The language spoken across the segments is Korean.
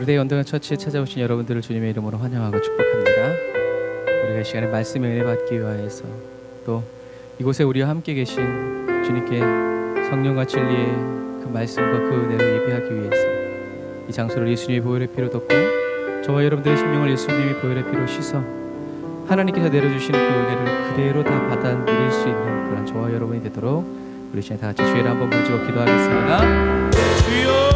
우리의 연동한 처치에 찾아오신 여러분들을 주님의 이름으로 환영하고 축복합니다. 우리가 이 시간에 말씀의 은혜 받기 위하여서 또 이곳에 우리와 함께 계신 주님께 성령과 진리의 그 말씀과 그 은혜를 예비하기 위해서 이 장소를 예수님의 보혈의 피로 덮고 저와 여러분들의 심령을 예수님의 보혈의 피로 씻어 하나님께서 내려주시는 그 은혜를 그대로 다 받아 누릴 수 있는 그런 저와 여러분이 되도록 우리 시간 다 같이 주의를 한번 부르짖고 기도하겠습니다. 주여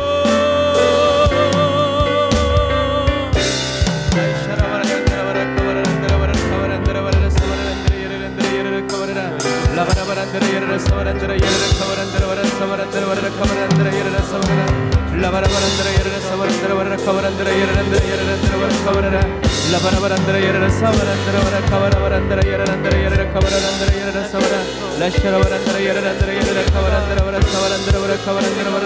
라바라바란드라 예르라 사바란드라 예르라 카바란드라 와라 사바란드라 와라 카바란드라 예르라 사바라라 라바라바란드라 예르라 사바란드라 와라 카바란드라 예르란드라 예르란드라 와라 카바라라 라바라바란드라 예르라 사바란드라 와라 카바라바란드라 예르란드라 예르라 카바란드라 예르라 사바라 라샤라바란드라 예르란드라 예르라 카바란드라 와라 사바란드라 와라 카바란드라 와라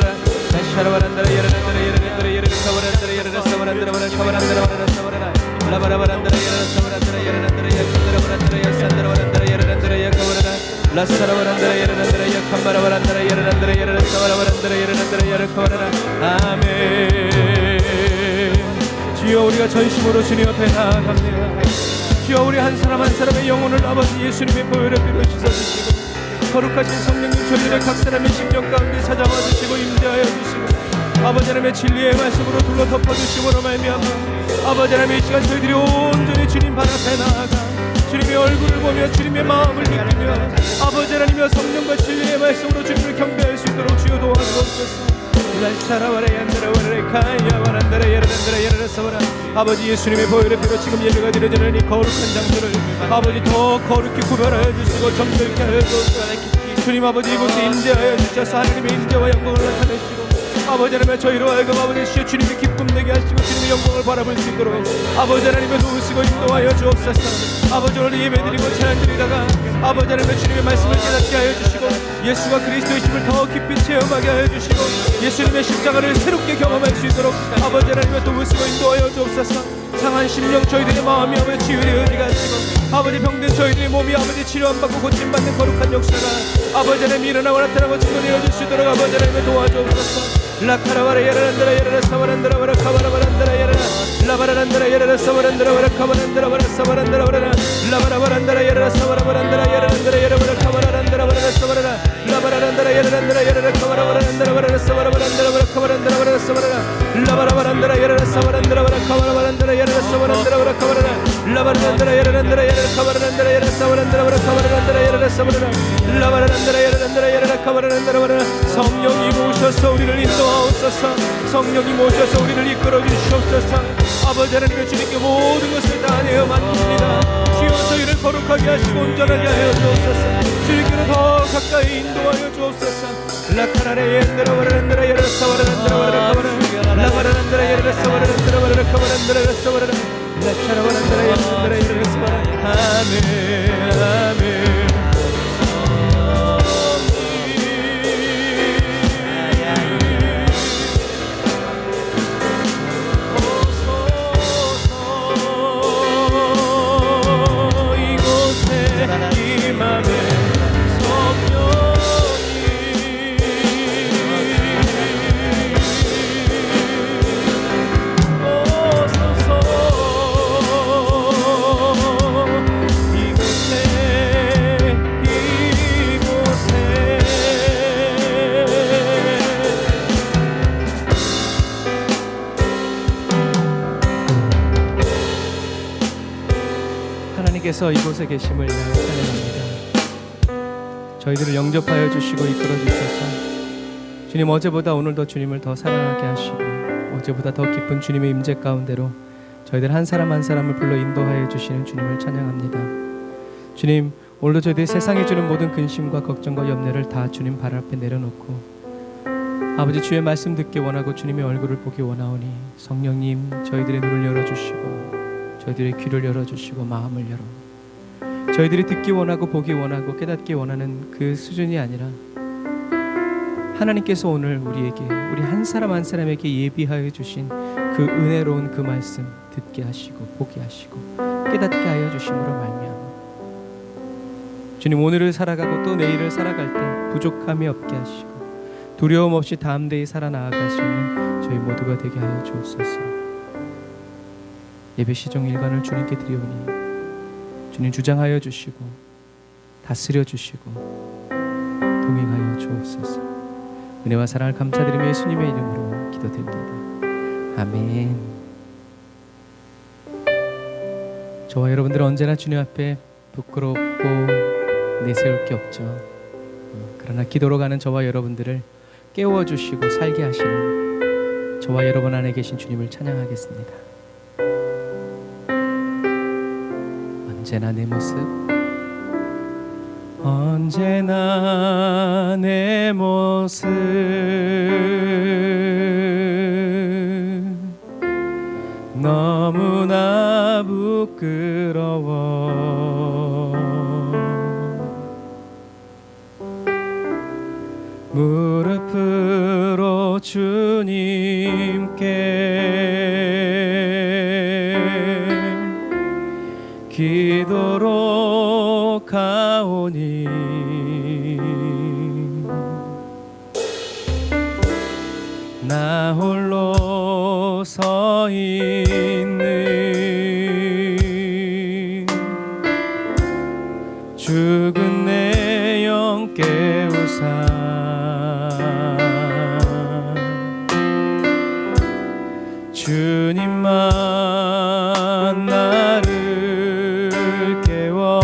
라샤라바란드라 예르란드라 예르란드라 예르라 카바란드라 예르라 사바란드라 와라 카바란드라 와라 사바라라 라바라바란드라 예르라 사바란드라 예르란드라 예르란드라 와란드라 예산드라 와란드라 예르란드라 예카바라라 라사라바란드라 예르란드라 예캄바라바란드라 예르란드라 예르라 사바라바란드라 예르란드라 예르카바라라 아멘. 주여 우리가 전심으로 주님 앞에 나아갑니다. 주여 우리 한 사람 한 사람의 영혼을 아버지 예수님의 보혈의 피로 씻어주시고 거룩하신 성령님 저희들의 각 사람의 심령 가운데 찾아와 주시고 임재하여 주시고 아버지 하나님의 진리의 말씀으로 둘러 덮어주시고로 말미암아 아버지 하나님의 이 시간 저희들이 온전히 주님 발 앞에 나아가 주님의 얼굴을 보며 주님의 마음을 느끼며 아버지 하나님의 성령과 진리의 말씀으로 주님을 경배할 수 있도록 주여 도와주옵소서. 아버지 예수님의 보혈의 피로 지금 예배가 드려지는 이 거룩한 장소를 아버지 더 거룩히 구별하여 주시고 정결케 하여 주옵소서. 주님 아버지 이곳에 임재하여 주셔서 하나님의 임재와 영광을 나타내시고 아버지 하나님의 저희로 하여금 아버지 시여 주님의 기쁨 내게 하시고 주님의 영광을 바라볼 수 있도록 아버지 하나님의 도우시고 인도하여 주옵소서. 아버지 오늘 예배드리고 찬양드리다가 아버지 하나님의 주님의 말씀을 깨닫게 하여 주시고 예수가 그리스도의 힘을 더 깊이 체험하게 하여 주시고 예수님의 십자가를 새롭게 경험할 수 있도록 아버지 하나님의 도우시고 인도하여 주옵소서. 상한 심령 저희들의 마음이 아버지 치유의 의지가 하시고 아버지 병든 저희들의 몸이 아버지 치료 안 받고 고침받는 거룩한 역사가 아버지 하나님 일어나고 나타나고 증거되어 주시도록 아버지 하나님의 도와주옵소서. 라카라바라 예라란드라 예라라 사바란드라 와라 카바라바란드라 예라라 라바라란드라 예라라 사바란드라 와라 카바란드라 와라 사바란드라 와라 라바라바란드라 예라라 사바라바란드라 예라란드라 예라라 카바라란드라 와라 사바라라 라바라란드라 예라란드라 예라라 카바라바란드라 와라 사바라바란드라 와라 카바란드라 와라 사바라라 라바라바란드라 예라라 사바란드라 와라 카바라바란드라 예라라 사바란드라 와라 카바라라 라바라란드라 예라란드라 예라라 카바라란드라 예라라 사바란드라 와라 카바라란드라 예라라 사바라라 라바라란드라 예라란드라 예라라 카바라란드라 와라 성령이 오셔서 우리를 인도하옵소서. 성령이 모셔서 우리를 이끌어 주시옵소서. 아버지 하나님의 주님께 모든 것을 다 내어 맡깁니다. 주여 저희를 거룩하게 하시고 온전하게 하여 주옵소서. 주님께로 더 가까이 인도하여 주옵소서. 라카라레 예르라 와라란드라 예르라 사와라란드라 와라 카바라 라바라란드라 예르라 사와라란드라 와라 카바란드라 사와라라 라차라바란드라 예르라 예르라 사와라 아멘 아멘. 하나님께서 이곳에 계심을 찬양합니다. 저희들을 영접하여 주시고 이끌어 주셔서 주님 어제보다 오늘도 주님을 더 사랑하게 하시고 어제보다 더 깊은 주님의 임재 가운데로 저희들 한 사람 한 사람을 불러 인도하여 주시는 주님을 찬양합니다. 주님 오늘도 저희들이 세상에 주는 모든 근심과 걱정과 염려를 다 주님 발 앞에 내려놓고 아버지 주의 말씀 듣기 원하고 주님의 얼굴을 보기 원하오니 성령님 저희들의 눈을 열어주시고 저희들의 귀를 열어주시고 마음을 열어 저희들이 듣기 원하고 보기 원하고 깨닫기 원하는 그 수준이 아니라 하나님께서 오늘 우리에게 우리 한 사람 한 사람에게 예비하여 주신 그 은혜로운 그 말씀 듣게 하시고 보게 하시고 깨닫게 하여 주심으로 말미암아 주님 오늘을 살아가고 또 내일을 살아갈 때 부족함이 없게 하시고 두려움 없이 다음 데에 살아나아갈 수 있는 저희 모두가 되게 하여 주옵소서. 예배 시종 일관을 주님께 드리오니 주님 주장하여 주시고 다스려 주시고 동행하여 주옵소서. 은혜와 사랑을 감사드리며 예수님의 이름으로 기도드립니다. 아멘. 저와 여러분들은 언제나 주님 앞에 부끄럽고 내세울 게 없죠. 그러나 기도로 가는 저와 여러분들을 깨워주시고 살게 하시는 저와 여러분 안에 계신 주님을 찬양하겠습니다. 언제나 내 모습, 언제나 내 모습 너무나 부끄러워. 무릎으로 주님께 기도로 가오니 나 홀로 서 있는 죽은 내 영 깨우사 주님만 나를 깨워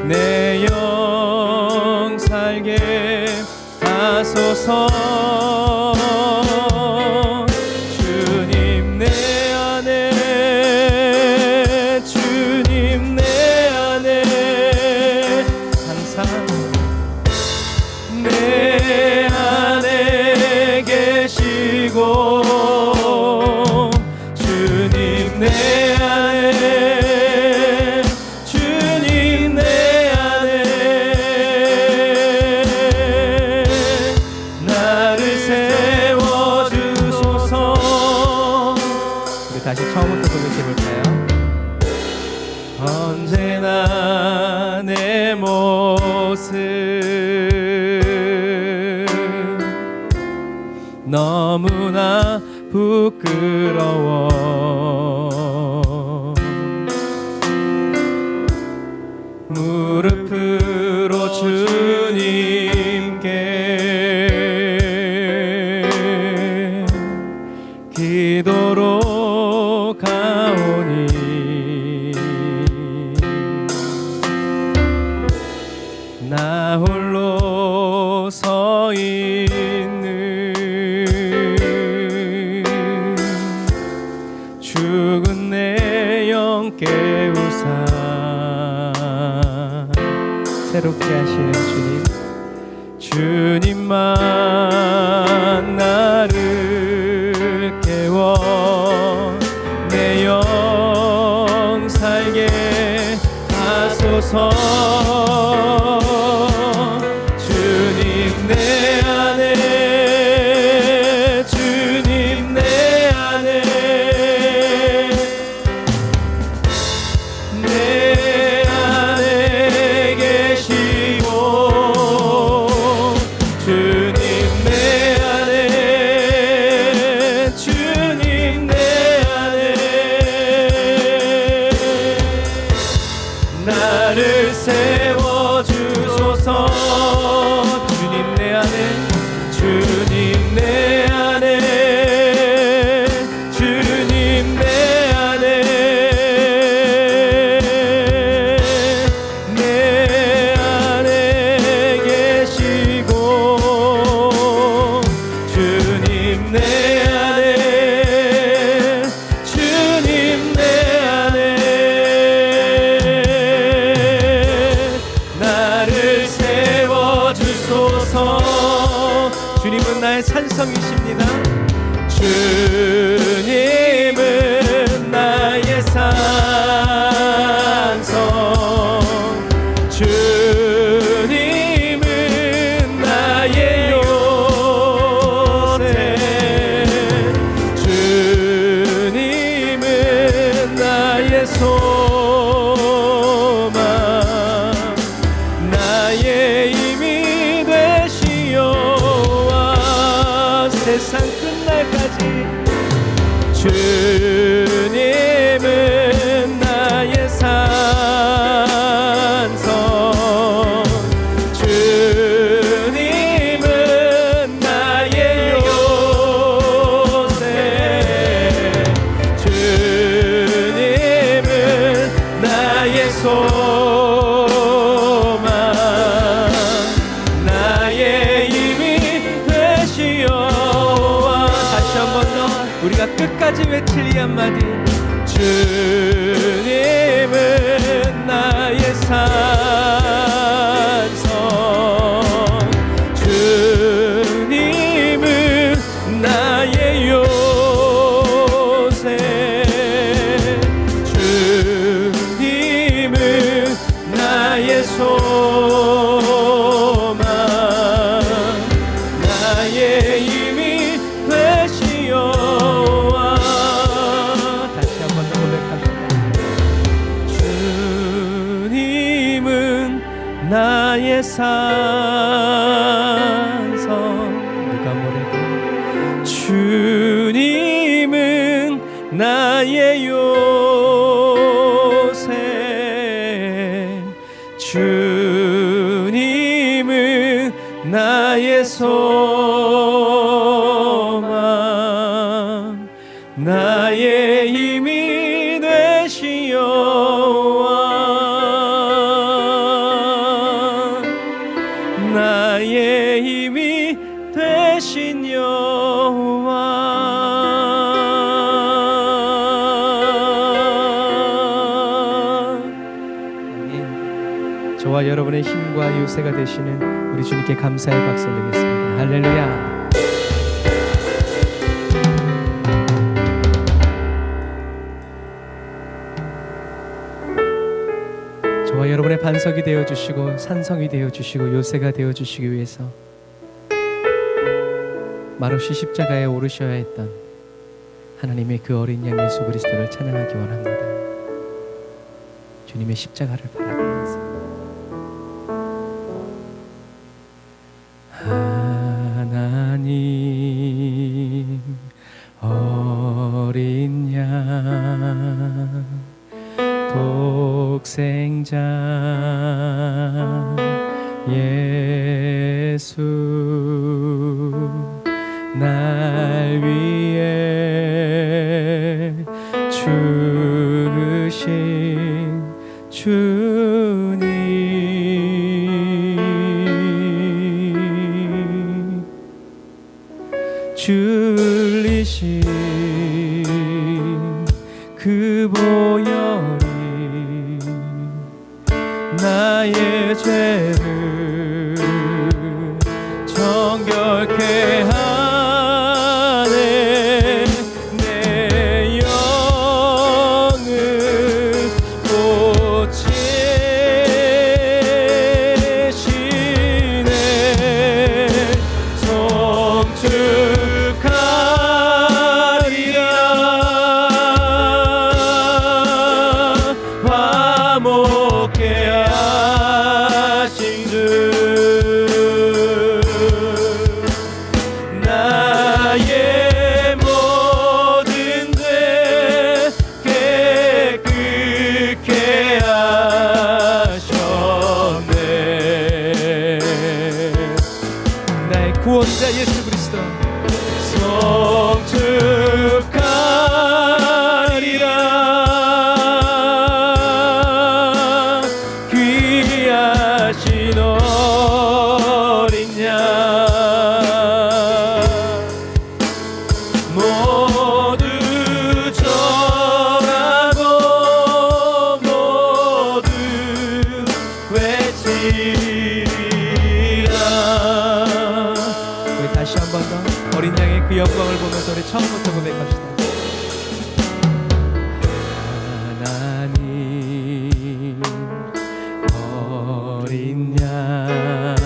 내 영 살게 하소서. 주님 내 안에 주님 내 안에 항상 내 안에 계시고 주님 내 안에 주님 내 안에 나를 세워주소서. 우리 다시 처음부터 고백해볼까요? 언제나 내 모습 너무나 부끄러워. 무릎으로 주님께 기도로 가오니 나 홀로 서 있는 죽은 내 영 깨우사 새롭게 하시는 주님, 주님만 나를 깨워 내 영 살게 하소서. 주님 내 안에 주님 내 안에 내 안에 계시고 주님 내 안에 주님 내 안에 나를 세워주소서. 주님 내 안에 주님 내 안에 주님 내 안에 내 안에 계시고 주님 내 안에 주님 내 안에 나를 세워주소서. 주님은 나의 산성이십니다. 주님은 나의 산성, 주님은 나의 요새, 주님은 나의 소망, 나의 힘이 되시오와 세상 끝날까지 주님 한마디. 주님은 나의 산성, 주님은 나의 요새, 주님은 나의 소망, 나의 힘이 되시오와. 다시 한 번 더 고백합시다. 주님은 나의 산성, 누가 뭐래도 주님은 나의 요새, 주님은 나의 소망, 나의 힘이 되시오와. 나의 힘이 되신 여호와. 아멘. 저와 여러분의 힘과 요새가 되시는 우리 주님께 감사의 박수 드리겠습니다. 할렐루야. 저와 여러분의 반석이 되어주시고 산성이 되어주시고 요새가 되어주시기 위해서 말없이 십자가에 오르셔야 했던 하나님의 그 어린 양 예수 그리스도를 찬양하기 원합니다. 주님의 십자가를 바라보면서 하나님 어린 양 독생자 예수 날 위해 죽으신 주님, 줄리신 그 보혈이 나의 죄를 정결케 하네. 내 영을 고치시네. 송축하리라. 화목케 하신 주, 나의 모든 죄 깨끗게 하셨네. 나의 구원자 예수 그리스도 송축하리라. 귀하신 어린 양 모두 절하고 모두 외치리라. 우리 다시 한 번 더 어린 양의 그 영광을 보면서 우리 처음부터 고백합시다. 하나님 어린 양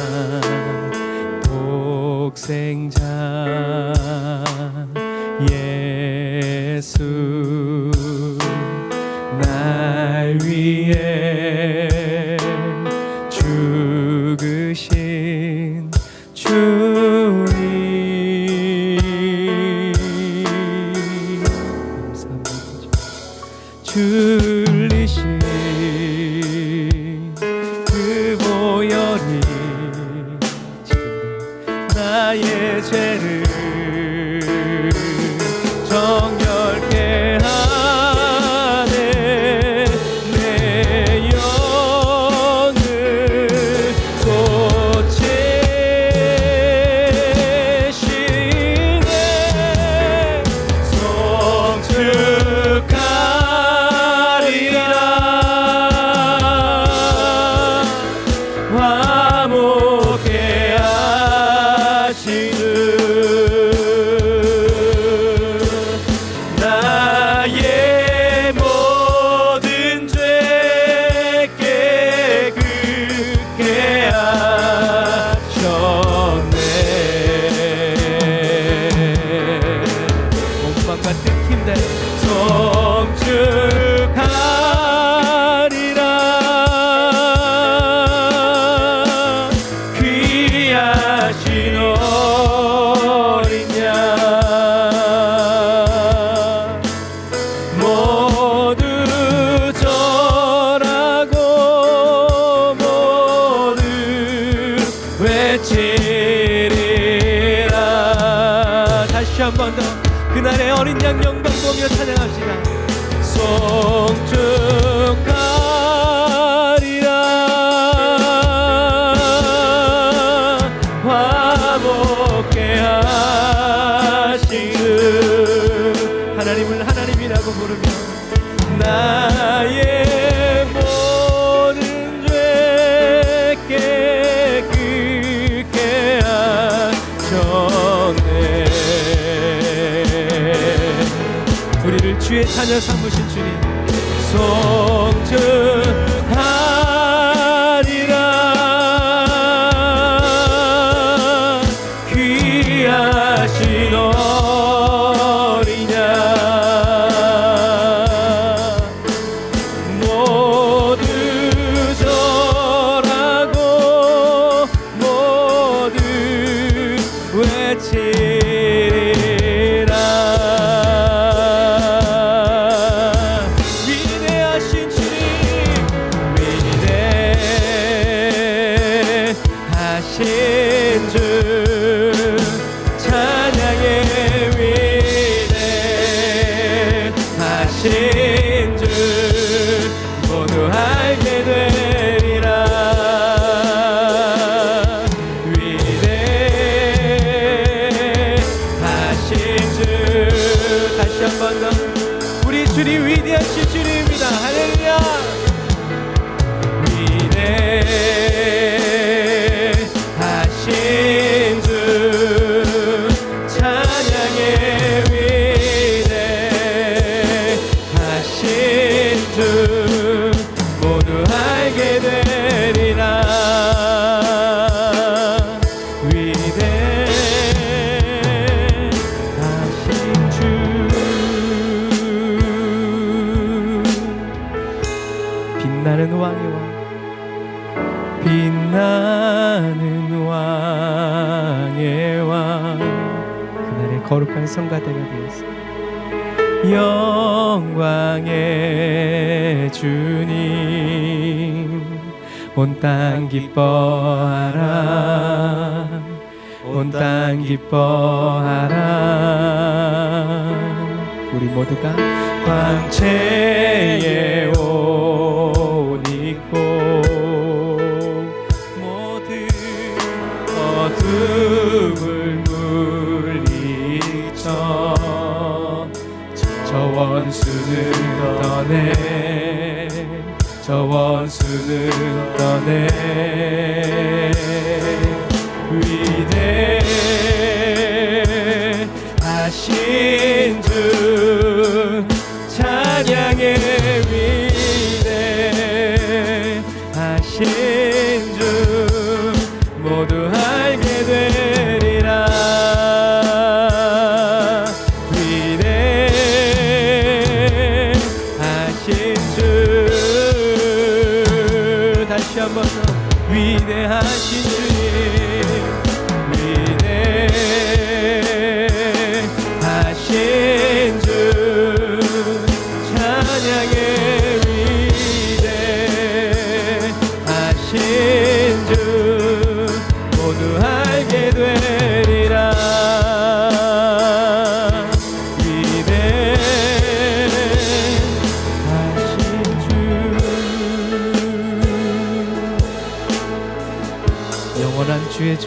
독생자 예수 날 위해 죽으신 주님, 감사합니다. 줄리신 그 보혈이 지금도 나의 죄를 정결케 하네. 내 영을 고치시네. 송축하리라. 어린 양 영광 보며 찬양합시다. 송축하리라 화목케 하신 주. 하나님을 하나님이라고 부르며 나의 모든 죄 깨끗게 하셨네. 우리를 주의 자녀 삼으신 주님 송축하리라. 귀하신 어린 양 모두 절하고 모두 외치리라. 위대하신 주님 위대하신 주 찬양의 위대하신 주 모두 알게 되리라. 위대하신 주. 다시 한 번 더 우리 주님 위대하신 주님입니다. 할렐루야. 위대하신 주 찬양의 위대하신 주 모두 알게 되리라. 위대하신 주. 빛나는 왕의 왕 빛나는 왕의 왕 그날의 거룩한 성가대가 되었어. 영광의 주님 온 땅 기뻐하라. 온 땅 기뻐하라. 우리 모두가 광채의 옷 입고 모든 어둠을 물리쳐 저 원수는 떠내 저 원수는 떠내. 위대하신 주 찬양의 위대하신 주 모두 알게 되리라. 위대하신 주. 다시 한번 더 위대하신 주님 위대하신 주 찬양의 위대하신 주 모두 알게 되리라. 위대하신 주. 영원한 주의 주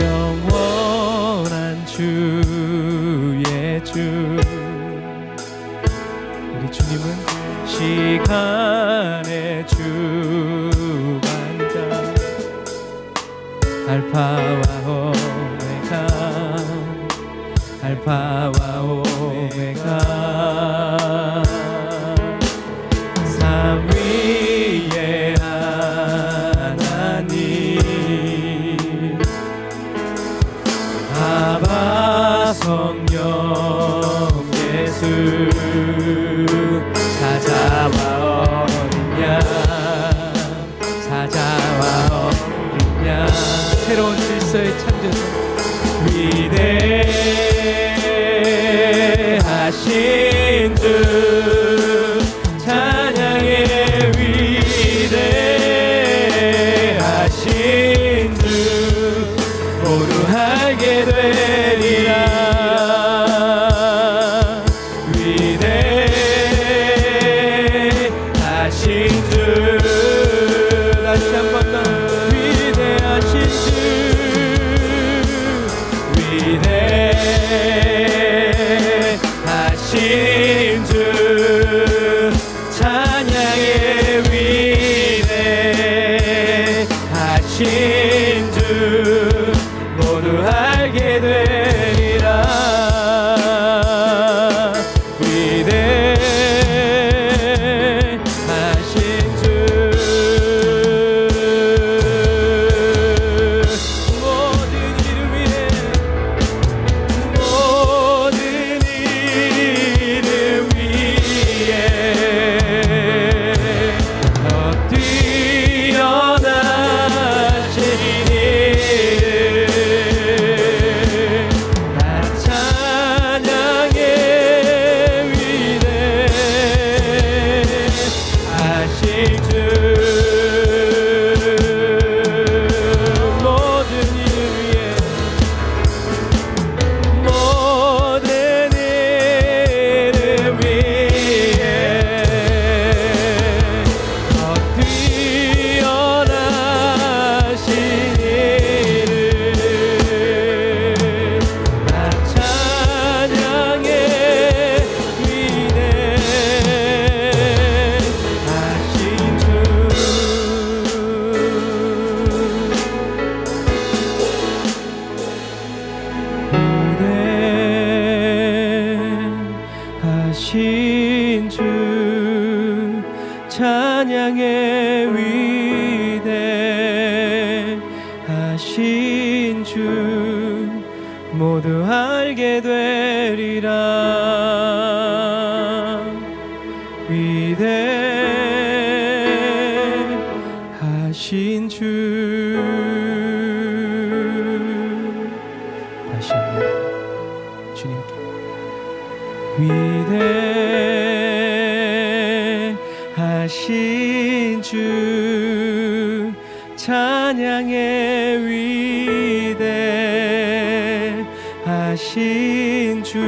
영원한 주의 주. 우리 주님은 시간의 주관자 알파와 오메가 알파와 오메가 삼위의 하나님 아바 성령 예수 사자와 어린 양 사자와 어린 양 새로운 질서의 창조주 위대하신 주 찬양의 위대하신 주 모두 알게 되리라. 하신 주 찬양의 위대하신 주 모두 알게 되리라. 위대하신 주. 다시 한번 주님께 위대하신 주 찬양의 위대하신 주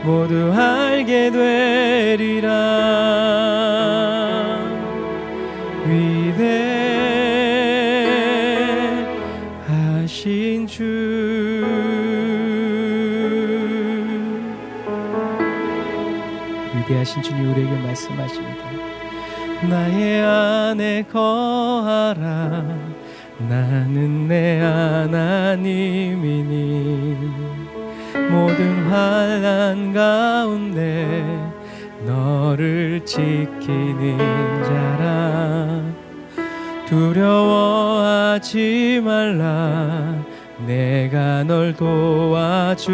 모두 알게 되리라. 위대하신 주. 위대하신 주님 우리에게 말씀하십니다. 나의 안에 거하라. 나는 내 하나님이니 모든 환난 가운데 너를 지키는 자라. 두려워하지 말라. 내가 널 도와주리니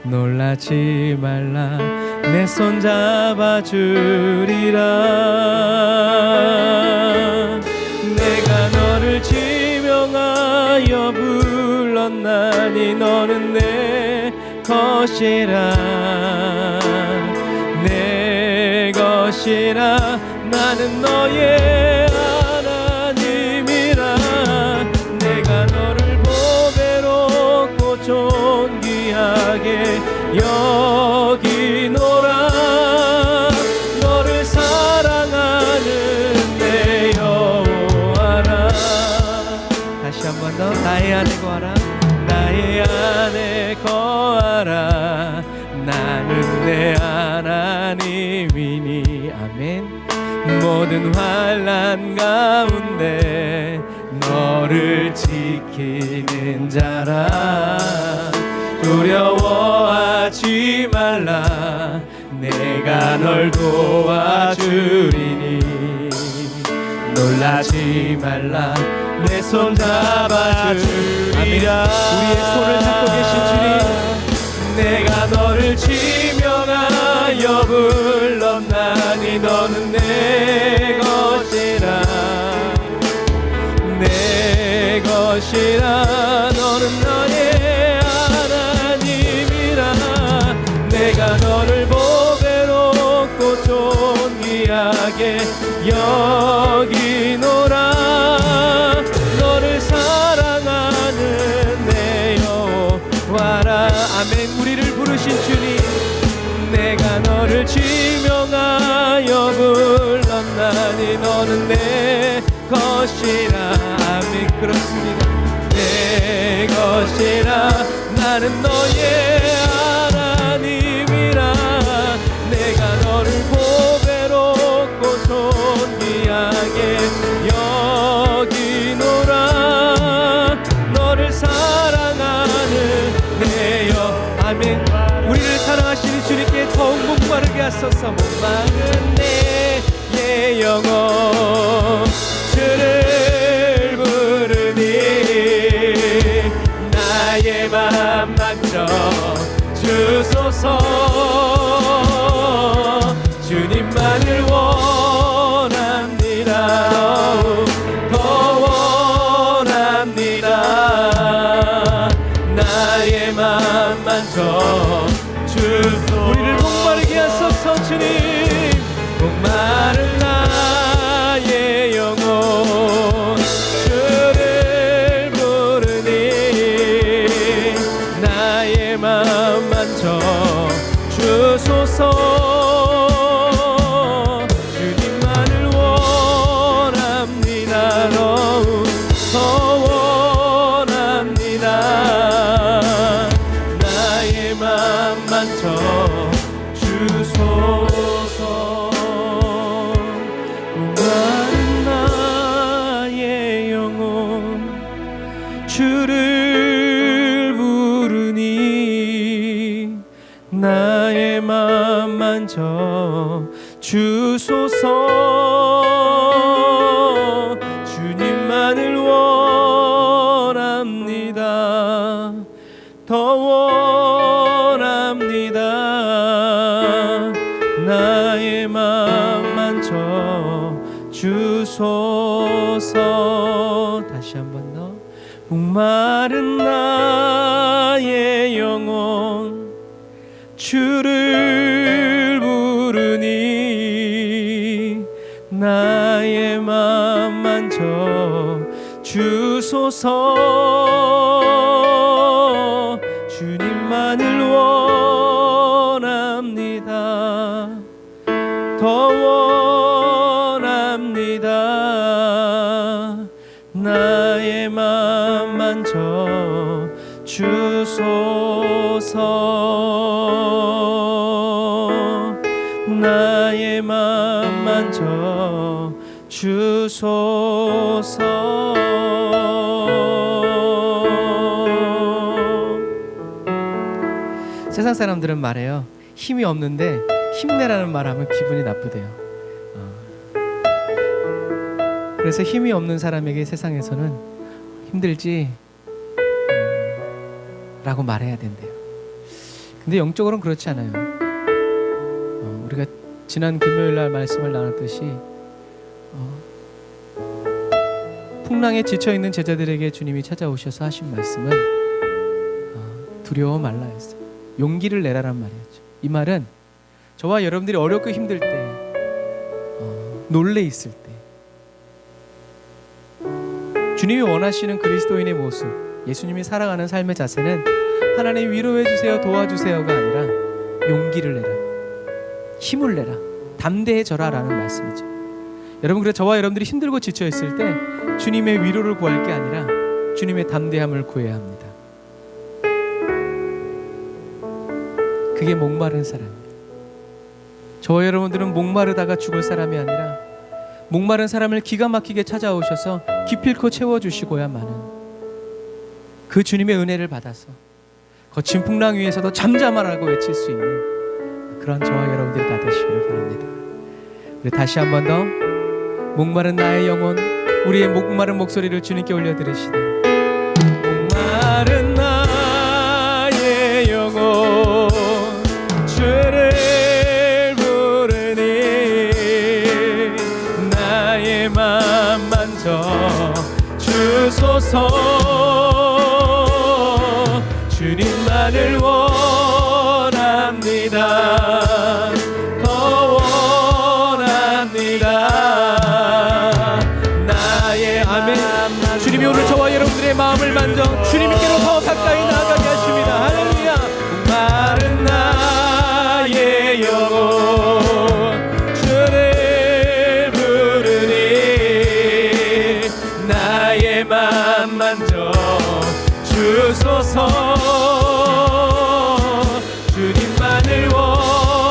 놀라지 말라. 내 손 잡아주리라. 내가 너를 지명하여 불렀나니 너는 내 것이라. 내 것이라. 나는 너의 하나님이라. 내가 너를 보배롭고 존귀하게 여기노라. 너를 사랑하는 내 여호와라. 다시 한 번 더. 나의 안에 거하라. 나의 안에 거하라. 나는 내 하나님이니. 아멘. 모든 환난 가운데 너를 지키는 자라. 두려워하지 말라. 내가 널 도와주리니 놀라지 말라. 내 손 잡아주리라. 우리의 손을 잡고 계신 주님, 내가 너를 지명하여 불렀나니 너는 내 것이라. 내 것이라. 너는 나의 하나님이라. 내가 너를 보배롭고 존귀하게 여기노라. 너를 사랑하는 내 여호와라. 아멘. 우리를 부르신 주님, 내가 너를 지명하여 불렀나니 너는 내 것이라. 아멘. 그렇습니다. 내 것이라. 나는 너의 하나님이라. 내가 너를 보배롭고 존귀하게 여기노라. 너를 사랑하는 내 여. 아멘. 우리를 사랑하시는 주님께 더욱 목마르게 하소서. 목마른 내 영혼 주를 부르니 나의 맘 만져 주소서. 주님만을 원합니다. 더 원합니다. 나의 맘 만져 주소서. 우리를 목마르게 하소서. 주님, 목마른 나의 영혼 주를 부르니 나의 마음 만져 주소서. 주님만을 원합니다. 더 원합니다. 나의 마음 만져 주소서. 목마른 나의 영혼 주를 부르니 나의 맘 만져 주소서. 주님만을 원합니다. 더 원합니다. 나의 맘 만져 주소서. 다시 한 번 더. 목마른 나의 영혼 주를 부르니 나의 맘 만져 주소서. 주님만을 원합니다. 더 원합니다. 나의 맘 만져 주소서. 나의 맘 만져 주소서. 세상 사람들은 말해요. 힘이 없는데 힘내라는 말하면 기분이 나쁘대요. 그래서 힘이 없는 사람에게 세상에서는 힘들지 라고 말해야 된대요. 근데 영적으로는 그렇지 않아요. 우리가 지난 금요일 날 말씀을 나눴듯이 풍랑에 지쳐있는 제자들에게 주님이 찾아오셔서 하신 말씀은 두려워 말라 했어요. 용기를 내라란 말이었죠. 이 말은 저와 여러분들이 어렵고 힘들 때, 놀래 있을 때, 주님이 원하시는 그리스도인의 모습, 예수님이 살아가는 삶의 자세는 하나님 위로해 주세요, 도와주세요가 아니라 용기를 내라, 힘을 내라, 담대해져라 라는 말씀이죠. 여러분, 그래서 저와 여러분들이 힘들고 지쳐 있을 때 주님의 위로를 구할 게 아니라 주님의 담대함을 구해야 합니다. 그게 목마른 사람이에요. 저와 여러분들은 목마르다가 죽을 사람이 아니라 목마른 사람을 기가 막히게 찾아오셔서 기필코 채워주시고야만은 그 주님의 은혜를 받아서 거친 풍랑 위에서도 잠잠하라고 외칠 수 있는 그런 저와 여러분들이 다 되시기를 바랍니다. 우리 다시 한 번 더 목마른 나의 영혼, 우리의 목마른 목소리를 주님께 올려드리시다. 목마른 나의 영혼 주를 부르니 나의 맘 만져 주소서. 주님만을 원합니다. 더 원합니다. 나의 아멘. 주님이 오늘 저와 여러분들의 마음을 만져 주님께로 더 가까이 나아가게 하십니다. 할렐루야. 목마른 나의 영혼 주를 부르니 나의 맘 만져 주소서. 주님만을 원합니다.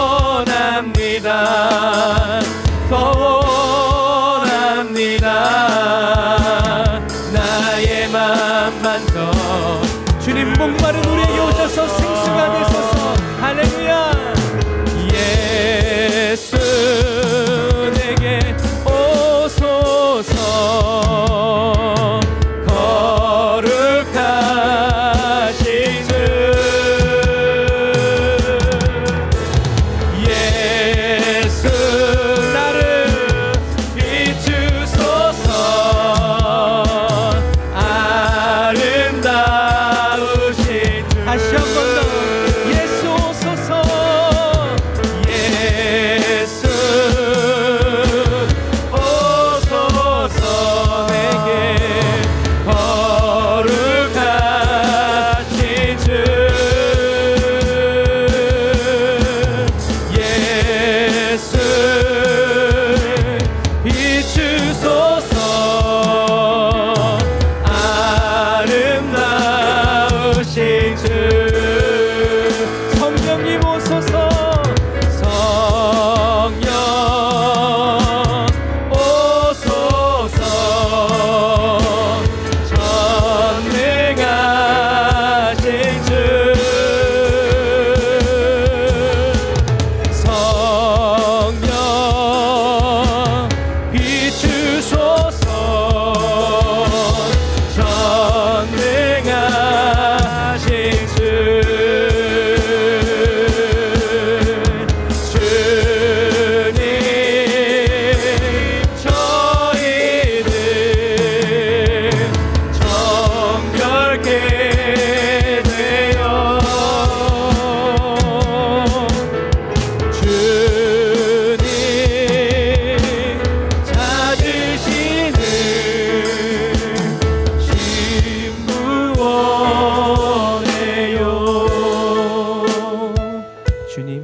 주님,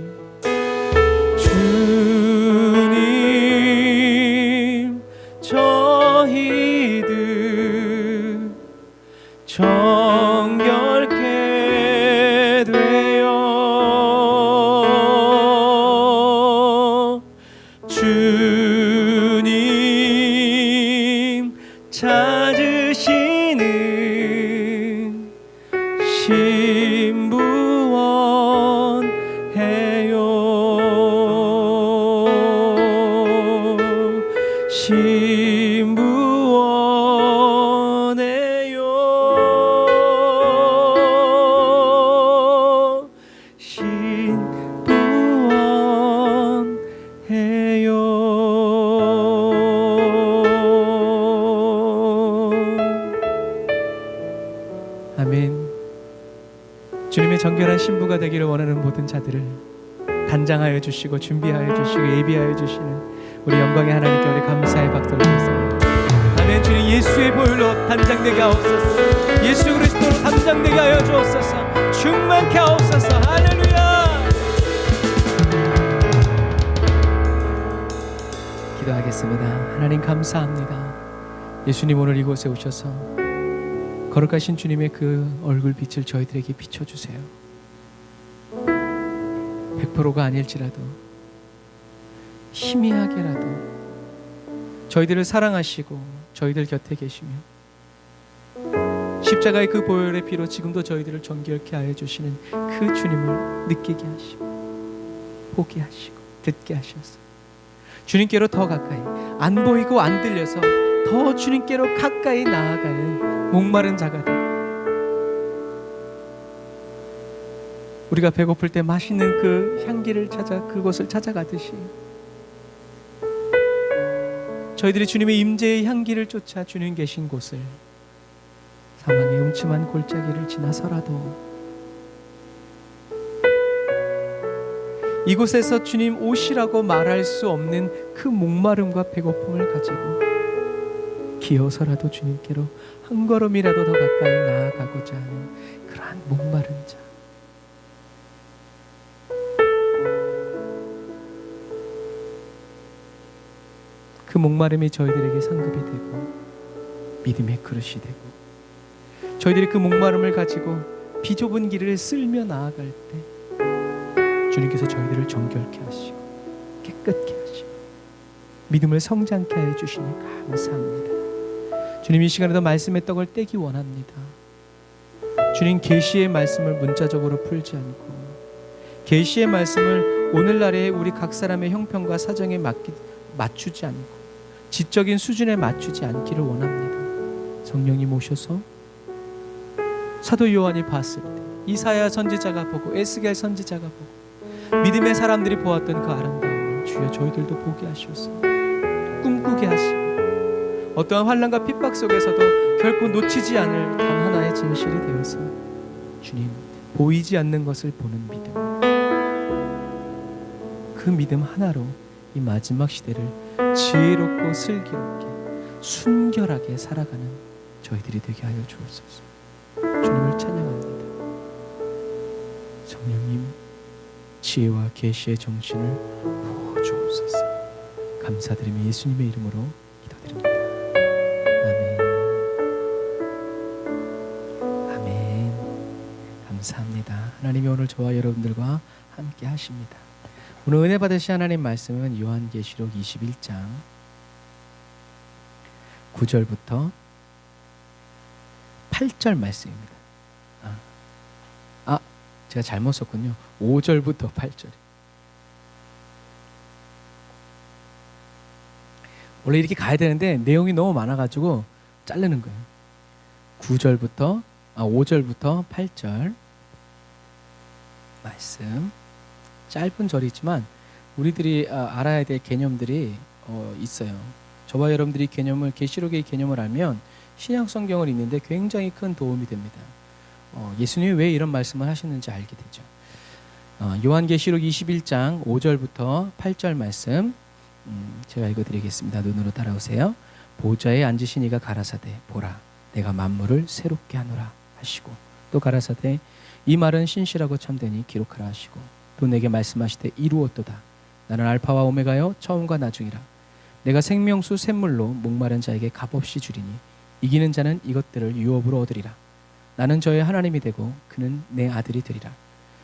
주님, 저희들 정결케 되어 주님 찾으시는 신부원 해요. 신부원 해요. 신부원 해요. 아멘. 주님의 정결한 신부가 되기를 원하는 모든 자들을 단장하여 주시고 준비하여 주시고 예비하여 주시는 우리 영광의 하나님께 우리 감사의 박수를 드립니다. 아멘. 주님 예수의 보혈로 단장되게 하옵소서. 예수 그리스도로 단장되게 하여 주옵소서. 충만케 하옵소서. 할렐루야. 기도하겠습니다. 하나님 감사합니다. 예수님 오늘 이곳에 오셔서 거룩하신 주님의 그 얼굴 빛을 저희들에게 비춰주세요. 100%가 아닐지라도 희미하게라도 저희들을 사랑하시고 저희들 곁에 계시며 십자가의 그 보혈의 피로 지금도 저희들을 정결케 하여 주시는 그 주님을 느끼게 하시고 보게 하시고 듣게 하셔서 주님께로 더 가까이, 안 보이고 안 들려서 더 주님께로 가까이 나아가는 목마른 자가 되고, 우리가 배고플 때 맛있는 그 향기를 찾아 그곳을 찾아가듯이 저희들이 주님의 임재의 향기를 쫓아 주님 계신 곳을, 사망의 음침한 골짜기를 지나서라도 이곳에서 주님 오시라고 말할 수 없는 그 목마름과 배고픔을 가지고 기어서라도 주님께로 한 걸음이라도 더 가까이 나아가고자 하는 그러한 목마른 자, 그 목마름이 저희들에게 상급이 되고 믿음의 그릇이 되고, 저희들이 그 목마름을 가지고 비좁은 길을 쓸며 나아갈 때 주님께서 저희들을 정결케 하시고 깨끗게 하시고 믿음을 성장케 하여 주시니 감사합니다. 주님, 이 시간에도 말씀의 떡을 떼기 원합니다. 주님, 계시의 말씀을 문자적으로 풀지 않고 계시의 말씀을 오늘날의 우리 각 사람의 형편과 사정에 맞추지 않고 지적인 수준에 맞추지 않기를 원합니다. 성령님 오셔서 사도 요한이 봤을 때, 이사야 선지자가 보고 에스겔 선지자가 보고 믿음의 사람들이 보았던 그 아름다움을 주여 저희들도 보게 하셔서 꿈꾸게 하시고 어떠한 환난과 핍박 속에서도 결코 놓치지 않을 단 하나의 진실이 되어서 주님, 보이지 않는 것을 보는 믿음, 그 믿음 하나로 이 마지막 시대를 지혜롭고 슬기롭게 순결하게 살아가는 저희들이 되게 하여 주옵소서. 주님을 찬양합니다. 성령님, 지혜와 계시의 정신을 부어 주옵소서. 감사드리며 예수님의 이름으로 기도드립니다. 아멘. 아멘. 감사합니다. 하나님이 오늘 저와 여러분들과 함께 하십니다. 오늘 은혜 받으신 하나님 말씀은 요한계시록 21장 9절부터 8절 말씀입니다. 제가 잘못 썼군요. 5절부터 8절. 원래 이렇게 가야 되는데 내용이 너무 많아가지고 자르는 거예요. 5절부터 8절 말씀. 짧은 절이지만 우리들이 알아야 될 개념들이 있어요. 저와 여러분들이 계시록의 개념을 알면 신약 성경을 읽는데 굉장히 큰 도움이 됩니다. 예수님이 왜 이런 말씀을 하시는지 알게 되죠. 요한계시록 21장 5절부터 8절 말씀 제가 읽어드리겠습니다. 눈으로 따라오세요. 보좌에 앉으신 이가 가라사대 보라 내가 만물을 새롭게 하노라 하시고, 또 가라사대 이 말은 신실하고 참되니 기록하라 하시고, 또 내게 말씀하시되 이루었도다. 나는 알파와 오메가요 처음과 나중이라. 내가 생명수 샘물로 목마른 자에게 값없이 주리니 이기는 자는 이것들을 유업으로 얻으리라. 나는 저의 하나님이 되고 그는 내 아들이 되리라.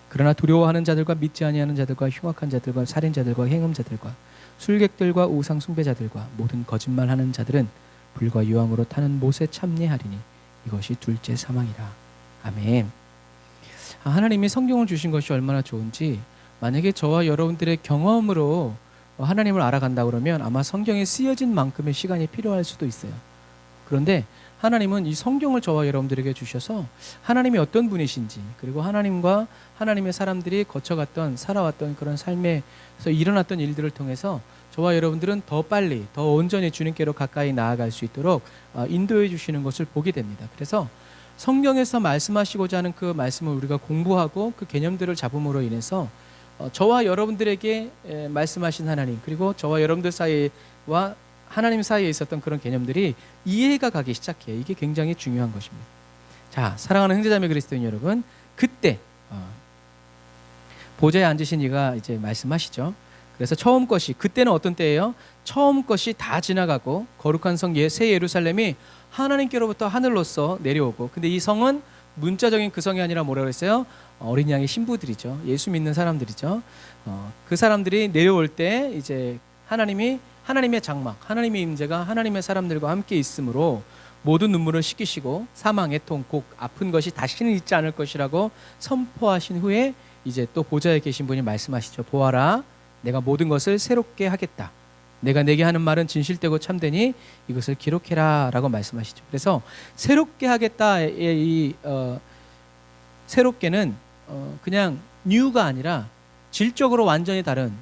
그러나 두려워하는 자들과 믿지 아니하는 자들과 흉악한 자들과 살인자들과 행음자들과 술객들과 우상 숭배자들과 모든 거짓말하는 자들은 불과 유황으로 타는 못에 참례하리니 이것이 둘째 사망이라. 아멘. 하나님이 성경을 주신 것이 얼마나 좋은지, 만약에 저와 여러분들의 경험으로 하나님을 알아간다 그러면 아마 성경에 쓰여진 만큼의 시간이 필요할 수도 있어요. 그런데 하나님은 이 성경을 저와 여러분들에게 주셔서 하나님이 어떤 분이신지, 그리고 하나님과 하나님의 사람들이 거쳐갔던 살아왔던 그런 삶에서 일어났던 일들을 통해서 저와 여러분들은 더 빨리 더 온전히 주님께로 가까이 나아갈 수 있도록 인도해 주시는 것을 보게 됩니다. 그래서 성경에서 말씀하시고자 하는 그 말씀을 우리가 공부하고 그 개념들을 잡음으로 인해서 저와 여러분들에게 말씀하신 하나님, 그리고 저와 여러분들 사이와 하나님 사이에 있었던 그런 개념들이 이해가 가기 시작해요. 이게 굉장히 중요한 것입니다. 자, 사랑하는 형제자매 그리스도인 여러분, 그때 보좌에 앉으신 이가 이제 말씀하시죠. 그래서 처음 것이, 그때는 어떤 때예요? 처음 것이 다 지나가고 거룩한 성 새 예루살렘이 하나님께로부터 하늘로서 내려오고, 근데 이 성은 문자적인 그 성이 아니라 뭐라고 했어요? 어린 양의 신부들이죠. 예수 믿는 사람들이죠. 그 사람들이 내려올 때 이제 하나님의 장막, 하나님의 임재가 하나님의 사람들과 함께 있으므로 모든 눈물을 씻기시고 사망의 통, 곧 아픈 것이 다시는 있지 않을 것이라고 선포하신 후에 이제 또 보좌에 계신 분이 말씀하시죠. 보아라, 내가 모든 것을 새롭게 하겠다. 내가 내게 하는 말은 진실되고 참되니 이것을 기록해라 라고 말씀하시죠. 그래서 새롭게 하겠다의 새롭게는 그냥 뉴가 아니라 질적으로 완전히 다른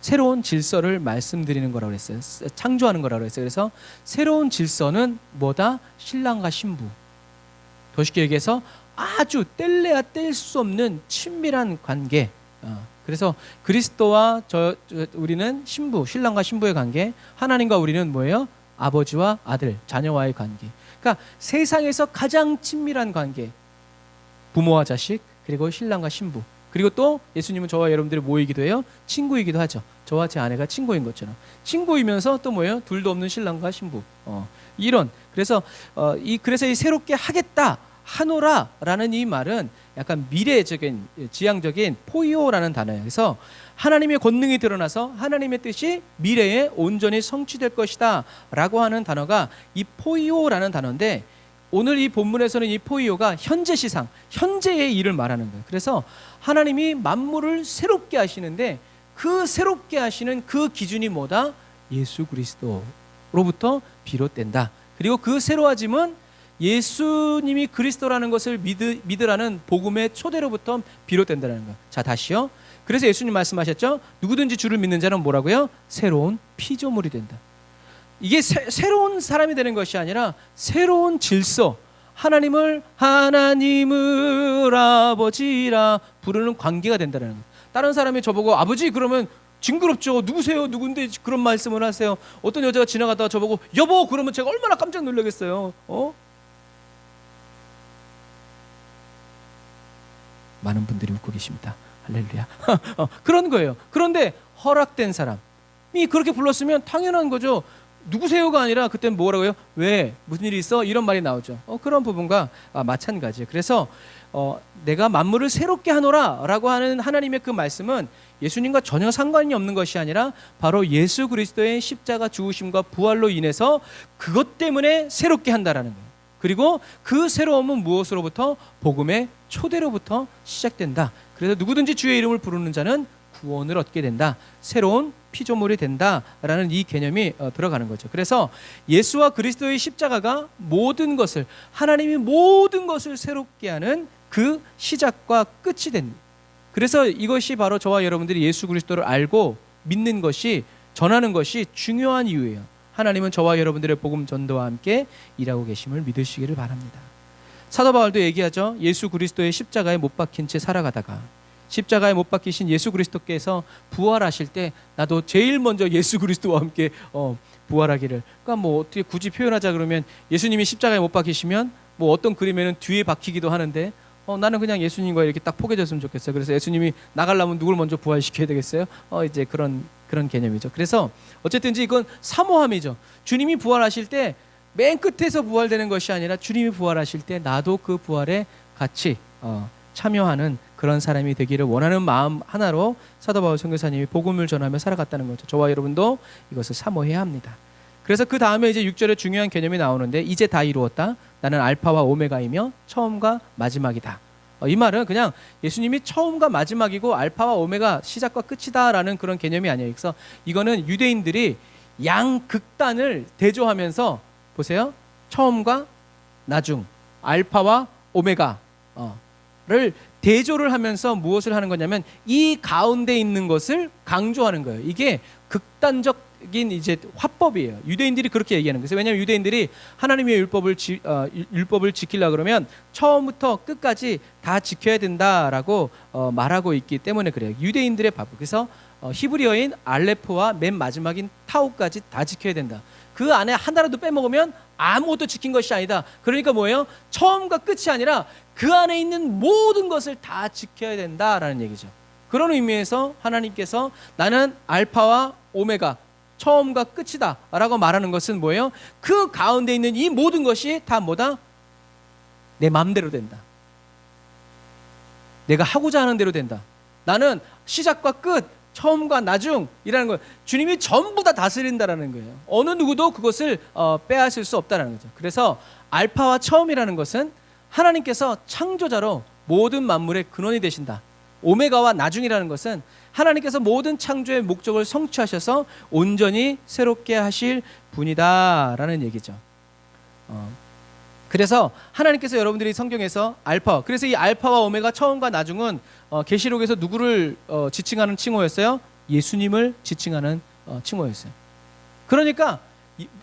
새로운 질서를 말씀드리는 거라고 했어요. 창조하는 거라고 했어요. 그래서 새로운 질서는 뭐다? 신랑과 신부. 더 쉽게 얘기해서 아주 뗄래야 뗄 수 없는 친밀한 관계. 그래서 그리스도와 우리는 신부, 신랑과 신부의 관계, 하나님과 우리는 뭐예요? 아버지와 아들, 자녀와의 관계. 그러니까 세상에서 가장 친밀한 관계. 부모와 자식, 그리고 신랑과 신부. 그리고 또 예수님은 저와 여러분들이 뭐이기도 해요? 친구이기도 하죠. 저와 제 아내가 친구인 것처럼. 친구이면서 또 뭐예요? 둘도 없는 신랑과 신부. 이런. 그래서 그래서 이 새롭게 하겠다, 하노라라는 이 말은 약간 미래적인, 지향적인 포이오라는 단어예요. 그래서 하나님의 권능이 드러나서 하나님의 뜻이 미래에 온전히 성취될 것이다 라고 하는 단어가 이 포이오라는 단어인데, 오늘 이 본문에서는 이 포이오가 현재 시상, 현재의 일을 말하는 거예요. 그래서 하나님이 만물을 새롭게 하시는데 그 새롭게 하시는 그 기준이 뭐다? 예수 그리스도로부터 비롯된다. 그리고 그 새로워짐은 예수님이 그리스도라는 것을 믿으라는 복음의 초대로부터 비롯된다는 거예요. 자, 다시요. 그래서 예수님 말씀하셨죠. 누구든지 주를 믿는 자는 뭐라고요? 새로운 피조물이 된다. 이게 새로운 사람이 되는 것이 아니라 새로운 질서, 하나님을 아버지라 부르는 관계가 된다는 거예요. 다른 사람이 저보고 아버지 그러면 징그럽죠. 누구세요? 누군데 그런 말씀을 하세요? 어떤 여자가 지나가다가 저보고 여보 그러면 제가 얼마나 깜짝 놀라겠어요. 많은 분들이 웃고 계십니다. 할렐루야. 그런 거예요. 그런데 허락된 사람이 그렇게 불렀으면 당연한 거죠. 누구세요가 아니라 그때는 뭐라고요? 왜? 무슨 일이 있어? 이런 말이 나오죠. 그런 부분과 마찬가지예요. 그래서 내가 만물을 새롭게 하노라 라고 하는 하나님의 그 말씀은 예수님과 전혀 상관이 없는 것이 아니라 바로 예수 그리스도의 십자가 죽으심과 부활로 인해서 그것 때문에 새롭게 한다라는 거예요. 그리고 그 새로움은 무엇으로부터? 복음의 초대로부터 시작된다. 그래서 누구든지 주의 이름을 부르는 자는 구원을 얻게 된다. 새로운 피조물이 된다라는 이 개념이 들어가는 거죠. 그래서 예수와 그리스도의 십자가가 모든 것을, 하나님이 모든 것을 새롭게 하는 그 시작과 끝이 됩니다. 그래서 이것이 바로 저와 여러분들이 예수 그리스도를 알고 믿는 것이, 전하는 것이 중요한 이유예요. 하나님은 저와 여러분들의 복음 전도와 함께 일하고 계심을 믿으시기를 바랍니다. 사도 바울도 얘기하죠. 예수 그리스도의 십자가에 못 박힌 채 살아가다가 십자가에 못 박히신 예수 그리스도께서 부활하실 때 나도 제일 먼저 예수 그리스도와 함께 부활하기를. 그러니까 뭐 어떻게 굳이 표현하자 그러면 예수님이 십자가에 못 박히시면 뭐 어떤 그림에는 뒤에 박히기도 하는데 나는 그냥 예수님과 이렇게 딱 포개졌으면 좋겠어요. 그래서 예수님이 나가려면 누굴 먼저 부활시켜야 되겠어요? 이제 그런 개념이죠. 그래서 어쨌든지 이건 사모함이죠. 주님이 부활하실 때 맨 끝에서 부활되는 것이 아니라 주님이 부활하실 때 나도 그 부활에 같이 참여하는 그런 사람이 되기를 원하는 마음 하나로 사도 바울 선교사님이 복음을 전하며 살아갔다는 거죠. 저와 여러분도 이것을 사모해야 합니다. 그래서 그 다음에 이제 6절에 중요한 개념이 나오는데 이제 다 이루었다. 나는 알파와 오메가이며 처음과 마지막이다. 이 말은 그냥 예수님이 처음과 마지막이고 알파와 오메가 시작과 끝이다라는 그런 개념이 아니에요. 그래서 이거는 유대인들이 양극단을 대조하면서 보세요. 처음과 나중, 알파와 오메가를 대조를 하면서 무엇을 하는 거냐면 이 가운데 있는 것을 강조하는 거예요. 이게 극단적인 이제 화법이에요. 유대인들이 그렇게 얘기하는 거예요. 왜냐하면 유대인들이 하나님의 율법을 지키려 그러면 처음부터 끝까지 다 지켜야 된다라고 말하고 있기 때문에 그래요. 유대인들의 법. 그래서 히브리어인 알레프와 맨 마지막인 타우까지 다 지켜야 된다. 그 안에 하나라도 빼먹으면 아무것도 지킨 것이 아니다. 그러니까 뭐예요? 처음과 끝이 아니라 그 안에 있는 모든 것을 다 지켜야 된다라는 얘기죠. 그런 의미에서 하나님께서 나는 알파와 오메가, 처음과 끝이다 라고 말하는 것은 뭐예요? 그 가운데 있는 이 모든 것이 다 뭐다? 내 마음대로 된다. 내가 하고자 하는 대로 된다. 나는 시작과 끝, 처음과 나중이라는 걸 주님이 전부 다 다스린다라는 거예요. 어느 누구도 그것을 빼앗을 수 없다라는 거죠. 그래서 알파와 처음이라는 것은 하나님께서 창조자로 모든 만물의 근원이 되신다. 오메가와 나중이라는 것은 하나님께서 모든 창조의 목적을 성취하셔서 온전히 새롭게 하실 분이다라는 얘기죠. 그래서 하나님께서 여러분들이 성경에서 알파, 그래서 이 알파와 오메가 처음과 나중은 계시록에서 누구를 지칭하는 칭호였어요? 예수님을 지칭하는 칭호였어요. 그러니까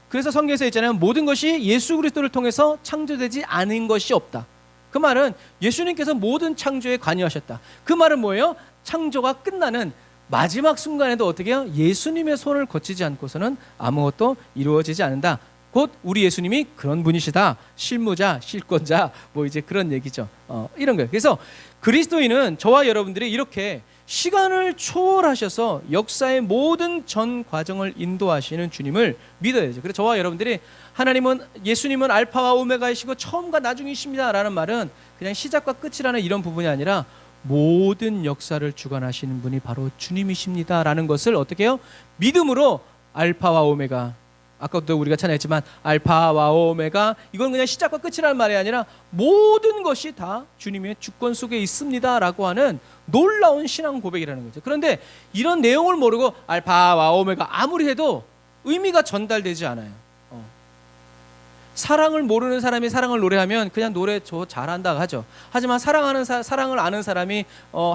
그래서 성경에서 있잖아요. 모든 것이 예수 그리스도를 통해서 창조되지 않은 것이 없다. 그 말은 예수님께서 모든 창조에 관여하셨다. 그 말은 뭐예요? 창조가 끝나는 마지막 순간에도 어떻게 해요? 예수님의 손을 거치지 않고서는 아무것도 이루어지지 않는다. 곧 우리 예수님이 그런 분이시다. 실무자, 실권자, 뭐 이제 그런 얘기죠. 이런 거예요. 그래서 그리스도인은 저와 여러분들이 이렇게 시간을 초월하셔서 역사의 모든 전 과정을 인도하시는 주님을 믿어야죠. 그래서 저와 여러분들이 예수님은 알파와 오메가이시고 처음과 나중이십니다라는 말은 그냥 시작과 끝이라는 이런 부분이 아니라 모든 역사를 주관하시는 분이 바로 주님이십니다라는 것을 어떻게 해요? 믿음으로 알파와 오메가, 아까도 우리가 찬양했지만 알파와 오메가, 이건 그냥 시작과 끝이라는 말이 아니라 모든 것이 다 주님의 주권 속에 있습니다라고 하는 놀라운 신앙 고백이라는 거죠. 그런데 이런 내용을 모르고 알파와 오메가 아무리 해도 의미가 전달되지 않아요. 사랑을 모르는 사람이 사랑을 노래하면 그냥 노래 저 잘한다 하죠. 하지만 사랑을 아는 사람이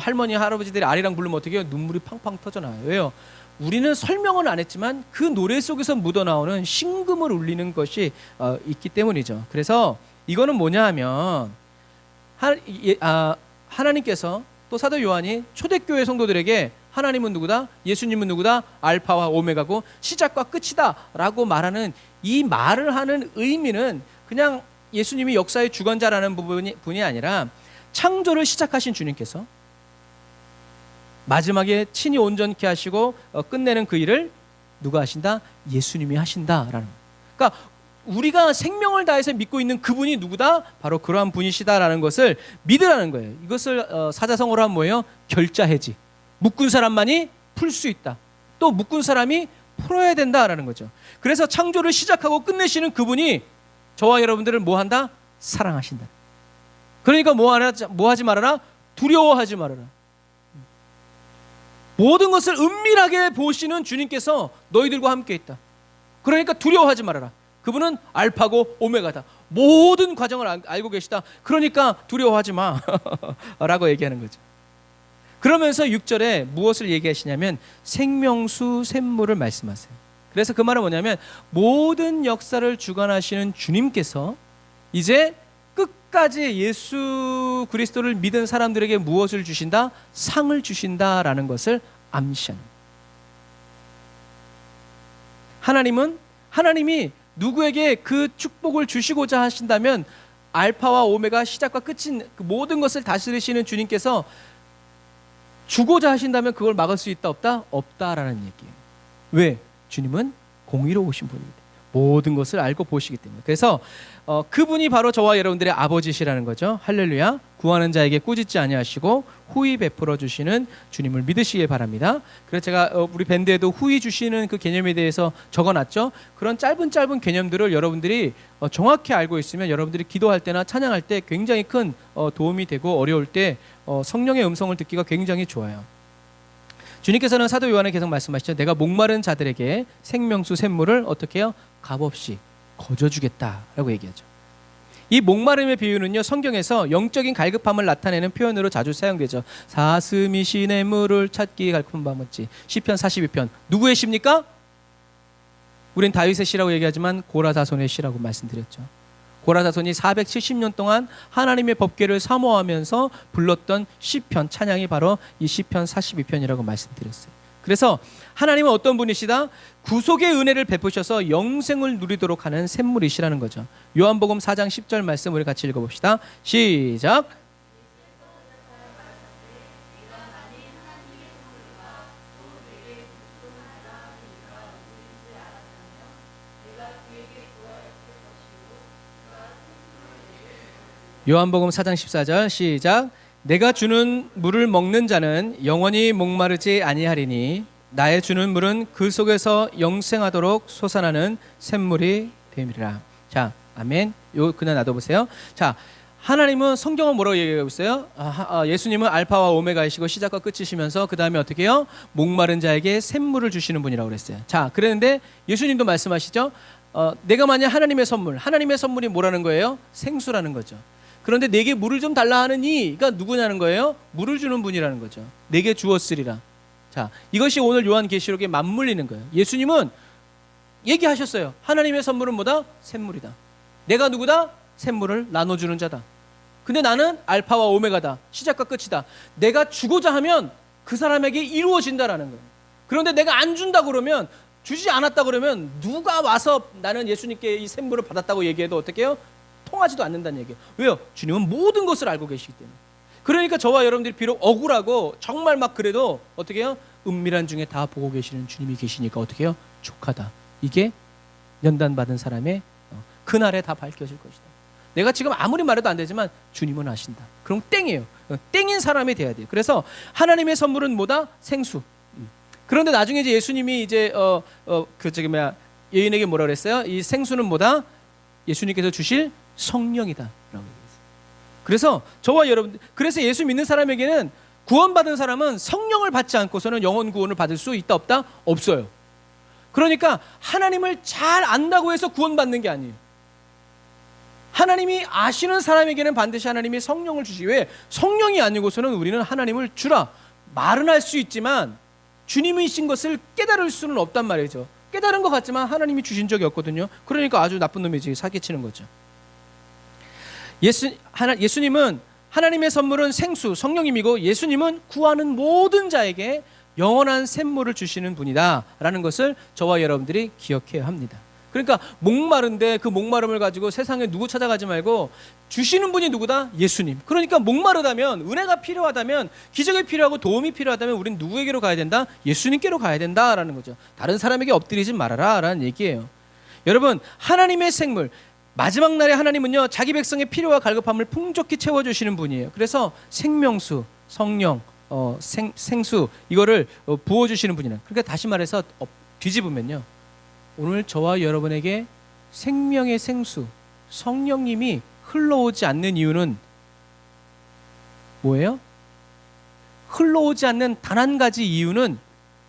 할머니 할아버지들이 아리랑 부르면 어떻게 해요? 눈물이 팡팡 터져나와요. 왜요? 우리는 설명은 안 했지만 그 노래 속에서 묻어나오는 심금을 울리는 것이 있기 때문이죠. 그래서 이거는 뭐냐 하면 하나님께서 또 사도 요한이 초대교회 성도들에게 하나님은 누구다? 예수님은 누구다? 알파와 오메가고 시작과 끝이다 라고 말하는 이 말을 하는 의미는 그냥 예수님이 역사의 주관자라는 분이 아니라 창조를 시작하신 주님께서 마지막에 친히 온전케 하시고 끝내는 그 일을 누가 하신다? 예수님이 하신다라는 거예요. 그러니까 우리가 생명을 다해서 믿고 있는 그분이 누구다? 바로 그러한 분이시다라는 것을 믿으라는 거예요. 이것을 사자성어로 하면 뭐예요? 결자해지. 묶은 사람만이 풀 수 있다. 또 묶은 사람이 풀어야 된다라는 거죠. 그래서 창조를 시작하고 끝내시는 그분이 저와 여러분들을 뭐 한다? 사랑하신다. 그러니까 뭐 하지 말아라? 두려워하지 말아라. 모든 것을 은밀하게 보시는 주님께서 너희들과 함께 있다. 그러니까 두려워하지 말아라. 그분은 알파고 오메가다. 모든 과정을 알고 계시다. 그러니까 두려워하지 마 라고 얘기하는 거죠. 그러면서 6절에 무엇을 얘기하시냐면 생명수 샘물을 말씀하세요. 그래서 그 말은 뭐냐면 모든 역사를 주관하시는 주님께서 이제 끝까지 예수 그리스도를 믿은 사람들에게 무엇을 주신다? 상을 주신다라는 것을 암시합니다. 하나님이 누구에게 그 축복을 주시고자 하신다면 알파와 오메가 시작과 끝인 그 모든 것을 다스리시는 주님께서 주고자 하신다면 그걸 막을 수 있다 없다? 없다라는 얘기예요. 왜? 주님은 공의로우신 분입니다. 모든 것을 알고 보시기 때문에. 그래서 그분이 바로 저와 여러분들의 아버지시라는 거죠. 할렐루야. 구하는 자에게 꾸짖지 아니하시고 후히 베풀어 주시는 주님을 믿으시길 바랍니다. 그래서 제가 우리 밴드에도 후히 주시는 그 개념에 대해서 적어놨죠. 그런 짧은 개념들을 여러분들이 정확히 알고 있으면 여러분들이 기도할 때나 찬양할 때 굉장히 큰 도움이 되고 어려울 때 성령의 음성을 듣기가 굉장히 좋아요. 주님께서는 사도 요한에 계속 말씀하시죠. 내가 목마른 자들에게 생명수 샘물을 어떻게 해요? 값없이 거저주겠다라고 얘기하죠. 이 목마름의 비유는요, 성경에서 영적인 갈급함을 나타내는 표현으로 자주 사용되죠. 사슴이 시내 물을 찾기 갈급한 밤같이. 시편 42편 누구의 시입니까? 우린 다윗의 시라고 얘기하지만 고라사손의 시라고 말씀드렸죠. 고라사손이 470년 동안 하나님의 법궤를 사모하면서 불렀던 시편 찬양이 바로 이 시편 42편이라고 말씀드렸어요. 그래서 하나님은 어떤 분이시다? 구속의 은혜를 베푸셔서 영생을 누리도록 하는 샘물이시라는 거죠. 요한복음 4장 10절 말씀 우리 같이 읽어봅시다. 시작. 요한복음 4장 14절 시작. 내가 주는 물을 먹는 자는 영원히 목마르지 아니하리니 나의 주는 물은 그 속에서 영생하도록 솟아나는 샘물이 됨이라. 자, 아멘. 요 그냥 놔둬보세요. 자, 하나님은 성경은 뭐라고 얘기하고 있어요? 예수님은 알파와 오메가이시고 시작과 끝이시면서 그 다음에 어떻게 해요? 목마른 자에게 샘물을 주시는 분이라고 그랬어요. 자, 그랬는데 예수님도 말씀하시죠. 내가 만약 하나님의 선물이 뭐라는 거예요? 생수라는 거죠. 그런데 내게 물을 좀 달라 하는 이가 누구냐는 거예요? 물을 주는 분이라는 거죠. 내게 주었으리라. 자, 이것이 오늘 요한계시록에 맞물리는 거예요. 예수님은 얘기하셨어요. 하나님의 선물은 뭐다? 샘물이다. 내가 누구다? 샘물을 나눠주는 자다. 근데 나는 알파와 오메가다. 시작과 끝이다. 내가 주고자 하면 그 사람에게 이루어진다라는 거예요. 그런데 내가 안 준다 그러면, 주지 않았다 그러면 누가 와서 나는 예수님께 이 샘물을 받았다고 얘기해도 어떻게 해요? 통하지도 않는다는 얘기예요. 왜요? 주님은 모든 것을 알고 계시기 때문에. 그러니까 저와 여러분들이 비록 억울하고 정말 막 그래도 어떻게 해요? 은밀한 중에 다 보고 계시는 주님이 계시니까 어떻게 해요? 족하다. 이게 연단받은 사람의 그날에 다 밝혀질 것이다. 내가 지금 아무리 말해도 안 되지만 주님은 아신다. 그럼 땡이에요. 땡인 사람이 돼야 돼요. 그래서 하나님의 선물은 뭐다? 생수. 그런데 나중에 이제 예수님이 이제 여인에게 뭐라 그랬어요? 이 생수는 뭐다? 예수님께서 주실 성령이다라고 얘기했어요. 그래서 저와 여러분, 그래서 예수 믿는 사람에게는, 구원받은 사람은 성령을 받지 않고서는 영원 구원을 받을 수 있다 없다? 없어요. 그러니까 하나님을 잘 안다고 해서 구원받는 게 아니에요. 하나님이 아시는 사람에게는 반드시 하나님이 성령을 주시기 위해, 성령이 아니고서는 우리는 하나님을 주라 말은 할 수 있지만 주님이신 것을 깨달을 수는 없단 말이죠. 깨달은 것 같지만 하나님이 주신 적이 없거든요. 그러니까 아주 나쁜 놈이지, 사기치는 거죠. 예수님은, 하나님의 선물은 생수, 성령님이고, 예수님은 구하는 모든 자에게 영원한 샘물을 주시는 분이다 라는 것을 저와 여러분들이 기억해야 합니다. 그러니까 목마른데 그 목마름을 가지고 세상에 누구 찾아가지 말고 주시는 분이 누구다? 예수님. 그러니까 목마르다면, 은혜가 필요하다면, 기적이 필요하고 도움이 필요하다면 우리는 누구에게로 가야 된다? 예수님께로 가야 된다라는 거죠. 다른 사람에게 엎드리지 말아라 라는 얘기예요. 여러분, 하나님의 생물, 마지막 날에 하나님은요, 자기 백성의 필요와 갈급함을 풍족히 채워주시는 분이에요. 그래서 생명수, 성령, 생수, 이거를 부어주시는 분이라. 그러니까 다시 말해서 뒤집으면요, 오늘 저와 여러분에게 생명의 생수, 성령님이 흘러오지 않는 이유는 뭐예요? 흘러오지 않는 단 한 가지 이유는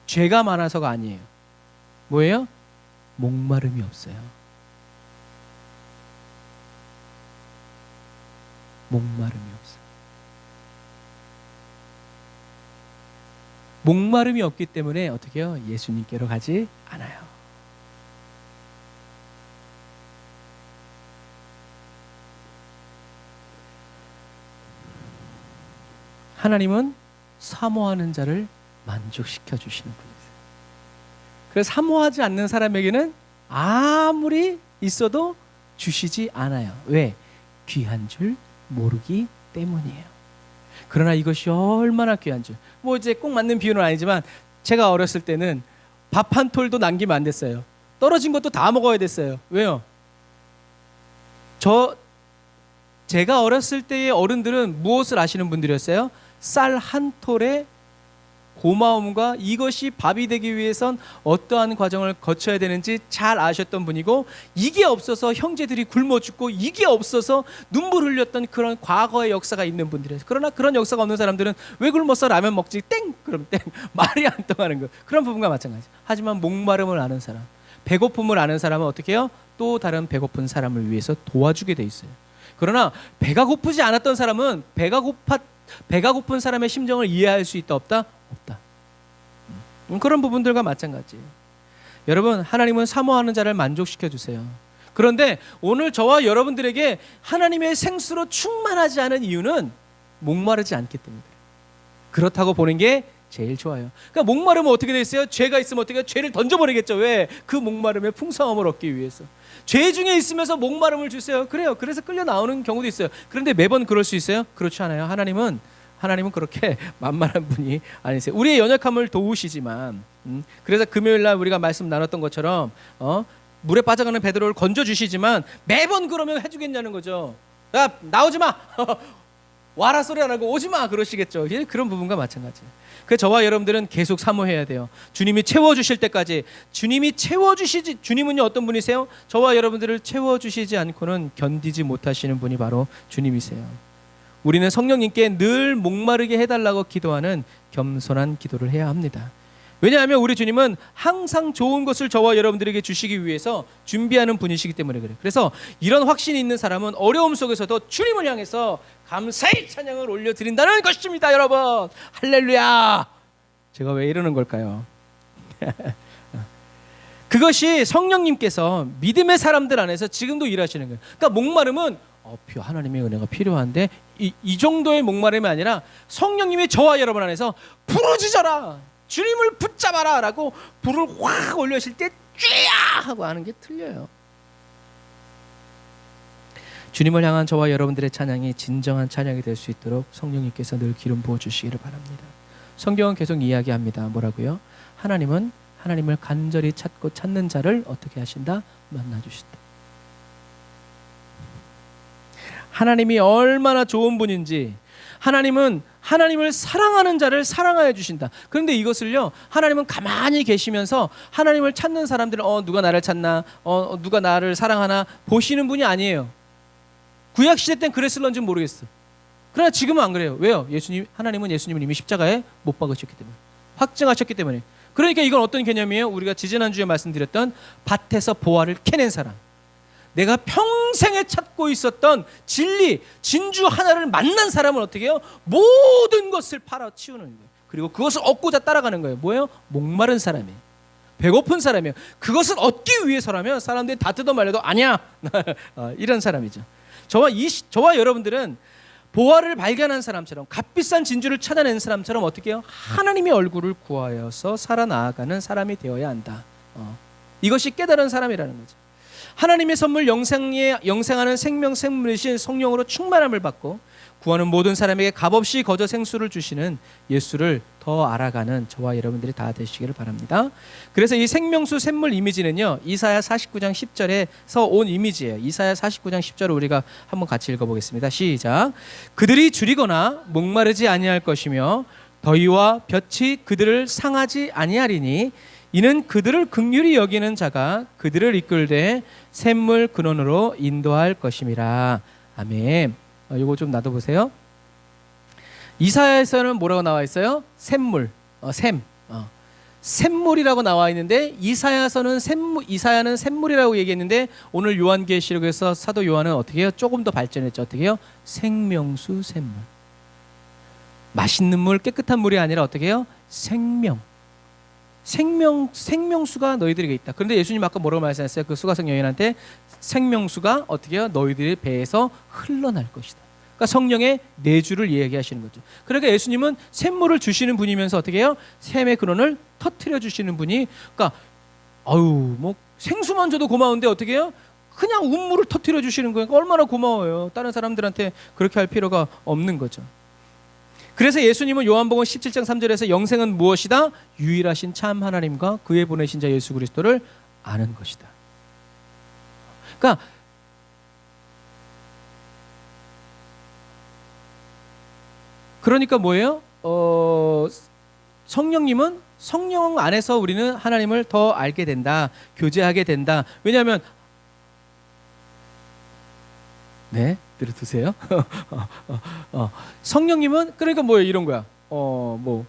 죄가 많아서가 아니에요. 뭐예요? 목마름이 없어요. 목마름이 없어요. 목마름이 없기 때문에 어떻게 해요? 예수님께로 가지 않아요. 하나님은 사모하는 자를 만족시켜 주시는 분이세요. 그래서 사모하지 않는 사람에게는 아무리 있어도 주시지 않아요. 왜? 귀한 줄 모르기 때문이에요. 그러나 이것이 얼마나 귀한 줄. 뭐 이제 꼭 맞는 비유는 아니지만 제가 어렸을 때는 밥 한 톨도 남기면 안 됐어요. 떨어진 것도 다 먹어야 됐어요. 왜요? 제가 어렸을 때의 어른들은 무엇을 아시는 분들이었어요? 쌀 한 톨에 고마움과 이것이 밥이 되기 위해선 어떠한 과정을 거쳐야 되는지 잘 아셨던 분이고, 이게 없어서 형제들이 굶어 죽고 이게 없어서 눈물 흘렸던 그런 과거의 역사가 있는 분들이에요. 그러나 그런 역사가 없는 사람들은 왜 굶었어? 라면 먹지. 땡! 그럼 땡. 말이 안 통하는 거. 그런 부분과 마찬가지. 하지만 목마름을 아는 사람, 배고픔을 아는 사람은 어떻게 해요? 또 다른 배고픈 사람을 위해서 도와주게 돼 있어요. 그러나 배가 고프지 않았던 사람은 배가 고픈 사람의 심정을 이해할 수 있다 없다? 없다. 그런 부분들과 마찬가지예요. 여러분, 하나님은 사모하는 자를 만족시켜 주세요. 그런데 오늘 저와 여러분들에게 하나님의 생수로 충만하지 않은 이유는 목마르지 않기 때문이에요. 그렇다고 보는 게 제일 좋아요. 그러니까 목마르면 어떻게 돼 있어요? 죄가 있으면 어떻게 해요? 죄를 던져버리겠죠. 왜? 그 목마름의 풍성함을 얻기 위해서. 죄 중에 있으면서 목마름을 주세요. 그래요. 그래서 끌려 나오는 경우도 있어요. 그런데 매번 그럴 수 있어요? 그렇지 않아요. 하나님은 그렇게 만만한 분이 아니세요. 우리의 연약함을 도우시지만, 그래서 금요일날 우리가 말씀 나눴던 것처럼 물에 빠져가는 베드로를 건져주시지만 매번 그러면 해주겠냐는 거죠. 야, 나오지 마. 와라 소리 안 하고 오지 마 그러시겠죠. 그런 부분과 마찬가지예요. 그래서 저와 여러분들은 계속 사모해야 돼요. 주님이 채워주실 때까지. 주님은요 어떤 분이세요? 저와 여러분들을 채워주시지 않고는 견디지 못하시는 분이 바로 주님이세요. 우리는 성령님께 늘 목마르게 해달라고 기도하는 겸손한 기도를 해야 합니다. 왜냐하면 우리 주님은 항상 좋은 것을 저와 여러분들에게 주시기 위해서 준비하는 분이시기 때문에 그래요. 그래서 이런 확신이 있는 사람은 어려움 속에서도 주님을 향해서 감사의 찬양을 올려드린다는 것입니다. 여러분, 할렐루야. 제가 왜 이러는 걸까요? 그것이 성령님께서 믿음의 사람들 안에서 지금도 일하시는 거예요. 그러니까 목마름은 하나님의 은혜가 필요한데 이 정도의 목마름이 아니라 성령님이 저와 여러분 안에서 부르짖어라, 주님을 붙잡아라 라고 불을 확 올려실 때 쥐야 하고 하는 게 틀려요. 주님을 향한 저와 여러분들의 찬양이 진정한 찬양이 될 수 있도록 성령님께서 늘 기름 부어주시기를 바랍니다. 성경은 계속 이야기합니다. 뭐라고요? 하나님은 하나님을 간절히 찾고 찾는 자를 어떻게 하신다? 만나주신다. 하나님이 얼마나 좋은 분인지, 하나님은 하나님을 사랑하는 자를 사랑하여 주신다. 그런데 이것을요, 하나님은 가만히 계시면서 하나님을 찾는 사람들은 누가 나를 찾나, 누가 나를 사랑하나 보시는 분이 아니에요. 구약 시대 땐 그랬을런지 모르겠어. 그러나 지금은 안 그래요. 왜요? 하나님은 예수님을 이미 십자가에 못 박으셨기 때문에, 확증하셨기 때문에. 그러니까 이건 어떤 개념이에요? 우리가 지지난주에 말씀드렸던 밭에서 보화를 캐낸 사람, 내가 평생에 찾고 있었던 진리, 진주 하나를 만난 사람은 어떻게 해요? 모든 것을 팔아치우는 거예요. 그리고 그것을 얻고자 따라가는 거예요. 뭐예요? 목마른 사람이에요. 배고픈 사람이에요. 그것을 얻기 위해서라면 사람들이 다 뜯어 말려도 아니야. 이런 사람이죠. 저와 여러분들은 보화를 발견한 사람처럼, 값비싼 진주를 찾아낸 사람처럼 어떻게 해요? 하나님의 얼굴을 구하여서 살아나가는 사람이 되어야 한다. 이것이 깨달은 사람이라는 거죠. 하나님의 선물 영생하는 생명샘물이신 성령으로 충만함을 받고 구하는 모든 사람에게 값없이 거저 생수를 주시는 예수를 더 알아가는 저와 여러분들이 다 되시기를 바랍니다. 그래서 이 생명수 샘물 이미지는요, 이사야 49장 10절에서 온 이미지예요. 이사야 49장 10절을 우리가 한번 같이 읽어보겠습니다. 시작. 그들이 줄이거나 목마르지 아니할 것이며 더위와 볕이 그들을 상하지 아니하리니 이는 그들을 긍휼히 여기는 자가 그들을 이끌되 샘물 근원으로 인도할 것임이라. 아멘. 이거 좀 놔둬보세요. 이사야에서는 뭐라고 나와 있어요? 샘물, 샘물이라고 나와 있는데 이사야는 샘물이라고 얘기했는데 오늘 요한계시록에서 사도 요한은 어떻게 해요? 조금 더 발전했죠. 어떻게 해요? 생명수 샘물. 맛있는 물, 깨끗한 물이 아니라 어떻게 해요? 생명수가 너희들에게 있다. 그런데 예수님 아까 뭐라고 말씀하셨어요? 그 수가성 여인한테 생명수가 어떻게 해요? 너희들의 배에서 흘러날 것이다. 그러니까 성령의 내주를 얘기하시는 거죠. 그러니까 예수님은 샘물을 주시는 분이면서 어떻게 해요? 샘의 근원을 터트려 주시는 분이, 그러니까 뭐 생수만 줘도 고마운데 어떻게 해요? 그냥 운물을 터뜨려 주시는 거예요. 얼마나 고마워요. 다른 사람들한테 그렇게 할 필요가 없는 거죠. 그래서 예수님은 요한복음 17장 3절에서 영생은 무엇이다? 유일하신 참 하나님과 그의 보내신 자 예수 그리스도를 아는 것이다. 그러니까 뭐예요? 성령님은 성령 안에서 우리는 하나님을 더 알게 된다. 교제하게 된다. 왜냐하면 네, 들어두세요. 성령님은 그러니까 뭐예요? 이런 거야. 뭐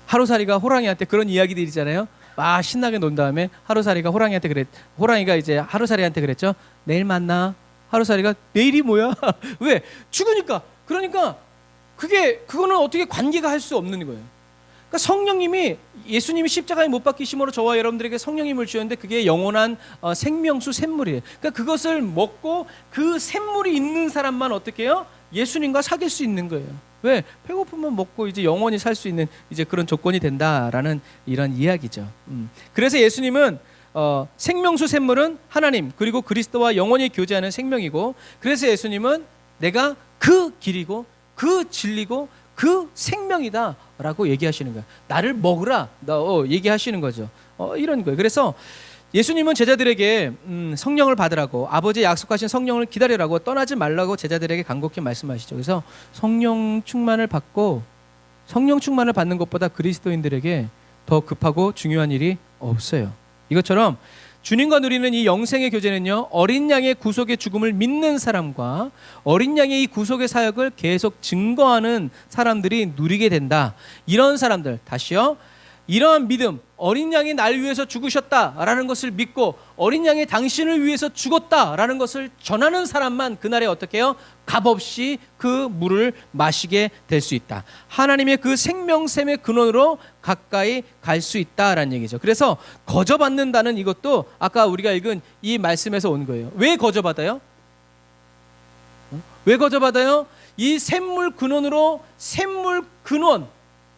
하루살이가 호랑이한테 그런 이야기들이잖아요. 막 신나게 논 다음에 하루살이가 호랑이가 이제 하루살이한테 그랬죠. 내일 만나. 하루살이가 내일이 뭐야? 왜? 죽으니까. 그러니까 그거는 어떻게 관계가 할 수 없는 거예요. 그러니까 성령님이 예수님이 십자가에 못 박히심으로 저와 여러분들에게 성령님을 주셨는데 그게 영원한 생명수 샘물이에요. 그러니까 그것을 먹고 그 샘물이 있는 사람만 어떻게 해요? 예수님과 사귈 수 있는 거예요. 왜? 배고프면 먹고 이제 영원히 살 수 있는 이제 그런 조건이 된다라는 이런 이야기죠. 그래서 예수님은 생명수 샘물은 하나님 그리고 그리스도와 영원히 교제하는 생명이고, 그래서 예수님은 내가 그 길이고 그 진리고 그 생명이다라고 얘기하시는 거예요. 나를 먹으라, 얘기하시는 거죠. 이런 거예요. 그래서 예수님은 제자들에게 성령을 받으라고, 아버지의 약속하신 성령을 기다리라고, 떠나지 말라고 제자들에게 간곡히 말씀하시죠. 그래서 성령 충만을 받고, 성령 충만을 받는 것보다 그리스도인들에게 더 급하고 중요한 일이 없어요. 이것처럼 주님과 누리는 이 영생의 교제는요, 어린 양의 구속의 죽음을 믿는 사람과 어린 양의 이 구속의 사역을 계속 증거하는 사람들이 누리게 된다. 이런 사람들, 다시요, 이러한 믿음, 어린 양이 날 위해서 죽으셨다라는 것을 믿고 어린 양이 당신을 위해서 죽었다라는 것을 전하는 사람만 그날에 어떻게 해요? 값없이 그 물을 마시게 될 수 있다. 하나님의 그 생명샘의 근원으로 가까이 갈 수 있다라는 얘기죠. 그래서 거저받는다는 이것도 아까 우리가 읽은 이 말씀에서 온 거예요. 왜 거저받아요? 왜 거저받아요? 이 샘물 근원으로, 샘물 근원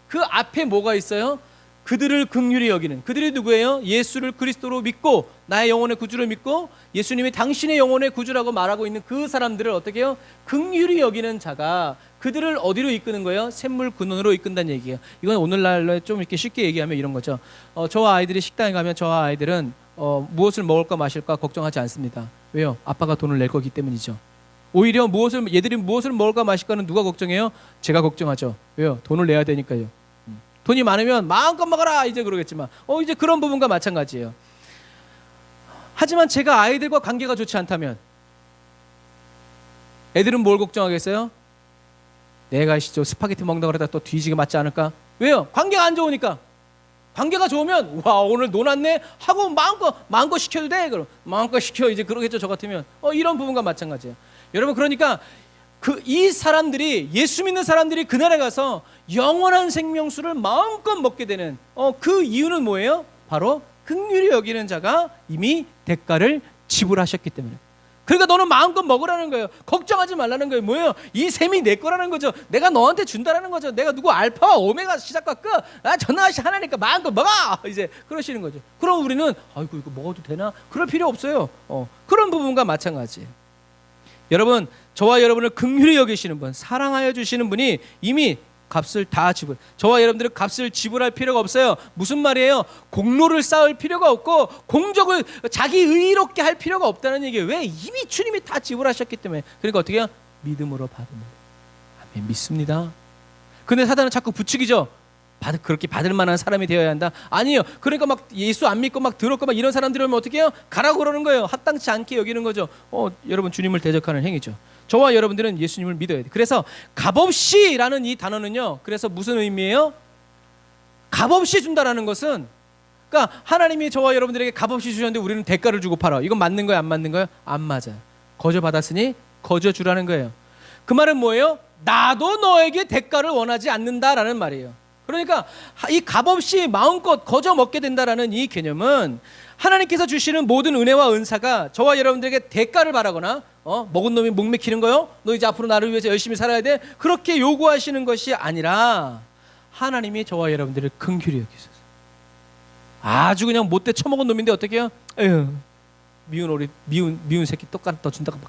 그 앞에 뭐가 있어요? 그들을 긍휼히 여기는, 그들이 누구예요? 예수를 그리스도로 믿고 나의 영혼의 구주를 믿고 예수님이 당신의 영혼의 구주라고 말하고 있는 그 사람들을 어떻게 해요? 긍휼히 여기는 자가 그들을 어디로 이끄는 거예요? 샘물 근원으로 이끈다는 얘기예요. 이건 오늘날로 좀 이렇게 쉽게 얘기하면 이런 거죠. 저와 아이들이 식당에 가면 저와 아이들은 무엇을 먹을까 마실까 걱정하지 않습니다. 왜요? 아빠가 돈을 낼 거기 때문이죠. 오히려 얘들이 무엇을 먹을까 마실까는 누가 걱정해요? 제가 걱정하죠. 왜요? 돈을 내야 되니까요. 돈이 많으면 마음껏 먹어라 이제 그러겠지만 이제 그런 부분과 마찬가지예요. 하지만 제가 아이들과 관계가 좋지 않다면 애들은 뭘 걱정하겠어요? 내가 스파게티 먹는다 그러다 또 뒤지게 맞지 않을까? 왜요? 관계가 안 좋으니까. 관계가 좋으면 와 오늘 논았네 하고 마음껏 시켜도 돼. 그럼 마음껏 시켜 이제 그러겠죠. 저 같으면 이런 부분과 마찬가지예요. 여러분, 그러니까 이 사람들이, 예수 믿는 사람들이 그날에 가서 영원한 생명수를 마음껏 먹게 되는 그 이유는 뭐예요? 바로 긍휼히 여기는 자가 이미 대가를 지불하셨기 때문에. 그러니까 너는 마음껏 먹으라는 거예요. 걱정하지 말라는 거예요. 뭐예요? 이 셈이 내 거라는 거죠. 내가 너한테 준다라는 거죠. 내가 누구 알파와 오메가 시작과 끝, 전능하신 하나니까 마음껏 먹어 이제 그러시는 거죠. 그럼 우리는 아이고 이거 먹어도 되나? 그럴 필요 없어요. 그런 부분과 마찬가지예요. 여러분, 저와 여러분을 긍휼히 여기시는 분, 사랑하여 주시는 분이 이미 값을 다 저와 여러분들은 값을 지불할 필요가 없어요. 무슨 말이에요? 공로를 쌓을 필요가 없고 공적을 자기 의롭게 할 필요가 없다는 얘기예요. 왜? 이미 주님이 다 지불하셨기 때문에. 그러니까 어떻게 해요? 믿음으로 받으면. 아멘, 믿습니다. 근데 사단은 자꾸 부추기죠. 그렇게 받을 만한 사람이 되어야 한다. 아니에요. 그러니까 막 예수 안 믿고 막 더럽고 막 이런 사람들이 오면 어떻게 해요? 가라고 그러는 거예요. 합당치 않게 여기는 거죠. 여러분, 주님을 대적하는 행위죠. 저와 여러분들은 예수님을 믿어야 돼. 그래서 값없이라는 이 단어는요, 그래서 무슨 의미예요? 값없이 준다라는 것은, 그러니까 하나님이 저와 여러분들에게 값없이 주셨는데 우리는 대가를 주고 팔아. 이건 맞는 거예요, 안 맞는 거예요? 안 맞아요. 거저 받았으니 거저 주라는 거예요. 그 말은 뭐예요? 나도 너에게 대가를 원하지 않는다라는 말이에요. 그러니까 이 값없이 마음껏 거저 먹게 된다라는 이 개념은 하나님께서 주시는 모든 은혜와 은사가 저와 여러분들에게 대가를 바라거나 먹은 놈이 목 맥히는 거요? 너 이제 앞으로 나를 위해서 열심히 살아야 돼? 그렇게 요구하시는 것이 아니라 하나님이 저와 여러분들을 긍휼히 여기셔서 아주 그냥 못돼 처먹은 놈인데 어떻게 해요? 에휴, 미운 새끼 똑같이 더 준다고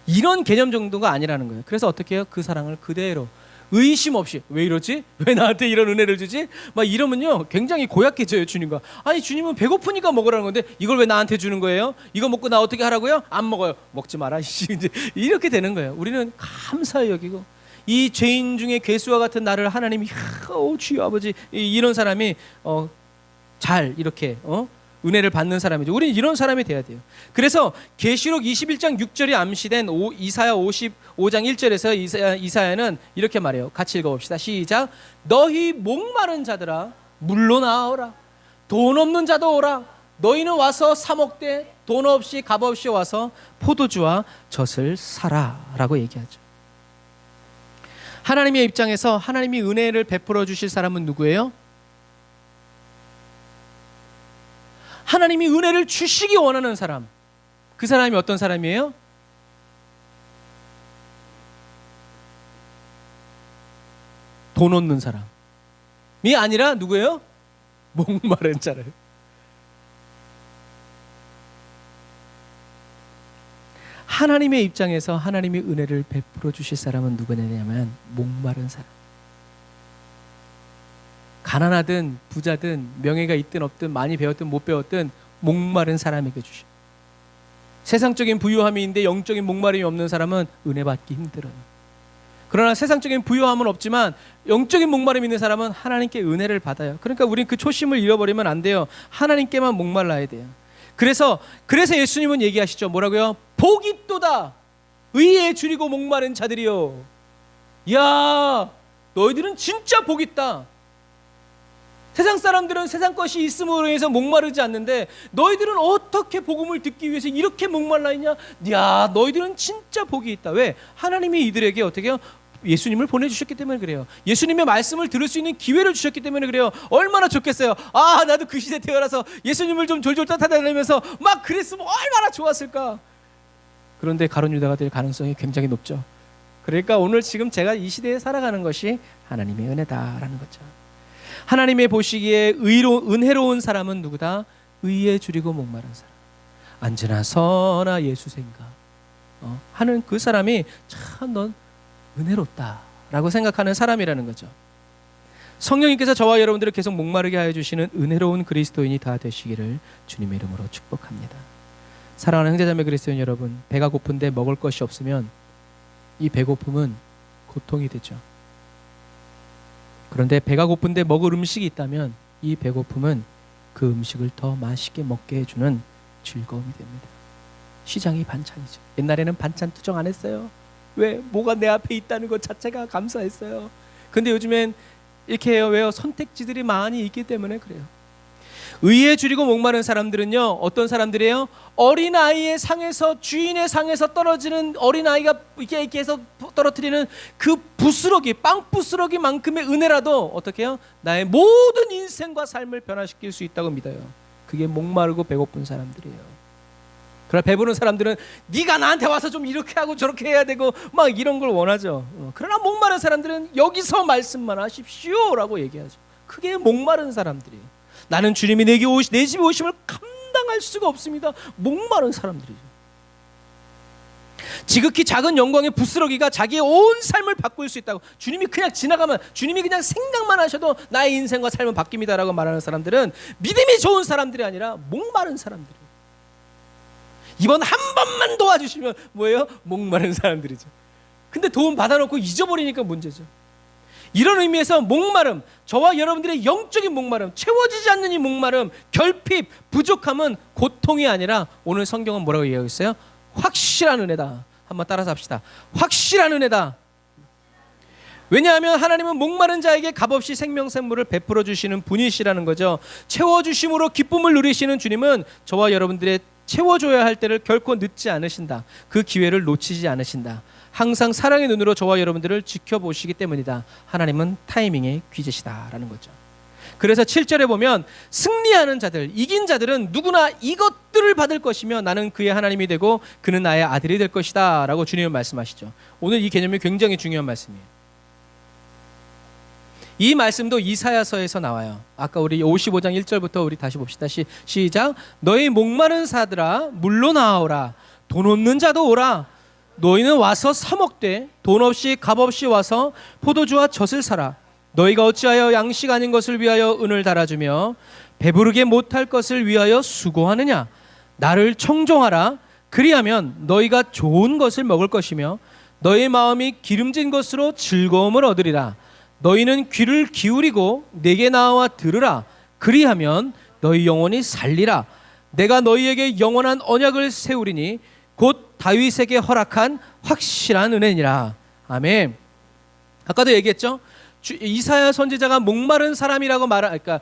이런 개념 정도가 아니라는 거예요. 그래서 어떻게 해요? 그 사랑을 그대로 의심 없이, 왜 이러지? 왜 나한테 이런 은혜를 주지? 막 이러면요 굉장히 고약해져요 주님과. 아니 주님은 배고프니까 먹으라는 건데 이걸 왜 나한테 주는 거예요? 이거 먹고 나 어떻게 하라고요? 안 먹어요. 먹지 마라. 이제 이렇게 되는 거예요. 우리는 감사히 여기고 이 죄인 중에 괴수와 같은 나를 하나님이 주여 아버지, 이런 사람이 잘 이렇게 은혜를 받는 사람이죠. 우리는 이런 사람이 돼야 돼요. 그래서 계시록 21장 6절이 암시된 이사야 55장 1절에서 이사야는 이렇게 말해요. 같이 읽어봅시다. 시작. 너희 목마른 자들아 물로 나오라. 돈 없는 자도 오라. 너희는 와서 사 먹되 돈 없이 값 없이 와서 포도주와 젖을 사라 라고 얘기하죠. 하나님의 입장에서 하나님이 은혜를 베풀어 주실 사람은 누구예요? 하나님이 은혜를 주시기 원하는 사람. 그 사람이 어떤 사람이에요? 돈 없는 사람이 아니라 누구예요? 목마른 자를. 하나님의 입장에서 하나님이 은혜를 베풀어 주실 사람은 누구냐면 목마른 사람. 가난하든 부자든 명예가 있든 없든 많이 배웠든 못 배웠든 목마른 사람에게 주셔. 세상적인 부유함이 있는데 영적인 목마름이 없는 사람은 은혜 받기 힘들어요. 그러나 세상적인 부유함은 없지만 영적인 목마름이 있는 사람은 하나님께 은혜를 받아요. 그러니까 우린 그 초심을 잃어버리면 안 돼요. 하나님께만 목말라야 돼요. 그래서 예수님은 얘기하시죠. 뭐라고요? 복이 있도다 의에 줄이고 목마른 자들이요. 야, 너희들은 진짜 복 있다. 세상 사람들은 세상 것이 있음으로 인해서 목마르지 않는데 너희들은 어떻게 복음을 듣기 위해서 이렇게 목말라 있냐? 야, 너희들은 진짜 복이 있다. 왜? 하나님이 이들에게 어떻게 해요? 예수님을 보내주셨기 때문에 그래요. 예수님의 말씀을 들을 수 있는 기회를 주셨기 때문에 그래요. 얼마나 좋겠어요. 아, 나도 그 시대 태어나서 예수님을 좀 졸졸 따라다니면서 막 그랬으면 얼마나 좋았을까. 그런데 가룟 유다가 될 가능성이 굉장히 높죠. 그러니까 오늘 지금 제가 이 시대에 살아가는 것이 하나님의 은혜다라는 거죠. 하나님의 보시기에 은혜로운 사람은 누구다? 의에 줄이고 목마른 사람. 앉으나 서나 예수 생각 하는 그 사람이 참 넌 은혜롭다라고 생각하는 사람이라는 거죠. 성령님께서 저와 여러분들을 계속 목마르게 하여 주시는 은혜로운 그리스도인이 다 되시기를 주님의 이름으로 축복합니다. 사랑하는 형제자매 그리스도인 여러분, 배가 고픈데 먹을 것이 없으면 이 배고픔은 고통이 되죠. 그런데 배가 고픈데 먹을 음식이 있다면 이 배고픔은 그 음식을 더 맛있게 먹게 해주는 즐거움이 됩니다. 시장이 반찬이죠. 옛날에는 반찬 투정 안 했어요. 왜? 뭐가 내 앞에 있다는 것 자체가 감사했어요. 근데 요즘엔 이렇게 해요. 왜요? 선택지들이 많이 있기 때문에 그래요. 의에 줄이고 목마른 사람들은요, 어떤 사람들이에요? 어린아이의 상에서, 주인의 상에서 떨어지는, 어린아이가 이렇게 해서 떨어뜨리는 그 부스러기, 빵 부스러기만큼의 은혜라도 어떻게 해요? 나의 모든 인생과 삶을 변화시킬 수 있다고 믿어요. 그게 목마르고 배고픈 사람들이에요. 그러나 배부른 사람들은 네가 나한테 와서 좀 이렇게 하고 저렇게 해야 되고 막 이런 걸 원하죠. 그러나 목마른 사람들은 여기서 말씀만 하십시오 라고 얘기하죠. 그게 목마른 사람들이에요. 나는 주님이 내 집에 오심을 감당할 수가 없습니다. 목마른 사람들이죠. 지극히 작은 영광의 부스러기가 자기의 온 삶을 바꿀 수 있다고. 주님이 그냥 지나가면, 주님이 그냥 생각만 하셔도 나의 인생과 삶은 바뀝니다 라고 말하는 사람들은 믿음이 좋은 사람들이 아니라 목마른 사람들이에요. 이번 한 번만 도와주시면 뭐예요? 목마른 사람들이죠. 근데 도움 받아놓고 잊어버리니까 문제죠. 이런 의미에서 목마름, 저와 여러분들의 영적인 목마름, 채워지지 않는 이 목마름, 결핍, 부족함은 고통이 아니라 오늘 성경은 뭐라고 얘기하고 있어요? 확실한 은혜다. 한번 따라서 합시다. 확실한 은혜다. 왜냐하면 하나님은 목마른 자에게 값없이 생명샘물을 베풀어 주시는 분이시라는 거죠. 채워주심으로 기쁨을 누리시는 주님은 저와 여러분들의 채워줘야 할 때를 결코 늦지 않으신다. 그 기회를 놓치지 않으신다. 항상 사랑의 눈으로 저와 여러분들을 지켜보시기 때문이다. 하나님은 타이밍의 귀재시다라는 거죠. 그래서 7절에 보면 승리하는 자들, 이긴 자들은 누구나 이것들을 받을 것이며 나는 그의 하나님이 되고 그는 나의 아들이 될 것이다 라고 주님은 말씀하시죠. 오늘 이 개념이 굉장히 중요한 말씀이에요. 이 말씀도 이사야서에서 나와요. 아까 우리 55장 1절부터 우리 다시 봅시다. 시작. 너희 목마른 사들아 물러나오라. 돈 없는 자도 오라. 너희는 와서 사 먹되 돈 없이 값 없이 와서 포도주와 젖을 사라. 너희가 어찌하여 양식 아닌 것을 위하여 은을 달아주며 배부르게 못할 것을 위하여 수고하느냐. 나를 청종하라. 그리하면 너희가 좋은 것을 먹을 것이며 너희 마음이 기름진 것으로 즐거움을 얻으리라. 너희는 귀를 기울이고 내게 나와 들으라. 그리하면 너희 영혼이 살리라. 내가 너희에게 영원한 언약을 세우리니 곧 다윗에게 허락한 확실한 은혜니라. 아멘. 아까도 얘기했죠. 이사야 선지자가 목마른 사람이라고 그러니까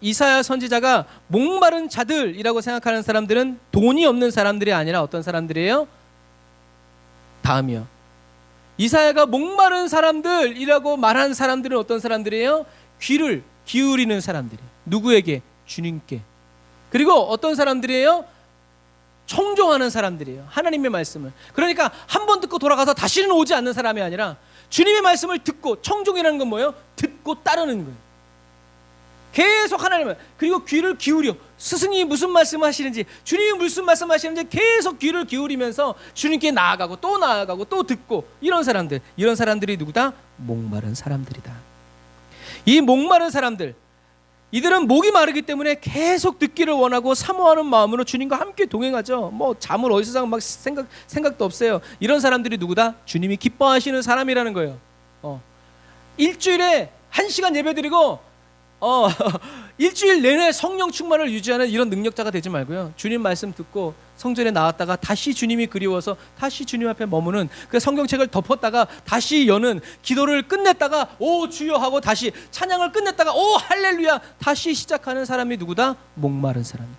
이사야 선지자가 목마른 자들이라고 생각하는 사람들은 돈이 없는 사람들이 아니라 어떤 사람들이에요? 다음이요. 이사야가 목마른 사람들이라고 말한 사람들은 어떤 사람들이에요? 귀를 기울이는 사람들이에요. 누구에게? 주님께. 그리고 어떤 사람들이에요? 청종하는 사람들이에요. 하나님의 말씀을. 그러니까 한 번 듣고 돌아가서 다시는 오지 않는 사람이 아니라 주님의 말씀을 듣고, 청종이라는 건 뭐예요? 듣고 따르는 거예요. 계속 하나님을, 그리고 귀를 기울여 스승이 무슨 말씀을 하시는지, 주님이 무슨 말씀을 하시는지 계속 귀를 기울이면서 주님께 나아가고 또 나아가고 또 듣고, 이런 사람들이 누구다? 목마른 사람들이다. 이 목마른 사람들, 이들은 목이 마르기 때문에 계속 듣기를 원하고 사모하는 마음으로 주님과 함께 동행하죠. 뭐 잠을 어디서 막 생각도 없어요. 이런 사람들이 누구다? 주님이 기뻐하시는 사람이라는 거예요. 일주일에 1시간 예배드리고 일주일 내내 성령 충만을 유지하는 이런 능력자가 되지 말고요. 주님 말씀 듣고 성전에 나왔다가 다시 주님이 그리워서 다시 주님 앞에 머무는, 그 성경책을 덮었다가 다시 여는, 기도를 끝냈다가 오 주여 하고 다시 찬양을 끝냈다가 오 할렐루야 다시 시작하는 사람이 누구다? 목마른 사람이다.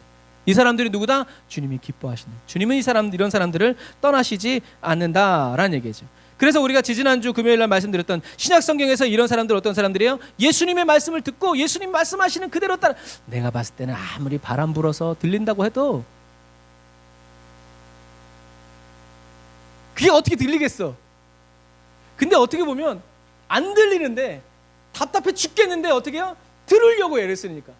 이 사람들이 누구다? 주님이 기뻐하시는. 주님은 이런 사람들을 떠나시지 않는다라는 얘기죠. 그래서 우리가 지지난주 금요일날 말씀드렸던 신약 성경에서 이런 사람들 어떤 사람들이에요? 예수님의 말씀을 듣고 예수님 말씀하시는 그대로 따라. 내가 봤을 때는 아무리 바람 불어서 들린다고 해도 그게 어떻게 들리겠어? 근데 어떻게 보면 안 들리는데 답답해 죽겠는데 어떻게 해요? 들으려고 애를 쓰니까.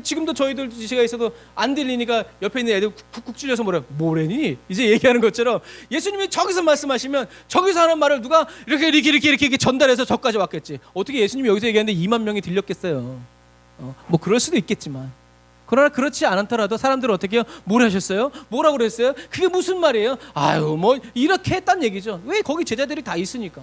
지금도 저희들 지시가 있어도 안 들리니까 옆에 있는 애들 쿡쿡 찔려서 뭐래니? 이제 얘기하는 것처럼 예수님이 저기서 말씀하시면 저기서 하는 말을 누가 이렇게 전달해서 저까지 왔겠지. 어떻게 예수님이 여기서 얘기하는데 2만 명이 들렸겠어요. 뭐 그럴 수도 있겠지만, 그러나 그렇지 않더라도 사람들은 어떻게 해요? 뭘 하셨어요? 뭐라고 그랬어요? 그게 무슨 말이에요? 아유 뭐 이렇게 했단 얘기죠. 왜? 거기 제자들이 다 있으니까.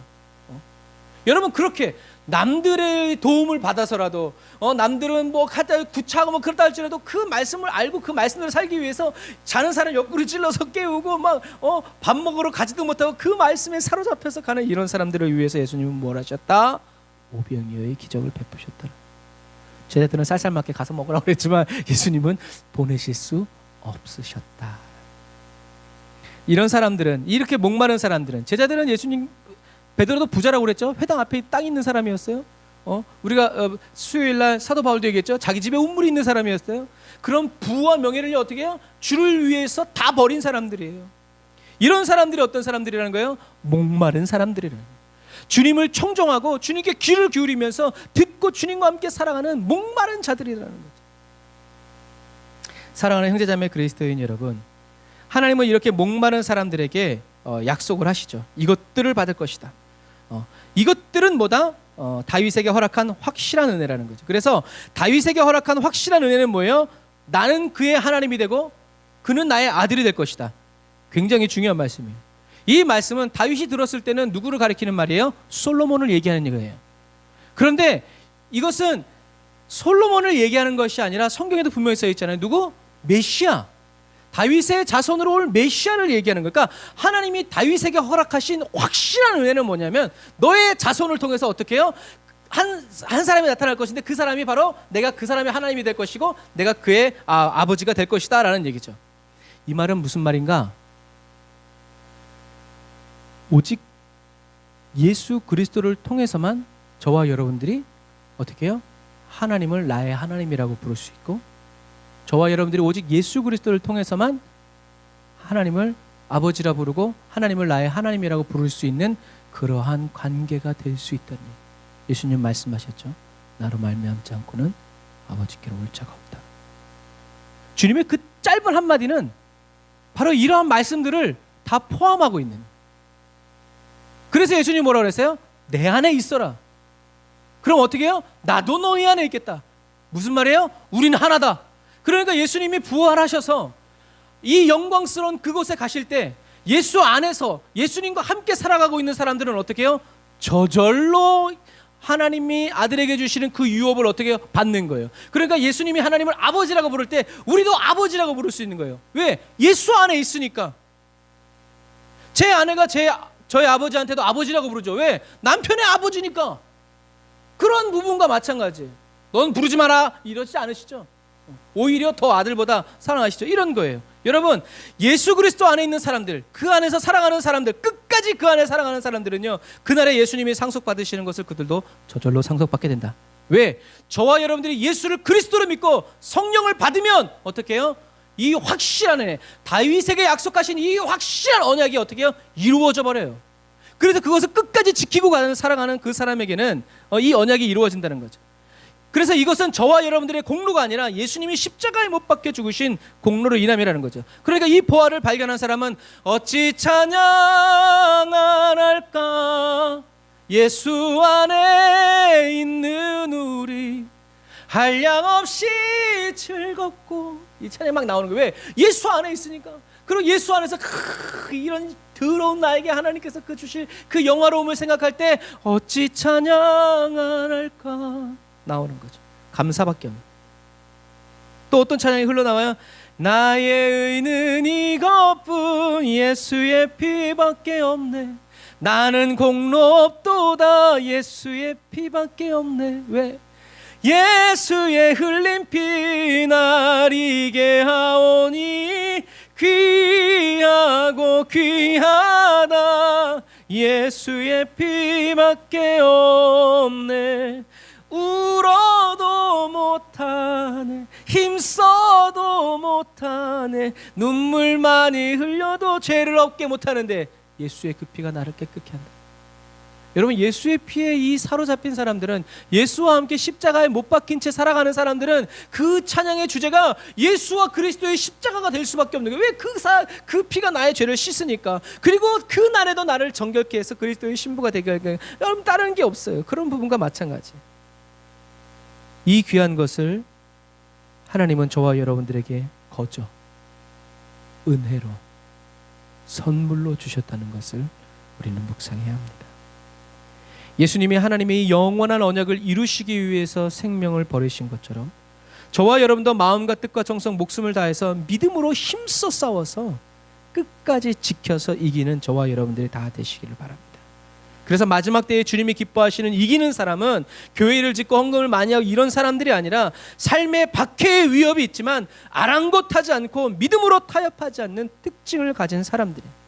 여러분, 그렇게 남들의 도움을 받아서라도 남들은 뭐 구차하고 뭐 그렇다 할지라도 그 말씀을 알고 그 말씀대로 살기 위해서 자는 사람 옆구리 찔러서 깨우고 막 밥 먹으러 가지도 못하고 그 말씀에 사로잡혀서 가는 이런 사람들을 위해서 예수님은 뭘 하셨다? 오병이어의 기적을 베푸셨다. 제자들은 쌀쌀맞게 가서 먹으라고 그랬지만 예수님은 보내실 수 없으셨다. 이런 사람들은, 이렇게 목마른 사람들은, 제자들은 예수님, 베드로도 부자라고 그랬죠. 회당 앞에 땅 있는 사람이었어요. 우리가 수요일날 사도 바울도 얘기했죠. 자기 집에 우물이 있는 사람이었어요. 그런 부와 명예를 어떻게 해요? 주를 위해서 다 버린 사람들이에요. 이런 사람들이 어떤 사람들이라는 거예요? 목마른 사람들이라는 거예요. 주님을 청종하고 주님께 귀를 기울이면서 듣고 주님과 함께 살아가는 목마른 자들이라는 거죠. 사랑하는 형제자매 그리스도인 여러분, 하나님은 이렇게 목마른 사람들에게 약속을 하시죠. 이것들을 받을 것이다. 이것들은 뭐다? 다윗에게 허락한 확실한 은혜라는 거죠. 그래서 다윗에게 허락한 확실한 은혜는 뭐예요? 나는 그의 하나님이 되고 그는 나의 아들이 될 것이다. 굉장히 중요한 말씀이에요. 이 말씀은 다윗이 들었을 때는 누구를 가리키는 말이에요? 솔로몬을 얘기하는 거예요. 그런데 이것은 솔로몬을 얘기하는 것이 아니라 성경에도 분명히 써 있잖아요. 누구? 메시아. 다윗의 자손으로 올 메시아를 얘기하는 거니까, 하나님이 다윗에게 허락하신 확실한 은혜는 뭐냐면 너의 자손을 통해서 어떻게 해요? 한 사람이 나타날 것인데 그 사람이 바로 내가 그 사람의 하나님이 될 것이고 내가 그의 아버지가 될 것이다 라는 얘기죠. 이 말은 무슨 말인가? 오직 예수 그리스도를 통해서만 저와 여러분들이 어떻게 해요? 하나님을 나의 하나님이라고 부를 수 있고, 저와 여러분들이 오직 예수 그리스도를 통해서만 하나님을 아버지라 부르고 하나님을 나의 하나님이라고 부를 수 있는 그러한 관계가 될 수 있다니. 예수님 말씀하셨죠. 나로 말미암지 않고는 아버지께로 올 자가 없다. 주님의 그 짧은 한마디는 바로 이러한 말씀들을 다 포함하고 있는. 그래서 예수님이 뭐라고 그랬어요? 내 안에 있어라. 그럼 어떻게 해요? 나도 너희 안에 있겠다. 무슨 말이에요? 우리는 하나다. 그러니까 예수님이 부활하셔서 이 영광스러운 그곳에 가실 때 예수 안에서 예수님과 함께 살아가고 있는 사람들은 어떻게 해요? 저절로 하나님이 아들에게 주시는 그 유업을 어떻게 해요? 받는 거예요. 그러니까 예수님이 하나님을 아버지라고 부를 때 우리도 아버지라고 부를 수 있는 거예요. 왜? 예수 안에 있으니까. 제 아내가 저희 아버지한테도 아버지라고 부르죠. 왜? 남편의 아버지니까. 그런 부분과 마찬가지. 넌 부르지 마라 이러지 않으시죠? 오히려 더 아들보다 사랑하시죠. 이런 거예요. 여러분, 예수 그리스도 안에 있는 사람들, 그 안에서 살아가는 사람들, 끝까지 그 안에 살아가는 사람들은요, 그날에 예수님이 상속받으시는 것을 그들도 저절로 상속받게 된다. 왜? 저와 여러분들이 예수를 그리스도로 믿고 성령을 받으면 어떻게 해요? 이 확실한 다윗에게 약속하신 이 확실한 언약이 어떻게 해요? 이루어져 버려요. 그래서 그것을 끝까지 지키고 살아가는 그 사람에게는 이 언약이 이루어진다는 거죠. 그래서 이것은 저와 여러분들의 공로가 아니라 예수님이 십자가에 못 박혀 죽으신 공로로 인함이라는 거죠. 그러니까 이 보화를 발견한 사람은 어찌 찬양 안 할까, 예수 안에 있는 우리 한량없이 즐겁고. 이 찬양 막 나오는 거예요. 왜? 예수 안에 있으니까. 그리고 예수 안에서 이런 더러운 나에게 하나님께서 주실 그 영화로움을 생각할 때 어찌 찬양 안 할까 나오는 거죠. 감사밖에 없는. 또 어떤 찬양이 흘러나와요? 나의 의는 이것뿐 예수의 피밖에 없네. 나는 공로 없도다 예수의 피밖에 없네. 왜? 예수의 흘린 피 날 이게 하오니 귀하고 귀하다 예수의 피밖에 없네. 울어도 못하네, 힘써도 못하네, 눈물 많이 흘려도 죄를 없게 못하는데 예수의 그 피가 나를 깨끗게 한다. 여러분, 예수의 피에 이 사로잡힌 사람들은, 예수와 함께 십자가에 못 박힌 채 살아가는 사람들은 그 찬양의 주제가 예수와 그리스도의 십자가가 될 수밖에 없는 거예요. 왜? 그 피가 나의 죄를 씻으니까. 그리고 그 날에도 나를 정결케 해서 그리스도의 신부가 되게 하니까. 여러분, 다른 게 없어요. 그런 부분과 마찬가지. 이 귀한 것을 하나님은 저와 여러분들에게 거저 은혜로 선물로 주셨다는 것을 우리는 묵상해야 합니다. 예수님이 하나님의 영원한 언약을 이루시기 위해서 생명을 버리신 것처럼 저와 여러분도 마음과 뜻과 정성 목숨을 다해서 믿음으로 힘써 싸워서 끝까지 지켜서 이기는 저와 여러분들이 다 되시기를 바랍니다. 그래서 마지막 때에 주님이 기뻐하시는 이기는 사람은 교회를 짓고 헌금을 많이 하고 이런 사람들이 아니라 삶의 박해의 위협이 있지만 아랑곳하지 않고 믿음으로 타협하지 않는 특징을 가진 사람들이에요.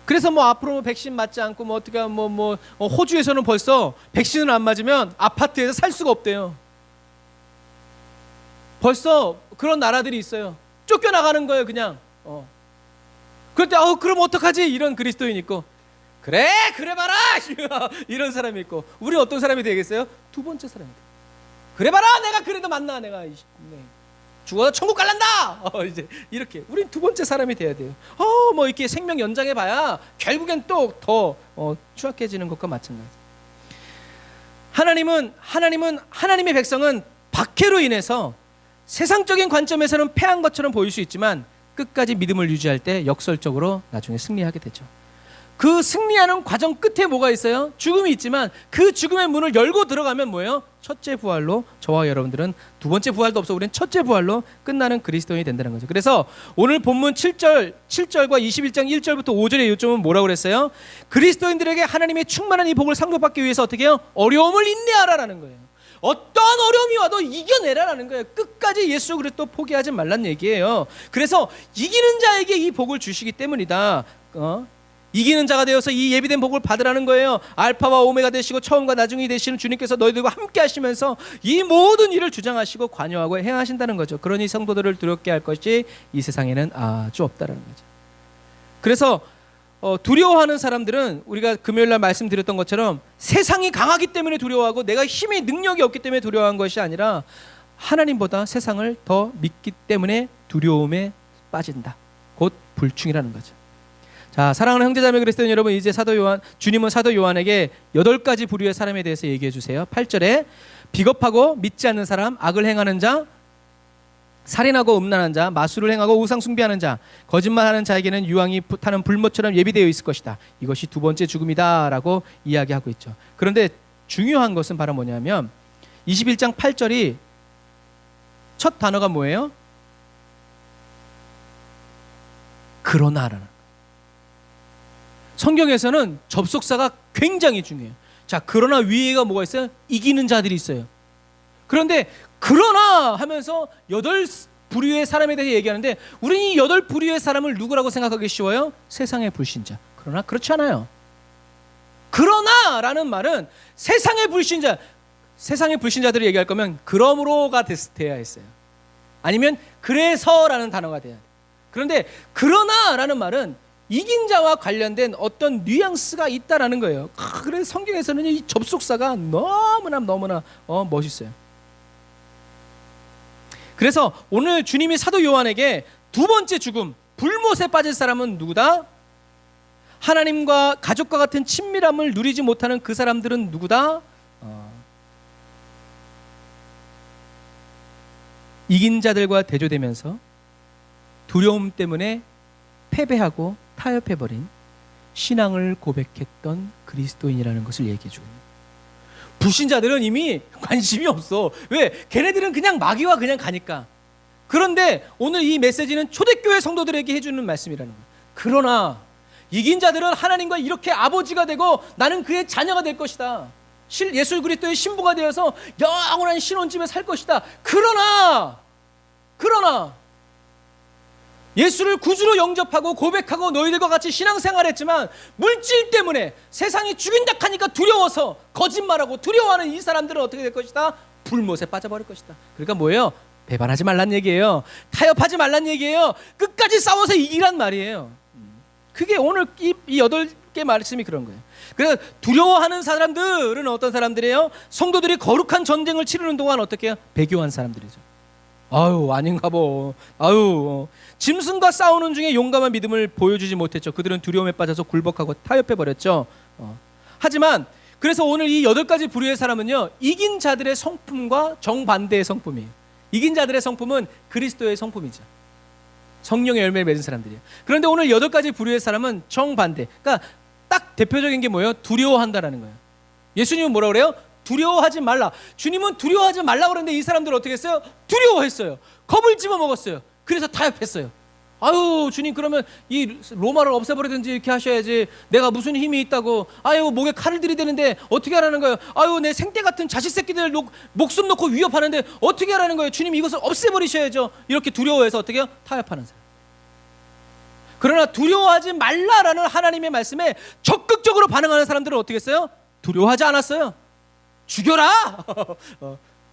그래서 앞으로 백신 맞지 않고 어떻게 호주에서는 벌써 백신을 안 맞으면 아파트에서 살 수가 없대요. 벌써 그런 나라들이 있어요. 쫓겨나가는 거예요, 그냥. 그럴 때 그럼 어떡하지? 이런 그리스도인 있고, 그래 봐라 이런 사람이 있고, 우리 어떤 사람이 되겠어요? 두 번째 사람이 돼. 그래 봐라, 내가 그래도 만나, 내가 죽어서 천국 갈란다. 이제 이렇게 우린 두 번째 사람이 돼야 돼요. 이렇게 생명 연장해 봐야 결국엔 또 더 추악해지는 것과 마찬가지. 하나님의 백성은 박해로 인해서 세상적인 관점에서는 패한 것처럼 보일 수 있지만 끝까지 믿음을 유지할 때 역설적으로 나중에 승리하게 되죠. 그 승리하는 과정 끝에 뭐가 있어요? 죽음이 있지만 그 죽음의 문을 열고 들어가면 뭐예요? 첫째 부활로 저와 여러분들은 두 번째 부활도 없어. 우리는 첫째 부활로 끝나는 그리스도인이 된다는 거죠. 그래서 오늘 본문 7절과 21장 1절부터 5절의 요점은 뭐라고 그랬어요? 그리스도인들에게 하나님의 충만한 이 복을 상속받기 위해서 어떻게 해요? 어려움을 인내하라라는 거예요. 어떤 어려움이 와도 이겨내라라는 거예요. 끝까지 예수 그리스도 포기하지 말란 얘기예요. 그래서 이기는 자에게 이 복을 주시기 때문이다. 이기는 자가 되어서 이 예비된 복을 받으라는 거예요. 알파와 오메가 되시고 처음과 나중이 되시는 주님께서 너희들과 함께 하시면서 이 모든 일을 주장하시고 관여하고 행하신다는 거죠. 그러니 성도들을 두렵게 할 것이 이 세상에는 아주 없다라는 거죠. 그래서 두려워하는 사람들은 우리가 금요일날 말씀드렸던 것처럼 세상이 강하기 때문에 두려워하고 내가 힘이 능력이 없기 때문에 두려워한 것이 아니라 하나님보다 세상을 더 믿기 때문에 두려움에 빠진다. 곧 불충이라는 거죠. 자, 사랑하는 형제자매 그리스도인 여러분, 이제 주님은 사도 요한에게 8가지 부류의 사람에 대해서 얘기해 주세요. 8절에 비겁하고 믿지 않는 사람, 악을 행하는 자, 살인하고 음란한 자, 마술을 행하고 우상 숭배하는 자, 거짓말하는 자에게는 유황이 타는 불못처럼 예비되어 있을 것이다. 이것이 두 번째 죽음이다라고 이야기하고 있죠. 그런데 중요한 것은 바로 뭐냐면 21장 8절이 첫 단어가 뭐예요? 그러나라는. 성경에서는 접속사가 굉장히 중요해요. 자, 그러나 위에가 뭐가 있어요? 이기는 자들이 있어요. 그런데 그러나 하면서 8부류의 사람에 대해 얘기하는데 우리는 이 8부류의 사람을 누구라고 생각하기 쉬워요? 세상의 불신자. 그러나 그렇지 않아요. 그러나라는 말은 세상의 불신자들을 얘기할 거면 그러므로가 돼야 했어요. 아니면 그래서라는 단어가 돼야 돼요. 그런데 그러나라는 말은 이긴 자와 관련된 어떤 뉘앙스가 있다라는 거예요. 그래서 성경에서는 이 접속사가 너무나 멋있어요. 그래서 오늘 주님이 사도 요한에게 두 번째 죽음, 불못에 빠질 사람은 누구다? 하나님과 가족과 같은 친밀함을 누리지 못하는 그 사람들은 누구다? 이긴 자들과 대조되면서 두려움 때문에 패배하고 타협해버린 신앙을 고백했던 그리스도인이라는 것을 얘기해 주고 있습니다. 불신자들은 이미 관심이 없어. 왜? 걔네들은 그냥 마귀와 그냥 가니까. 그런데 오늘 이 메시지는 초대교회 성도들에게 해주는 말씀이라는 거예요. 그러나 이긴 자들은 하나님과 이렇게 아버지가 되고 나는 그의 자녀가 될 것이다. 예수 그리스도의 신부가 되어서 영원한 신혼집에 살 것이다. 그러나 예수를 구주로 영접하고 고백하고 너희들과 같이 신앙생활했지만 물질 때문에 세상이 죽인다 하니까 두려워서 거짓말하고 두려워하는 이 사람들은 어떻게 될 것이다? 불못에 빠져버릴 것이다. 그러니까 뭐예요? 배반하지 말란 얘기예요. 타협하지 말란 얘기예요. 끝까지 싸워서 이기란 말이에요. 그게 오늘 이 8개 말씀이 그런 거예요. 그래서 두려워하는 사람들은 어떤 사람들이에요? 성도들이 거룩한 전쟁을 치르는 동안 어떻게 해요? 배교한 사람들이죠. 아유, 아닌가 보. 아유, 짐승과 싸우는 중에 용감한 믿음을 보여주지 못했죠. 그들은 두려움에 빠져서 굴복하고 타협해버렸죠. 하지만 그래서 오늘 이 8가지 부류의 사람은요, 이긴 자들의 성품과 정반대의 성품이에요. 이긴 자들의 성품은 그리스도의 성품이죠. 성령의 열매를 맺은 사람들이에요. 그런데 오늘 8가지 부류의 사람은 정반대. 그러니까 딱 대표적인 게 뭐예요? 두려워한다라는 거예요. 예수님은 뭐라 그래요? 두려워하지 말라. 주님은 두려워하지 말라 그러는데 이 사람들은 어떻게 했어요? 두려워했어요. 겁을 집어먹었어요. 그래서 타협했어요. 아유, 주님, 그러면 이 로마를 없애버리든지 이렇게 하셔야지. 내가 무슨 힘이 있다고. 아유, 목에 칼을 들이대는데 어떻게 하라는 거예요? 아유, 내 생떼 같은 자식 새끼들 목숨 놓고 위협하는데 어떻게 하라는 거예요? 주님, 이것을 없애버리셔야죠. 이렇게 두려워해서 어떻게 해요? 타협하는 사람. 그러나 두려워하지 말라라는 하나님의 말씀에 적극적으로 반응하는 사람들은 어떻게 했어요? 두려워하지 않았어요. 죽여라.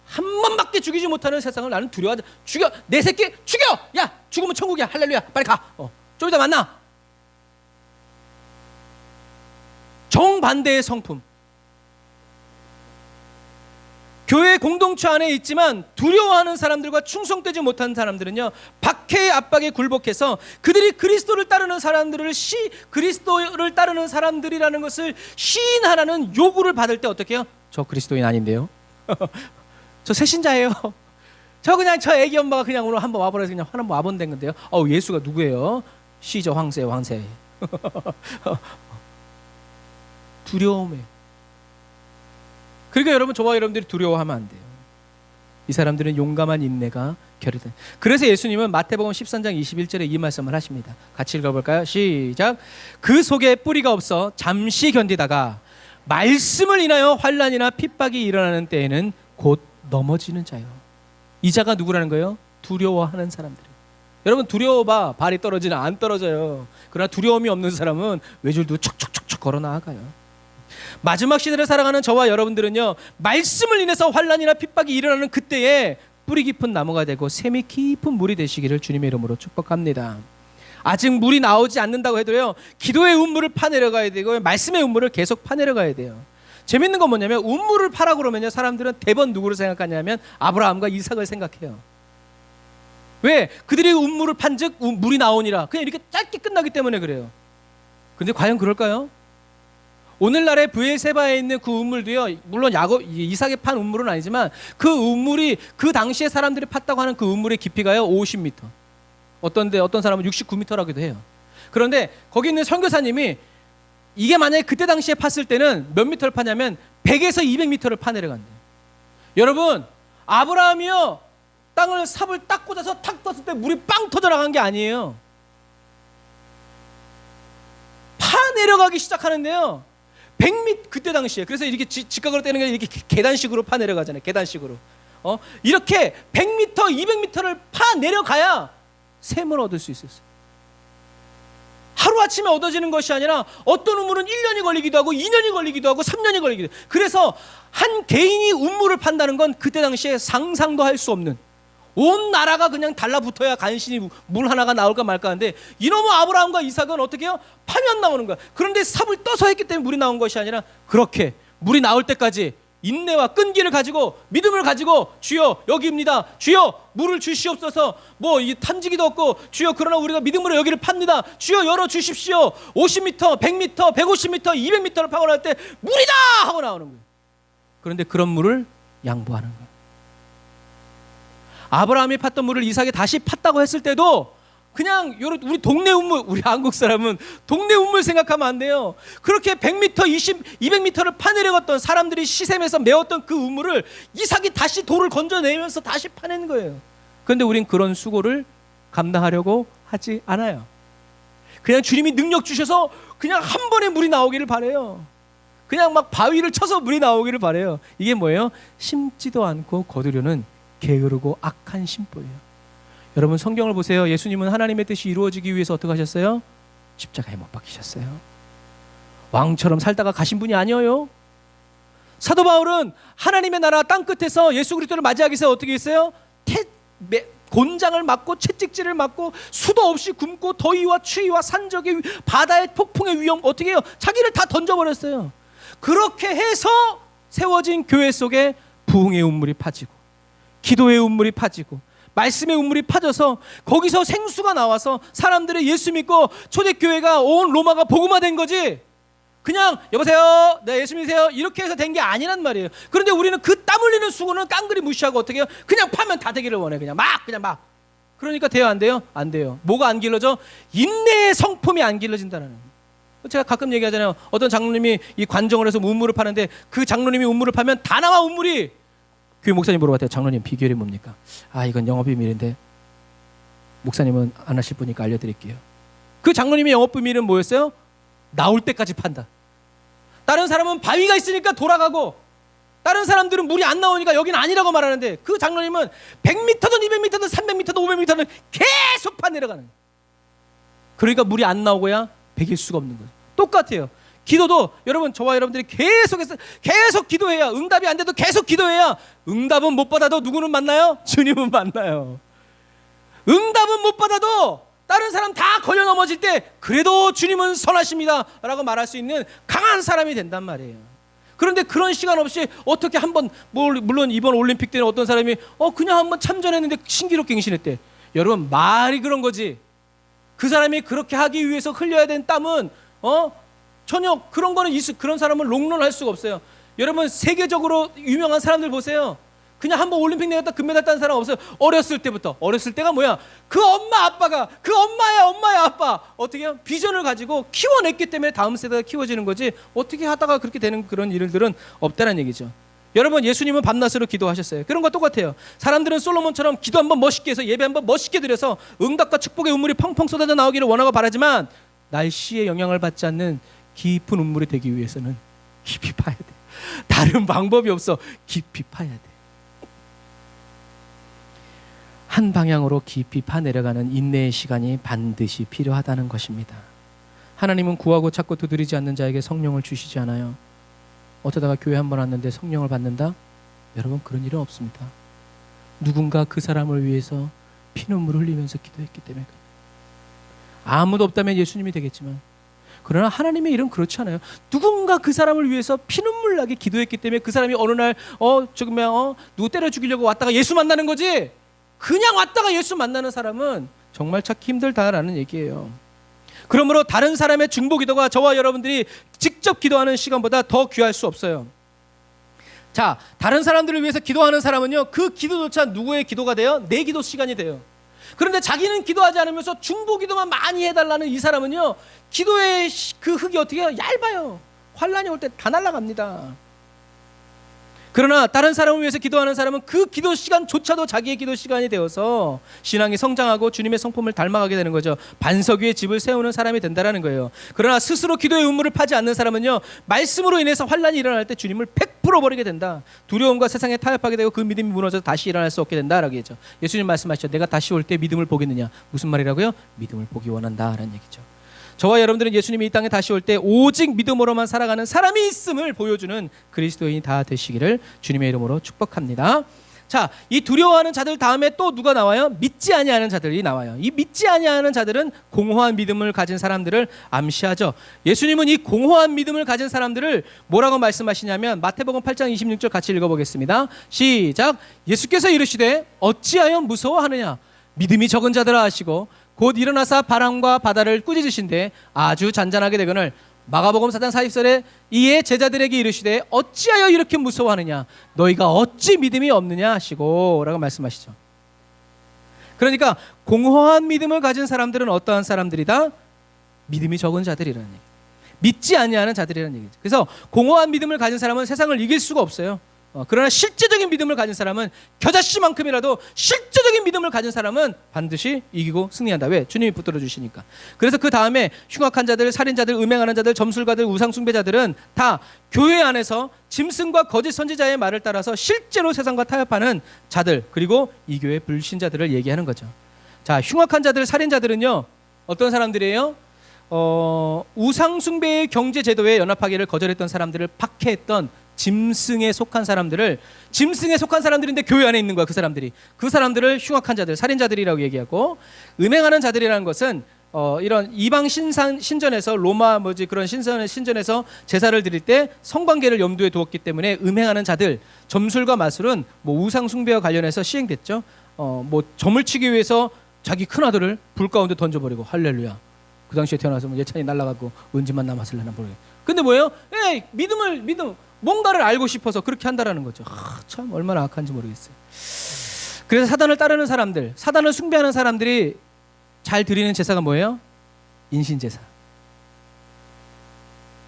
한 번밖에 죽이지 못하는 세상을 나는 두려워하지. 죽여, 내 새끼 죽여. 야, 죽으면 천국이야. 할렐루야. 빨리 가. 좀 이따 만나. 정반대의 성품. 교회 공동체 안에 있지만 두려워하는 사람들과 충성되지 못하는 사람들은요, 박해의 압박에 굴복해서 그들이 그리스도를 따르는 사람들이라는 것을 시인하라는 요구를 받을 때 어떻게 해요? 저 그리스도인 아닌데요. 저 새신자예요. 저 애기 엄마가 그냥 오늘 한번 와버려서 그냥 한번 와본된 건데요. 예수가 누구예요? 시저 황새. 두려움에. 그러니까 여러분, 저와 여러분들이 두려워하면 안 돼요. 이 사람들은 용감한 인내가 결여된. 그래서 예수님은 마태복음 13장 21절에 이 말씀을 하십니다. 같이 읽어볼까요? 시작. 그 속에 뿌리가 없어 잠시 견디다가 말씀을 인하여 환난이나 핍박이 일어나는 때에는 곧 넘어지는 자요. 이 자가 누구라는 거예요? 두려워하는 사람들이에요. 여러분, 두려워봐 발이 떨어지나 안 떨어져요. 그러나 두려움이 없는 사람은 외줄도 척척척척 걸어 나아가요. 마지막 시대를 살아가는 저와 여러분들은요, 말씀을 인해서 환난이나 핍박이 일어나는 그때에 뿌리 깊은 나무가 되고 샘이 깊은 물이 되시기를 주님의 이름으로 축복합니다. 아직 물이 나오지 않는다고 해도요, 기도의 운물을 파내려가야 되고 말씀의 운물을 계속 파내려가야 돼요. 재밌는 건 뭐냐면 운물을 파라 그러면요, 사람들은 대번 누구를 생각하냐면 아브라함과 이삭을 생각해요. 왜? 그들이 운물을 판즉 물이 나오니라. 그냥 이렇게 짧게 끝나기 때문에 그래요. 근데 과연 그럴까요? 오늘날의 브엘세바에 있는 그 우물도요, 물론 이삭이 판 우물은 아니지만 그 우물이 그 당시에 사람들이 팠다고 하는 그 우물의 깊이가요 50m, 어떤 사람은 69m라고도 해요. 그런데 거기 있는 선교사님이 이게 만약에 그때 당시에 팠을 때는 몇 미터를 파냐면 100에서 200m를 파내려간대요. 여러분, 아브라함이요 땅을 삽을 딱 꽂아서 탁 떴을 때 물이 빵 터져 나간 게 아니에요. 파내려가기 시작하는데요, 100m, 그때 당시에. 그래서 이렇게 직각으로 떼는 게 이렇게 계단식으로 파 내려가잖아요. 계단식으로. 이렇게 100m, 200m를 파 내려가야 샘을 얻을 수 있었어요. 하루아침에 얻어지는 것이 아니라 어떤 우물은 1년이 걸리기도 하고 2년이 걸리기도 하고 3년이 걸리기도 해요. 그래서 한 개인이 우물을 판다는 건 그때 당시에 상상도 할 수 없는, 온 나라가 그냥 달라붙어야 간신히 물 하나가 나올까 말까 하는데, 이놈의 아브라함과 이삭은 어떻게 해요? 파면 나오는 거야. 그런데 삽을 떠서 했기 때문에 물이 나온 것이 아니라 그렇게 물이 나올 때까지 인내와 끈기를 가지고 믿음을 가지고, 주여 여기입니다, 주여 물을 주시옵소서, 뭐 이 탐지기도 없고, 주여 그러나 우리가 믿음으로 여기를 팝니다, 주여 열어 주십시오. 50m, 100m, 150m, 200m를 파고 날 때 물이다 하고 나오는 거예요. 그런데 그런 물을 양보하는 거예요. 아브라함이 팠던 물을 이삭이 다시 팠다고 했을 때도 그냥 우리 동네 우물, 우리 한국 사람은 동네 우물 생각하면 안 돼요. 그렇게 100m, 200m를 파내려갔던 사람들이 시샘에서 메웠던 그 우물을 이삭이 다시 돌을 건져내면서 다시 파낸 거예요. 그런데 우린 그런 수고를 감당하려고 하지 않아요. 그냥 주님이 능력 주셔서 그냥 한 번에 물이 나오기를 바래요. 그냥 막 바위를 쳐서 물이 나오기를 바래요. 이게 뭐예요? 심지도 않고 거두려는 게으르고 악한 심보예요. 여러분, 성경을 보세요. 예수님은 하나님의 뜻이 이루어지기 위해서 어떻게 하셨어요? 십자가에 못 박히셨어요. 왕처럼 살다가 가신 분이 아니에요. 사도 바울은 하나님의 나라 땅 끝에서 예수 그리스도를 맞이하기 위해서 어떻게 했어요? 곤장을 맞고 채찍질을 맞고 수도 없이 굶고 더위와 추위와 산적의 바다의 폭풍의 위험, 어떻게 해요? 자기를 다 던져버렸어요. 그렇게 해서 세워진 교회 속에 부흥의 운물이 파지고 기도의 운물이 파지고 말씀의 운물이 파져서 거기서 생수가 나와서 사람들이 예수 믿고 초대교회가 온 로마가 복음화된 거지, 그냥 여보세요 네 예수 믿으세요 이렇게 해서 된 게 아니란 말이에요. 그런데 우리는 그 땀 흘리는 수고는 깡그리 무시하고 어떻게 해요? 그냥 파면 다 되기를 원해. 그냥 막. 그러니까 돼요 안 돼요? 안 돼요. 뭐가 안 길러져? 인내의 성품이 안 길러진다는 거예요. 제가 가끔 얘기하잖아요. 어떤 장로님이 이 관정을 해서 운물을 파는데 그 장로님이 운물을 파면 다 나와 운물이. 교회 목사님 물어봤대요. 장로님 비결이 뭡니까? 이건 영업비밀인데 목사님은 안 하실 분이니까 알려드릴게요. 그 장로님의 영업비밀은 뭐였어요? 나올 때까지 판다. 다른 사람은 바위가 있으니까 돌아가고, 다른 사람들은 물이 안 나오니까 여긴 아니라고 말하는데, 그 장로님은 100m든 200m든 300m든 500m든 계속 파 내려가는 거예요. 그러니까 물이 안 나오고야 베길 수가 없는 거예요. 똑같아요. 기도도 여러분, 저와 여러분들이 계속 기도해야, 응답이 안 돼도 계속 기도해야, 응답은 못 받아도 누구는 만나요? 주님은 만나요. 응답은 못 받아도 다른 사람 다 걸려 넘어질 때 그래도 주님은 선하십니다 라고 말할 수 있는 강한 사람이 된단 말이에요. 그런데 그런 시간 없이 어떻게 한번, 물론 이번 올림픽 때는 어떤 사람이 그냥 한번 참전했는데 신기록 갱신했대. 여러분, 말이 그런 거지. 그 사람이 그렇게 하기 위해서 흘려야 되는 땀은 전혀 그런 거는 그런 사람은 롱런할 수가 없어요. 여러분, 세계적으로 유명한 사람들 보세요. 그냥 한번 올림픽 내갔다 금메달 딴 사람 없어요. 어렸을 때부터. 어렸을 때가 뭐야? 그 엄마 아빠가, 그 엄마의 아빠 어떻게 해요? 비전을 가지고 키워냈기 때문에 다음 세대가 키워지는 거지, 어떻게 하다가 그렇게 되는 그런 일들은 없다는 얘기죠. 여러분, 예수님은 밤낮으로 기도하셨어요. 그런 거 똑같아요. 사람들은 솔로몬처럼 기도 한번 멋있게 해서 예배 한번 멋있게 드려서 응답과 축복의 운물이 펑펑 쏟아져 나오기를 원하고 바라지만, 날씨에 영향을 받지 않는 깊은 운물이 되기 위해서는 깊이 파야 돼. 다른 방법이 없어. 깊이 파야 돼. 한 방향으로 깊이 파내려가는 인내의 시간이 반드시 필요하다는 것입니다. 하나님은 구하고 찾고 두드리지 않는 자에게 성령을 주시지 않아요. 어쩌다가 교회 한 번 왔는데 성령을 받는다? 여러분, 그런 일은 없습니다. 누군가 그 사람을 위해서 피눈물을 흘리면서 기도했기 때문에. 아무도 없다면 예수님이 되겠지만, 그러나 하나님의 일은 그렇지 않아요. 누군가 그 사람을 위해서 피눈물 나게 기도했기 때문에 그 사람이 어느 날 누구 때려 죽이려고 왔다가 예수 만나는 거지, 그냥 왔다가 예수 만나는 사람은 정말 찾기 힘들다라는 얘기예요. 그러므로 다른 사람의 중보 기도가 저와 여러분들이 직접 기도하는 시간보다 더 귀할 수 없어요. 자, 다른 사람들을 위해서 기도하는 사람은요, 그 기도조차 누구의 기도가 돼요? 내 기도 시간이 돼요. 그런데 자기는 기도하지 않으면서 중보 기도만 많이 해달라는 이 사람은요, 기도의 그 흙이 어떻게 해요? 얇아요. 환란이 올 때 다 날아갑니다. 그러나 다른 사람을 위해서 기도하는 사람은 그 기도 시간조차도 자기의 기도 시간이 되어서 신앙이 성장하고 주님의 성품을 닮아가게 되는 거죠. 반석 위에 집을 세우는 사람이 된다는 거예요. 그러나 스스로 기도의 운물을 파지 않는 사람은요, 말씀으로 인해서 환란이 일어날 때 주님을 100% 버리게 된다. 두려움과 세상에 타협하게 되고 그 믿음이 무너져서 다시 일어날 수 없게 된다라고 했죠. 예수님 말씀하셨죠. 내가 다시 올 때 믿음을 보겠느냐. 무슨 말이라고요? 믿음을 보기 원한다라는 얘기죠. 저와 여러분들은 예수님이 이 땅에 다시 올 때 오직 믿음으로만 살아가는 사람이 있음을 보여주는 그리스도인이 다 되시기를 주님의 이름으로 축복합니다. 자, 이 두려워하는 자들 다음에 또 누가 나와요? 믿지 아니하는 자들이 나와요. 이 믿지 아니하는 자들은 공허한 믿음을 가진 사람들을 암시하죠. 예수님은 이 공허한 믿음을 가진 사람들을 뭐라고 말씀하시냐면 마태복음 8장 26절 같이 읽어보겠습니다. 시작. 예수께서 이르시되 어찌하여 무서워하느냐, 믿음이 적은 자들아 하시고 곧 일어나사 바람과 바다를 꾸짖으신데 아주 잔잔하게 되거늘 마가복음 4장 40절에 이에 제자들에게 이르시되 어찌하여 이렇게 무서워하느냐, 너희가 어찌 믿음이 없느냐 하시고 라고 말씀하시죠. 그러니까 공허한 믿음을 가진 사람들은 어떠한 사람들이다? 믿음이 적은 자들이라는 얘기, 믿지 아니하는 자들이라는 얘기죠. 그래서 공허한 믿음을 가진 사람은 세상을 이길 수가 없어요. 그러나 실제적인 믿음을 가진 사람은 겨자씨만큼이라도 실제적인 믿음을 가진 사람은 반드시 이기고 승리한다. 왜? 주님이 붙들어 주시니까. 그래서 그 다음에 흉악한 자들, 살인자들, 음행하는 자들, 점술가들, 우상숭배자들은 다 교회 안에서 짐승과 거짓 선지자의 말을 따라서 실제로 세상과 타협하는 자들, 그리고 이 교회 불신자들을 얘기하는 거죠. 자, 흉악한 자들, 살인자들은요, 어떤 사람들이에요? 우상숭배의 경제제도에 연합하기를 거절했던 사람들을 박해했던 짐승에 속한 사람들을, 짐승에 속한 사람들인데 교회 안에 있는 거야. 그 사람들을 흉악한 자들, 살인자들이라고 얘기하고, 음행하는 자들이라는 것은 이런 이방 신전에서 로마 그런 신전에서 제사를 드릴 때 성관계를 염두에 두었기 때문에 음행하는 자들, 점술과 마술은 우상 숭배와 관련해서 시행됐죠. 점을 치기 위해서 자기 큰 아들을 불 가운데 던져버리고, 할렐루야. 그 당시에 태어나서 예찬이 날아가고 은지만 남았을려나 모르겠어요. 근데 뭐예요? 믿음 뭔가를 알고 싶어서 그렇게 한다라는 거죠. 참 얼마나 악한지 모르겠어요. 그래서 사단을 따르는 사람들, 사단을 숭배하는 사람들이 잘 드리는 제사가 뭐예요? 인신제사.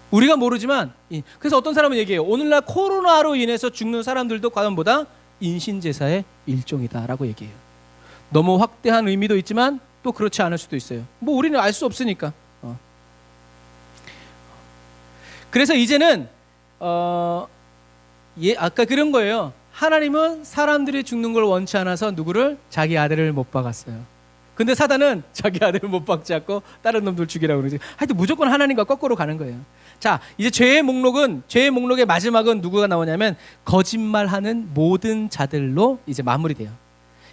우리가 모르지만, 그래서 어떤 사람은 얘기해요. 오늘날 코로나로 인해서 죽는 사람들도 과연 뭐다? 인신제사의 일종이다라고 얘기해요. 너무 확대한 의미도 있지만 또 그렇지 않을 수도 있어요. 우리는 알 수 없으니까. 그래서 이제는 아까 그런 거예요. 하나님은 사람들이 죽는 걸 원치 않아서 누구를? 자기 아들을 못 박았어요. 근데 사단은 자기 아들을 못 박지 않고 다른 놈들 죽이라고 그러지. 하여튼 무조건 하나님과 거꾸로 가는 거예요. 자, 이제 죄의 목록의 마지막은 누구가 나오냐면 거짓말하는 모든 자들로 이제 마무리돼요.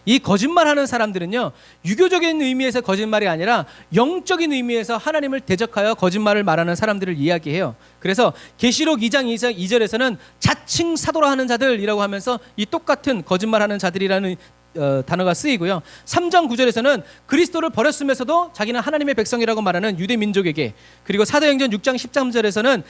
이 거짓말하는 사람들은요, 유교적인 의미에서 거짓말이 아니라 영적인 의미에서 하나님을 대적하여 거짓말을 말하는 사람들을 이야기해요. 그래서 계시록 2장 2절에서는 자칭 사도라 하는 자들이라고 하면서 이 똑같은 거짓말하는 자들이라는 단어가 쓰이고요. 3장 9절에서는 그리스도를 버렸으면서도 자기는 하나님의 백성이라고 말하는 유대 민족에게, 그리고 사도행전 6장 13절에서는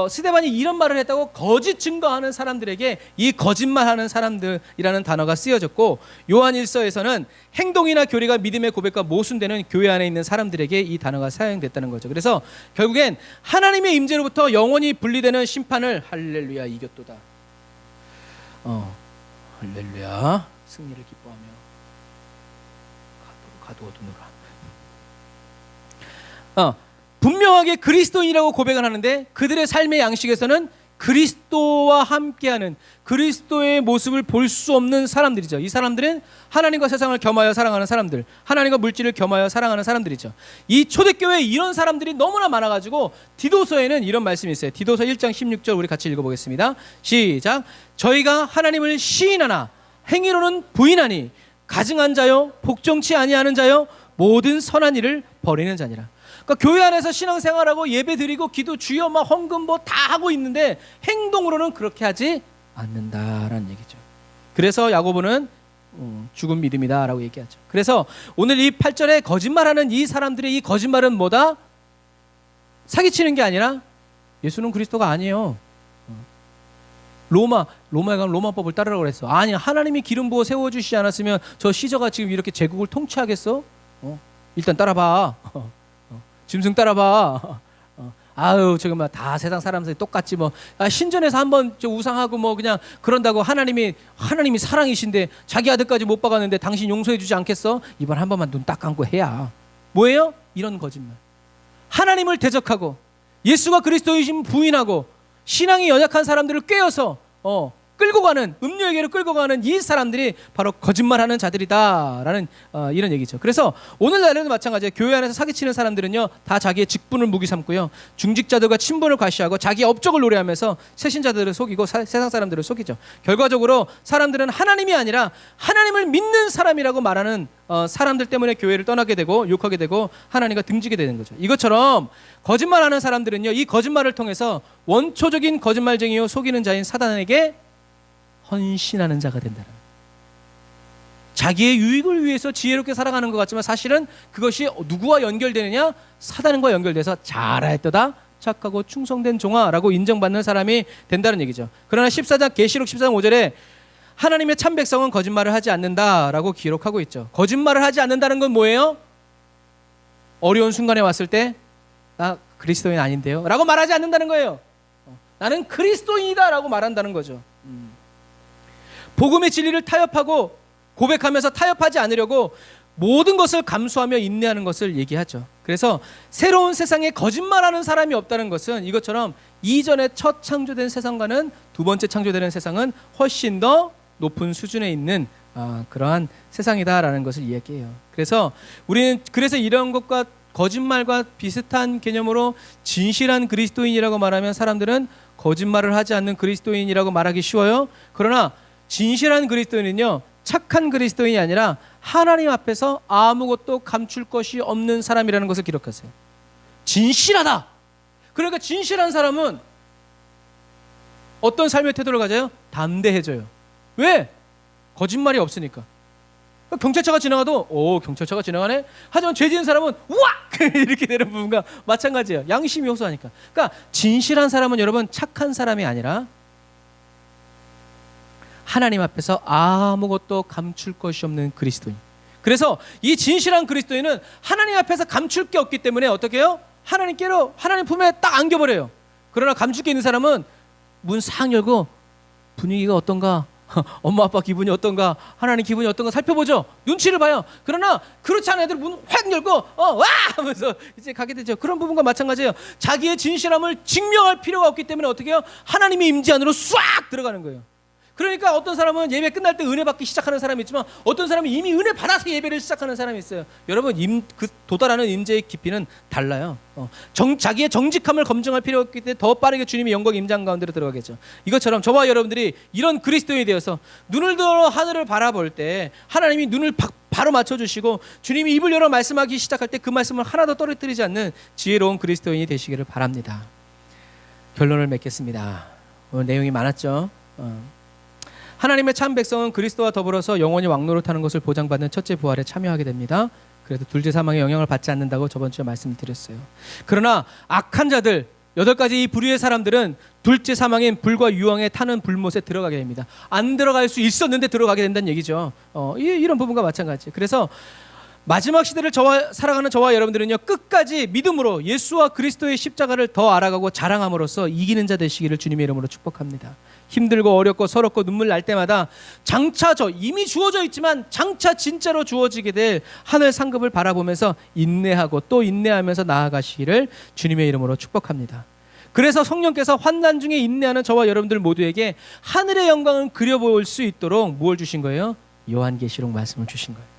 스데반이 이런 말을 했다고 거짓 증거하는 사람들에게 이 거짓말하는 사람들이라는 단어가 쓰여졌고, 요한일서에서는 행동이나 교리가 믿음의 고백과 모순되는 교회 안에 있는 사람들에게 이 단어가 사용됐다는 거죠. 그래서 결국엔 하나님의 임재로부터 영원히 분리되는 심판을 할렐루야 이겼도다. 할렐루야 승리를 기뻐하며 가두어두노라. 분명하게 그리스도인이라고 고백을 하는데 그들의 삶의 양식에서는 그리스도와 함께하는 그리스도의 모습을 볼 수 없는 사람들이죠. 이 사람들은 하나님과 세상을 겸하여 사랑하는 사람들, 하나님과 물질을 겸하여 사랑하는 사람들이죠. 이 초대교회에 이런 사람들이 너무나 많아가지고 디도서에는 이런 말씀이 있어요. 디도서 1장 16절 우리 같이 읽어보겠습니다. 시작. 저희가 하나님을 시인하나 행위로는 부인하니 가증한 자요, 복종치 아니하는 자요, 모든 선한 일을 버리는 자니라. 그러니까 교회 안에서 신앙생활하고 예배드리고 기도 주여 막 헌금 뭐 다 하고 있는데 행동으로는 그렇게 하지 않는다라는 얘기죠. 그래서 야고보는 죽은 믿음이다라고 얘기하죠. 그래서 오늘 이 8절에 거짓말하는 이 사람들의 이 거짓말은 뭐다? 사기치는 게 아니라 예수는 그리스도가 아니에요. 로마에 가면 로마법을 따르라고 그랬어. 아니, 하나님이 기름 부어 세워주시지 않았으면 저 시저가 지금 이렇게 제국을 통치하겠어? 일단 따라봐. 짐승 따라봐. 아유, 지금 다 세상 사람들이 똑같지 뭐. 신전에서 한번 우상하고 뭐 그냥 그런다고 하나님이 사랑이신데 자기 아들까지 못 박았는데 당신 용서해주지 않겠어? 이번 한 번만 눈 딱 감고 해야. 뭐예요? 이런 거짓말. 하나님을 대적하고 예수가 그리스도이심 부인하고 신앙이 연약한 사람들을 꿰어서 끌고 가는, 음료에게로 끌고 가는 이 사람들이 바로 거짓말하는 자들이다라는 이런 얘기죠. 그래서 오늘날에도 마찬가지예요. 교회 안에서 사기치는 사람들은요, 다 자기의 직분을 무기 삼고요, 중직자들과 친분을 과시하고 자기 업적을 노래하면서 새신자들을 속이고 세상 사람들을 속이죠. 결과적으로 사람들은 하나님이 아니라 하나님을 믿는 사람이라고 말하는 사람들 때문에 교회를 떠나게 되고 욕하게 되고 하나님과 등지게 되는 거죠. 이것처럼 거짓말하는 사람들은요, 이 거짓말을 통해서 원초적인 거짓말쟁이요 속이는 자인 사단에게 헌신하는 자가 된다는, 자기의 유익을 위해서 지혜롭게 살아가는 것 같지만 사실은 그것이 누구와 연결되느냐? 사단과 연결돼서 잘하였도다 착하고 충성된 종아라고 인정받는 사람이 된다는 얘기죠. 그러나 계시록 14장 5절에 하나님의 참 백성은 거짓말을 하지 않는다라고 기록하고 있죠. 거짓말을 하지 않는다는 건 뭐예요? 어려운 순간에 왔을 때 나 그리스도인 아닌데요 라고 말하지 않는다는 거예요. 나는 그리스도인이다 라고 말한다는 거죠. 복음의 진리를 타협하고 고백하면서 타협하지 않으려고 모든 것을 감수하며 인내하는 것을 얘기하죠. 그래서 새로운 세상에 거짓말하는 사람이 없다는 것은 이것처럼 이전에 첫 창조된 세상과는 두 번째 창조되는 세상은 훨씬 더 높은 수준에 있는 그러한 세상이다라는 것을 이야기해요. 그래서 우리는 이런 것과 거짓말과 비슷한 개념으로 진실한 그리스도인이라고 말하면 사람들은 거짓말을 하지 않는 그리스도인이라고 말하기 쉬워요. 그러나 진실한 그리스도인은요, 착한 그리스도인이 아니라 하나님 앞에서 아무것도 감출 것이 없는 사람이라는 것을 기록하세요. 진실하다. 그러니까 진실한 사람은 어떤 삶의 태도를 가져요? 담대해져요. 왜? 거짓말이 없으니까. 경찰차가 지나가도 경찰차가 지나가네? 하지만 죄 지은 사람은 우와! 이렇게 되는 부분과 마찬가지예요. 양심이 호소하니까. 그러니까 진실한 사람은 여러분 착한 사람이 아니라 하나님 앞에서 아무것도 감출 것이 없는 그리스도인. 그래서 이 진실한 그리스도인은 하나님 앞에서 감출 게 없기 때문에 어떻게 해요? 하나님 품에 딱 안겨버려요. 그러나 감출 게 있는 사람은 문 싹 열고 분위기가 어떤가, 엄마 아빠 기분이 어떤가, 하나님 기분이 어떤가 살펴보죠. 눈치를 봐요. 그러나 그렇지 않은 애들 문 확 열고 와 하면서 이제 가게 되죠. 그런 부분과 마찬가지예요. 자기의 진실함을 증명할 필요가 없기 때문에 어떻게 해요? 하나님의 임재 안으로 싹 들어가는 거예요. 그러니까 어떤 사람은 예배 끝날 때 은혜 받기 시작하는 사람이 있지만 어떤 사람은 이미 은혜 받아서 예배를 시작하는 사람이 있어요. 여러분 도달하는 임재의 깊이는 달라요. 자기의 정직함을 검증할 필요가 없기 때문에 더 빠르게 주님의 영광 임장 가운데로 들어가겠죠. 이것처럼 저와 여러분들이 이런 그리스도인이 되어서 눈을 들어 하늘을 바라볼 때 하나님이 눈을 바로 맞춰주시고 주님이 입을 열어 말씀하기 시작할 때 그 말씀을 하나도 떨어뜨리지 않는 지혜로운 그리스도인이 되시기를 바랍니다. 결론을 맺겠습니다. 오늘 내용이 많았죠. 하나님의 참 백성은 그리스도와 더불어서 영원히 왕노릇하는 것을 보장받는 첫째 부활에 참여하게 됩니다. 그래도 둘째 사망의 영향을 받지 않는다고 저번 주에 말씀드렸어요. 그러나 악한 자들 8가지 이 부류의 사람들은 둘째 사망인 불과 유황에 타는 불못에 들어가게 됩니다. 안 들어갈 수 있었는데 들어가게 된다는 얘기죠. 이런 부분과 마찬가지. 그래서 마지막 시대를 살아가는 저와 여러분들은요, 끝까지 믿음으로 예수와 그리스도의 십자가를 더 알아가고 자랑함으로써 이기는 자 되시기를 주님의 이름으로 축복합니다. 힘들고 어렵고 서럽고 눈물 날 때마다 장차 이미 주어져 있지만 장차 진짜로 주어지게 될 하늘 상급을 바라보면서 인내하고 또 인내하면서 나아가시기를 주님의 이름으로 축복합니다. 그래서 성령께서 환난 중에 인내하는 저와 여러분들 모두에게 하늘의 영광을 그려볼 수 있도록 무엇을 주신 거예요? 요한계시록 말씀을 주신 거예요.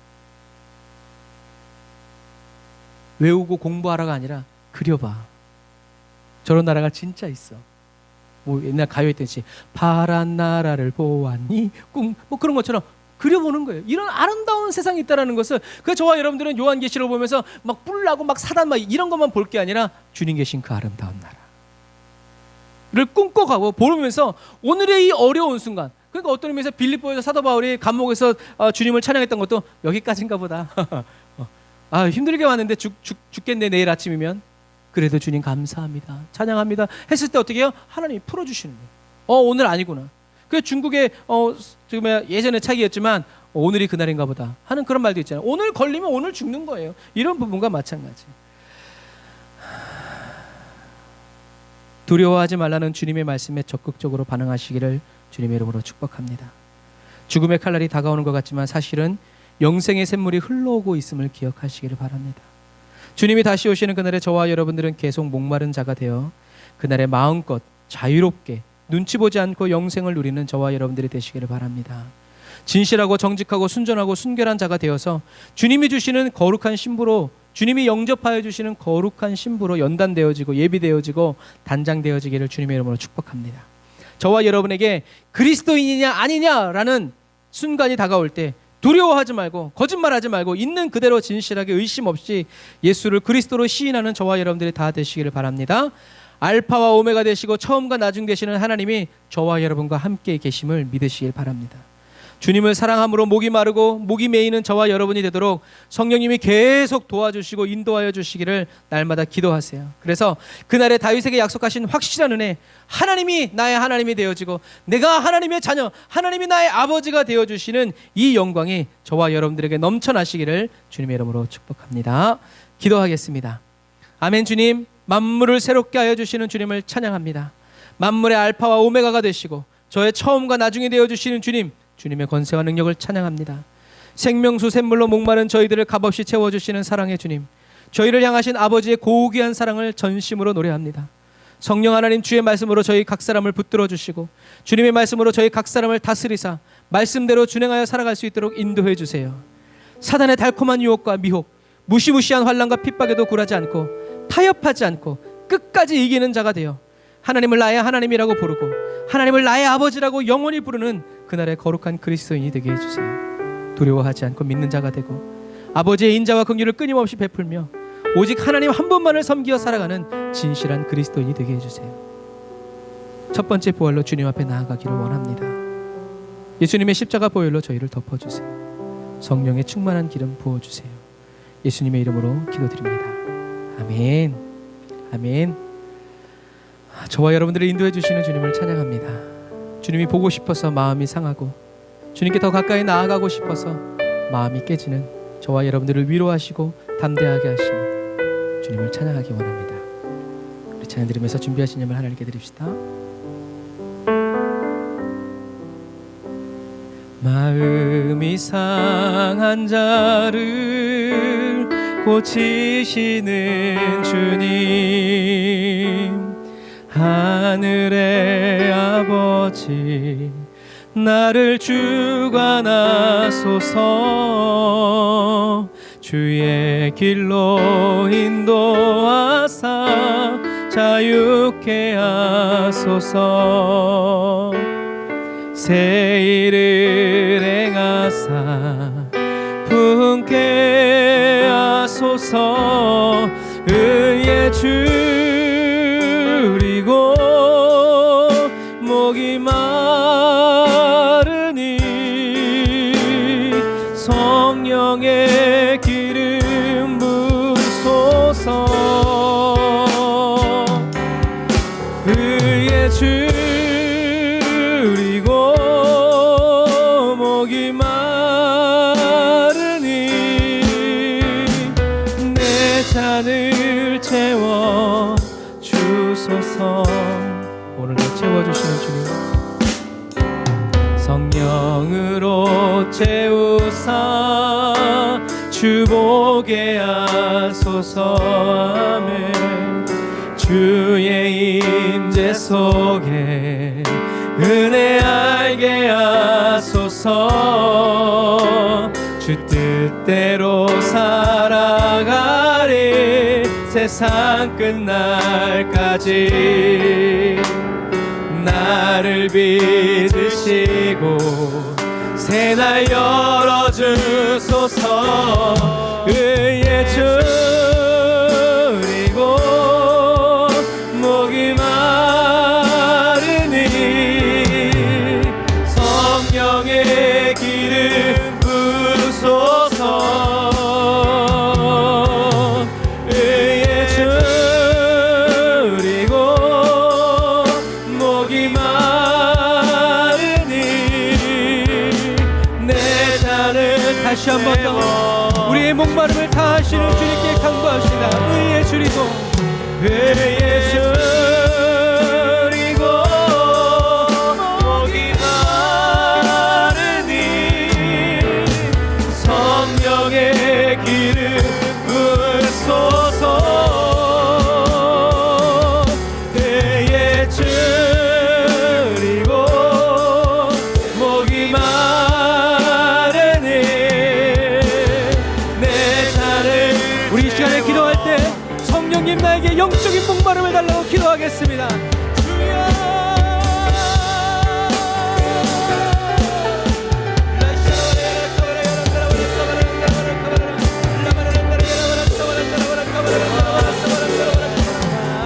외우고 공부하라가 아니라 그려봐. 저런 나라가 진짜 있어. 뭐 옛날 가요에 있듯이 파란 나라를 보았니? 뭐 그런 것처럼 그려보는 거예요. 이런 아름다운 세상이 있다는 것을. 그 저와 여러분들은 요한계시록을 보면서 막 뿔나고 막 사단 막 이런 것만 볼 게 아니라 주님 계신 그 아름다운 나라를 꿈꿔가고 보면서 오늘의 이 어려운 순간, 그러니까 어떤 의미에서 빌립보에서 사도 바울이 감옥에서 주님을 찬양했던 것도 여기까지인가 보다. 힘들게 왔는데 죽겠네 내일 아침이면. 그래도 주님 감사합니다, 찬양합니다 했을 때 어떻게 해요? 하나님이 풀어주시는 거예요. 오늘 아니구나. 그 중국의 지금 예전에 차기였지만 오늘이 그날인가 보다 하는 그런 말도 있잖아요. 오늘 걸리면 오늘 죽는 거예요. 이런 부분과 마찬가지. 두려워하지 말라는 주님의 말씀에 적극적으로 반응하시기를 주님의 이름으로 축복합니다. 죽음의 칼날이 다가오는 것 같지만 사실은 영생의 샘물이 흘러오고 있음을 기억하시기를 바랍니다. 주님이 다시 오시는 그날에 저와 여러분들은 계속 목마른 자가 되어 그날에 마음껏 자유롭게 눈치 보지 않고 영생을 누리는 저와 여러분들이 되시기를 바랍니다. 진실하고 정직하고 순전하고 순결한 자가 되어서 주님이 주시는 거룩한 신부로, 주님이 영접하여 주시는 거룩한 신부로 연단되어지고 예비되어지고 단장되어지기를 주님의 이름으로 축복합니다. 저와 여러분에게 그리스도인이냐 아니냐라는 순간이 다가올 때 두려워하지 말고 거짓말하지 말고 있는 그대로 진실하게 의심 없이 예수를 그리스도로 시인하는 저와 여러분들이 다 되시기를 바랍니다. 알파와 오메가 되시고 처음과 나중 되시는 하나님이 저와 여러분과 함께 계심을 믿으시길 바랍니다. 주님을 사랑함으로 목이 마르고 목이 메이는 저와 여러분이 되도록 성령님이 계속 도와주시고 인도하여 주시기를 날마다 기도하세요. 그래서 그날에 다윗에게 약속하신 확실한 은혜, 하나님이 나의 하나님이 되어지고 내가 하나님의 자녀, 하나님이 나의 아버지가 되어주시는 이 영광이 저와 여러분들에게 넘쳐나시기를 주님의 이름으로 축복합니다. 기도하겠습니다. 아멘. 주님, 만물을 새롭게 하여 주시는 주님을 찬양합니다. 만물의 알파와 오메가가 되시고 저의 처음과 나중이 되어주시는 주님, 주님의 권세와 능력을 찬양합니다. 생명수 샘물로 목마른 저희들을 값없이 채워주시는 사랑의 주님, 저희를 향하신 아버지의 고귀한 사랑을 전심으로 노래합니다. 성령 하나님, 주의 말씀으로 저희 각 사람을 붙들어 주시고 주님의 말씀으로 저희 각 사람을 다스리사 말씀대로 준행하여 살아갈 수 있도록 인도해 주세요. 사단의 달콤한 유혹과 미혹, 무시무시한 환난과 핍박에도 굴하지 않고 타협하지 않고 끝까지 이기는 자가 되어 하나님을 나의 하나님이라고 부르고 하나님을 나의 아버지라고 영원히 부르는 그날의 거룩한 그리스도인이 되게 해주세요. 두려워하지 않고 믿는 자가 되고 아버지의 인자와 긍휼을 끊임없이 베풀며 오직 하나님 한 분만을 섬기어 살아가는 진실한 그리스도인이 되게 해주세요. 첫 번째 보혈로 주님 앞에 나아가기를 원합니다. 예수님의 십자가 보혈로 저희를 덮어주세요. 성령의 충만한 기름 부어주세요. 예수님의 이름으로 기도드립니다. 아멘. 아멘. 저와 여러분들을 인도해 주시는 주님을 찬양합니다. 주님이 보고 싶어서 마음이 상하고 주님께 더 가까이 나아가고 싶어서 마음이 깨지는 저와 여러분들을 위로하시고 담대하게 하시는 주님을 찬양하기 원합니다. 우리 찬양 드리면서 준비하신 예물 하나님께 드립시다. 마음이 상한 자를 고치시는 주님, 하늘의 아버지 나를 주관하소서. 주의 길로 인도하사 자유케 하소서. 새 일을 행하사 풍케 하소서. 의에 줄이고 목이 마르니 성령의 기름 부소서. 의에 줄이고 목이 마르니 내 잔을 채워 주소서. 오늘도 채워주시는 주님, 성령으로 채우사 주보게 하소서. 아멘. 주의 임재 속에 은혜 알게 하소서. 주 뜻대로 살아가리 세상 끝날까지. 나를 빚으시고 새날 열어주소서. 의에 줄이고 목이 마르니 성령의 기름 부으소서. 의에 줄이고 목이 마르니 내 잔을 다시 한 번 더 우리의 목마름을 다 하시는 주님께 간구합시다. 의에 줄이고 의에 줄이고 목이 마르니 성령의 기름 부으소서. 의에 줄이고 목이 마르니 내 잔을 우리 이 시간에 기도할 때 성령님 나에게 영적인 목마름을 달라고 기도하겠습니다. 주여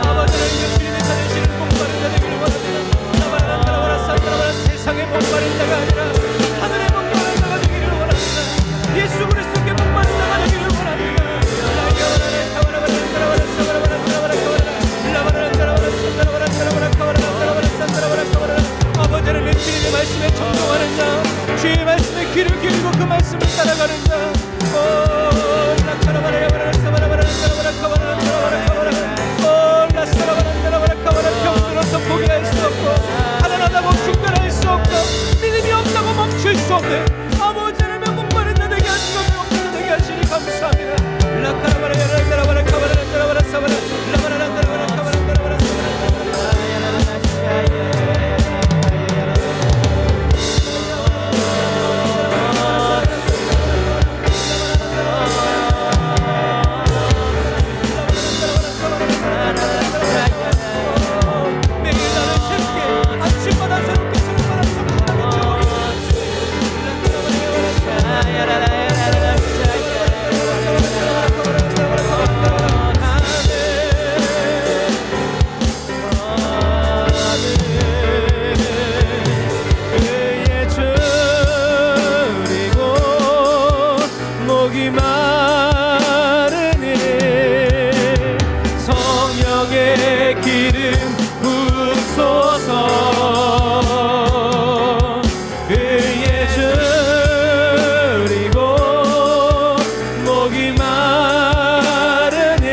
아버지는 주님의 찾으시는 목마른 자 되기를 원합니다. 세상의 목마른 자가 아니라 하늘의 목마른 자가 되기를 원합니다. 예수 그리스도께 목마른 자가 되기를 원합니다. 아버지는 주님의 말씀에 청종하는 자, 주의 말씀에 귀를 기울이고 그 말씀을 따라가는 자. 병들어서 포기할 수 없고 가난하다고 중단할 수 없고 믿음이 없다고 멈출 수 없는 아버지를 목마른 자 되게 하시고 목마른 자 되게 하시니 감사합니다. 매일 나를 새롭게 아침마다 새롭게 새벽마다 의에 줄이고 목이 마르니 성령의 기름 부으소서. 의에 줄이고 목이 마르니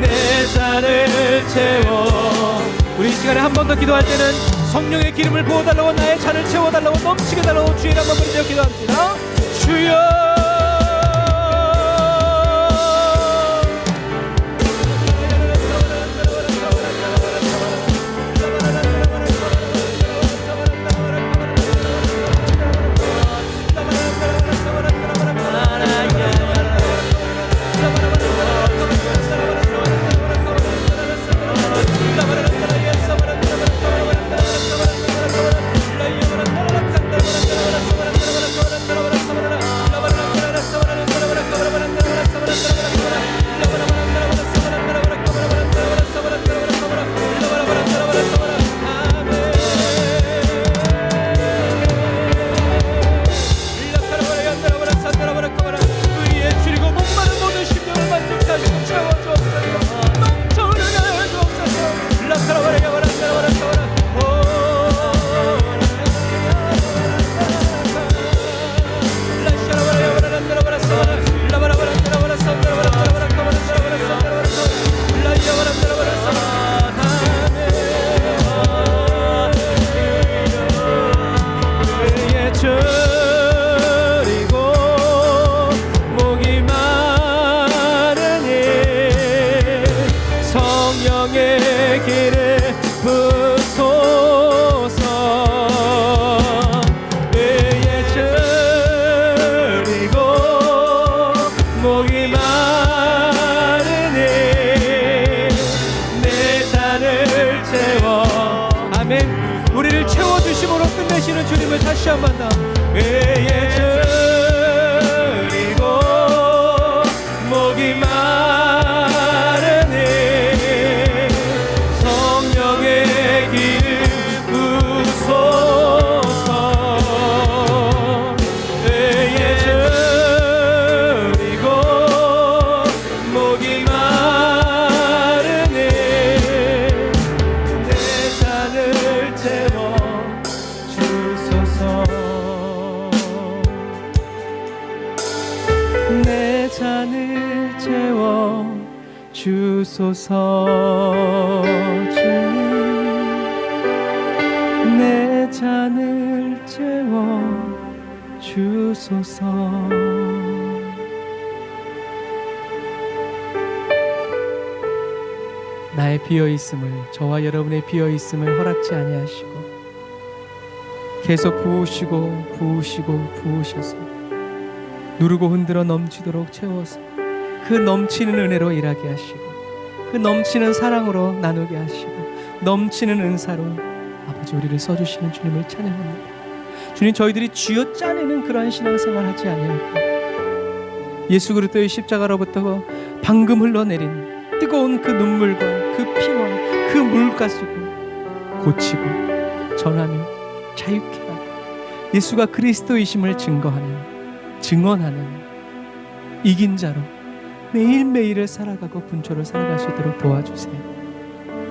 내 잔을 채워. 우리 이 시간에 한 번 더 기도할 때는 성령의 기름을 부어달라고 나의 잔을 채워달라고 넘치게 달라고 주의 한번 부르짖어 기도합시다. 주여 다시 한 번 더. 배에 저리고 목이 마르네 성령의 길 부소서 배에 저리고 목이 마르네 내 잔을 채워 주소서 내 잔을 채워 주소서. 주님 내 잔을 채워 주소서. 나의 비어있음을, 저와 여러분의 비어있음을 허락지 아니하시고 계속 부으시고 부으시고 부으셔서 누르고 흔들어 넘치도록 채워서 그 넘치는 은혜로 일하게 하시고 그 넘치는 사랑으로 나누게 하시고 넘치는 은사로 아버지 우리를 써주시는 주님을 찬양합니다. 주님, 저희들이 쥐어짜내는 그러한 신앙생활 하지 아니하고 예수 그리스도의 십자가로부터 방금 흘러내린 뜨거운 그 눈물과 그 피와 그 물 가지고 고치고 전하며 자유케 하고 예수가 그리스도이심을 증언하는 이긴 자로 매일매일을 살아가고 분초를 살아갈 수 있도록 도와주세요.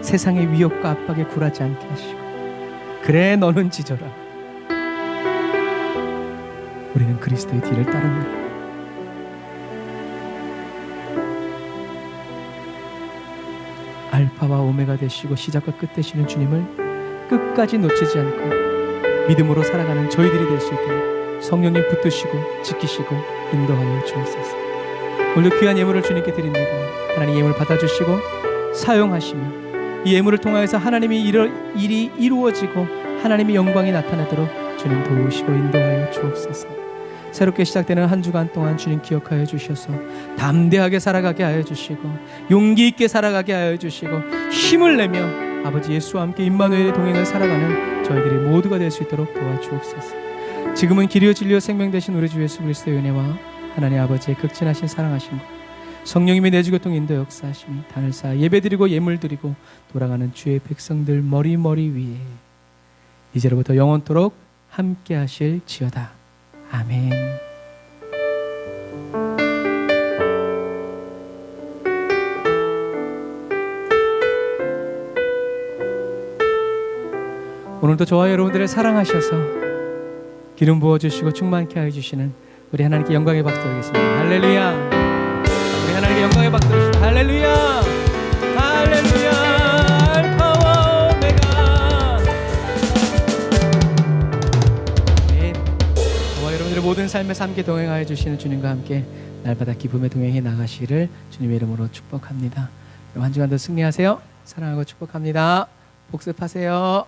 세상의 위협과 압박에 굴하지 않게 하시고 그래 너는 짖어라. 우리는 그리스도의 뒤를 따릅니다. 알파와 오메가 되시고 시작과 끝 되시는 주님을 끝까지 놓치지 않고 믿음으로 살아가는 저희들이 될 수 있도록 성령님 붙드시고 지키시고 인도하여 주옵소서. 오늘 귀한 예물을 주님께 드립니다. 하나님 예물 받아주시고 사용하시며 이 예물을 통하여서 하나님의 일이 이루어지고 하나님의 영광이 나타나도록 주님 도우시고 인도하여 주옵소서. 새롭게 시작되는 한 주간 동안 주님 기억하여 주셔서 담대하게 살아가게 하여 주시고 용기 있게 살아가게 하여 주시고 힘을 내며 아버지 예수와 함께 임마누엘의 동행을 살아가는 저희들이 모두가 될 수 있도록 도와주옵소서. 지금은 길이요 진리요 생명 되신 우리 주 예수 그리스도의 은혜와 하나님 아버지의 극진하신 사랑하심과 성령님의 내주 교통 인도 역사하심이 단을 쌓아 예배드리고 예물드리고 돌아가는 주의 백성들 머리 위에 이제로부터 영원토록 함께 하실지어다. 아멘. 오늘도 저와 여러분들을 사랑하셔서 기름 부어주시고 충만케 해주시는 우리 하나님께 영광의 박수 드리겠습니다. 할렐루야. 우리 하나님께 영광의 박수 드리겠습니다. 할렐루야. 할렐루야. 알파와 오메가. 네. 저와 여러분들의 모든 삶에서 함께 동행하여 주시는 주님과 함께 날마다 기쁨의 동행해 나가시기를 주님의 이름으로 축복합니다. 여러분 한 주간도 승리하세요. 사랑하고 축복합니다. 복습하세요.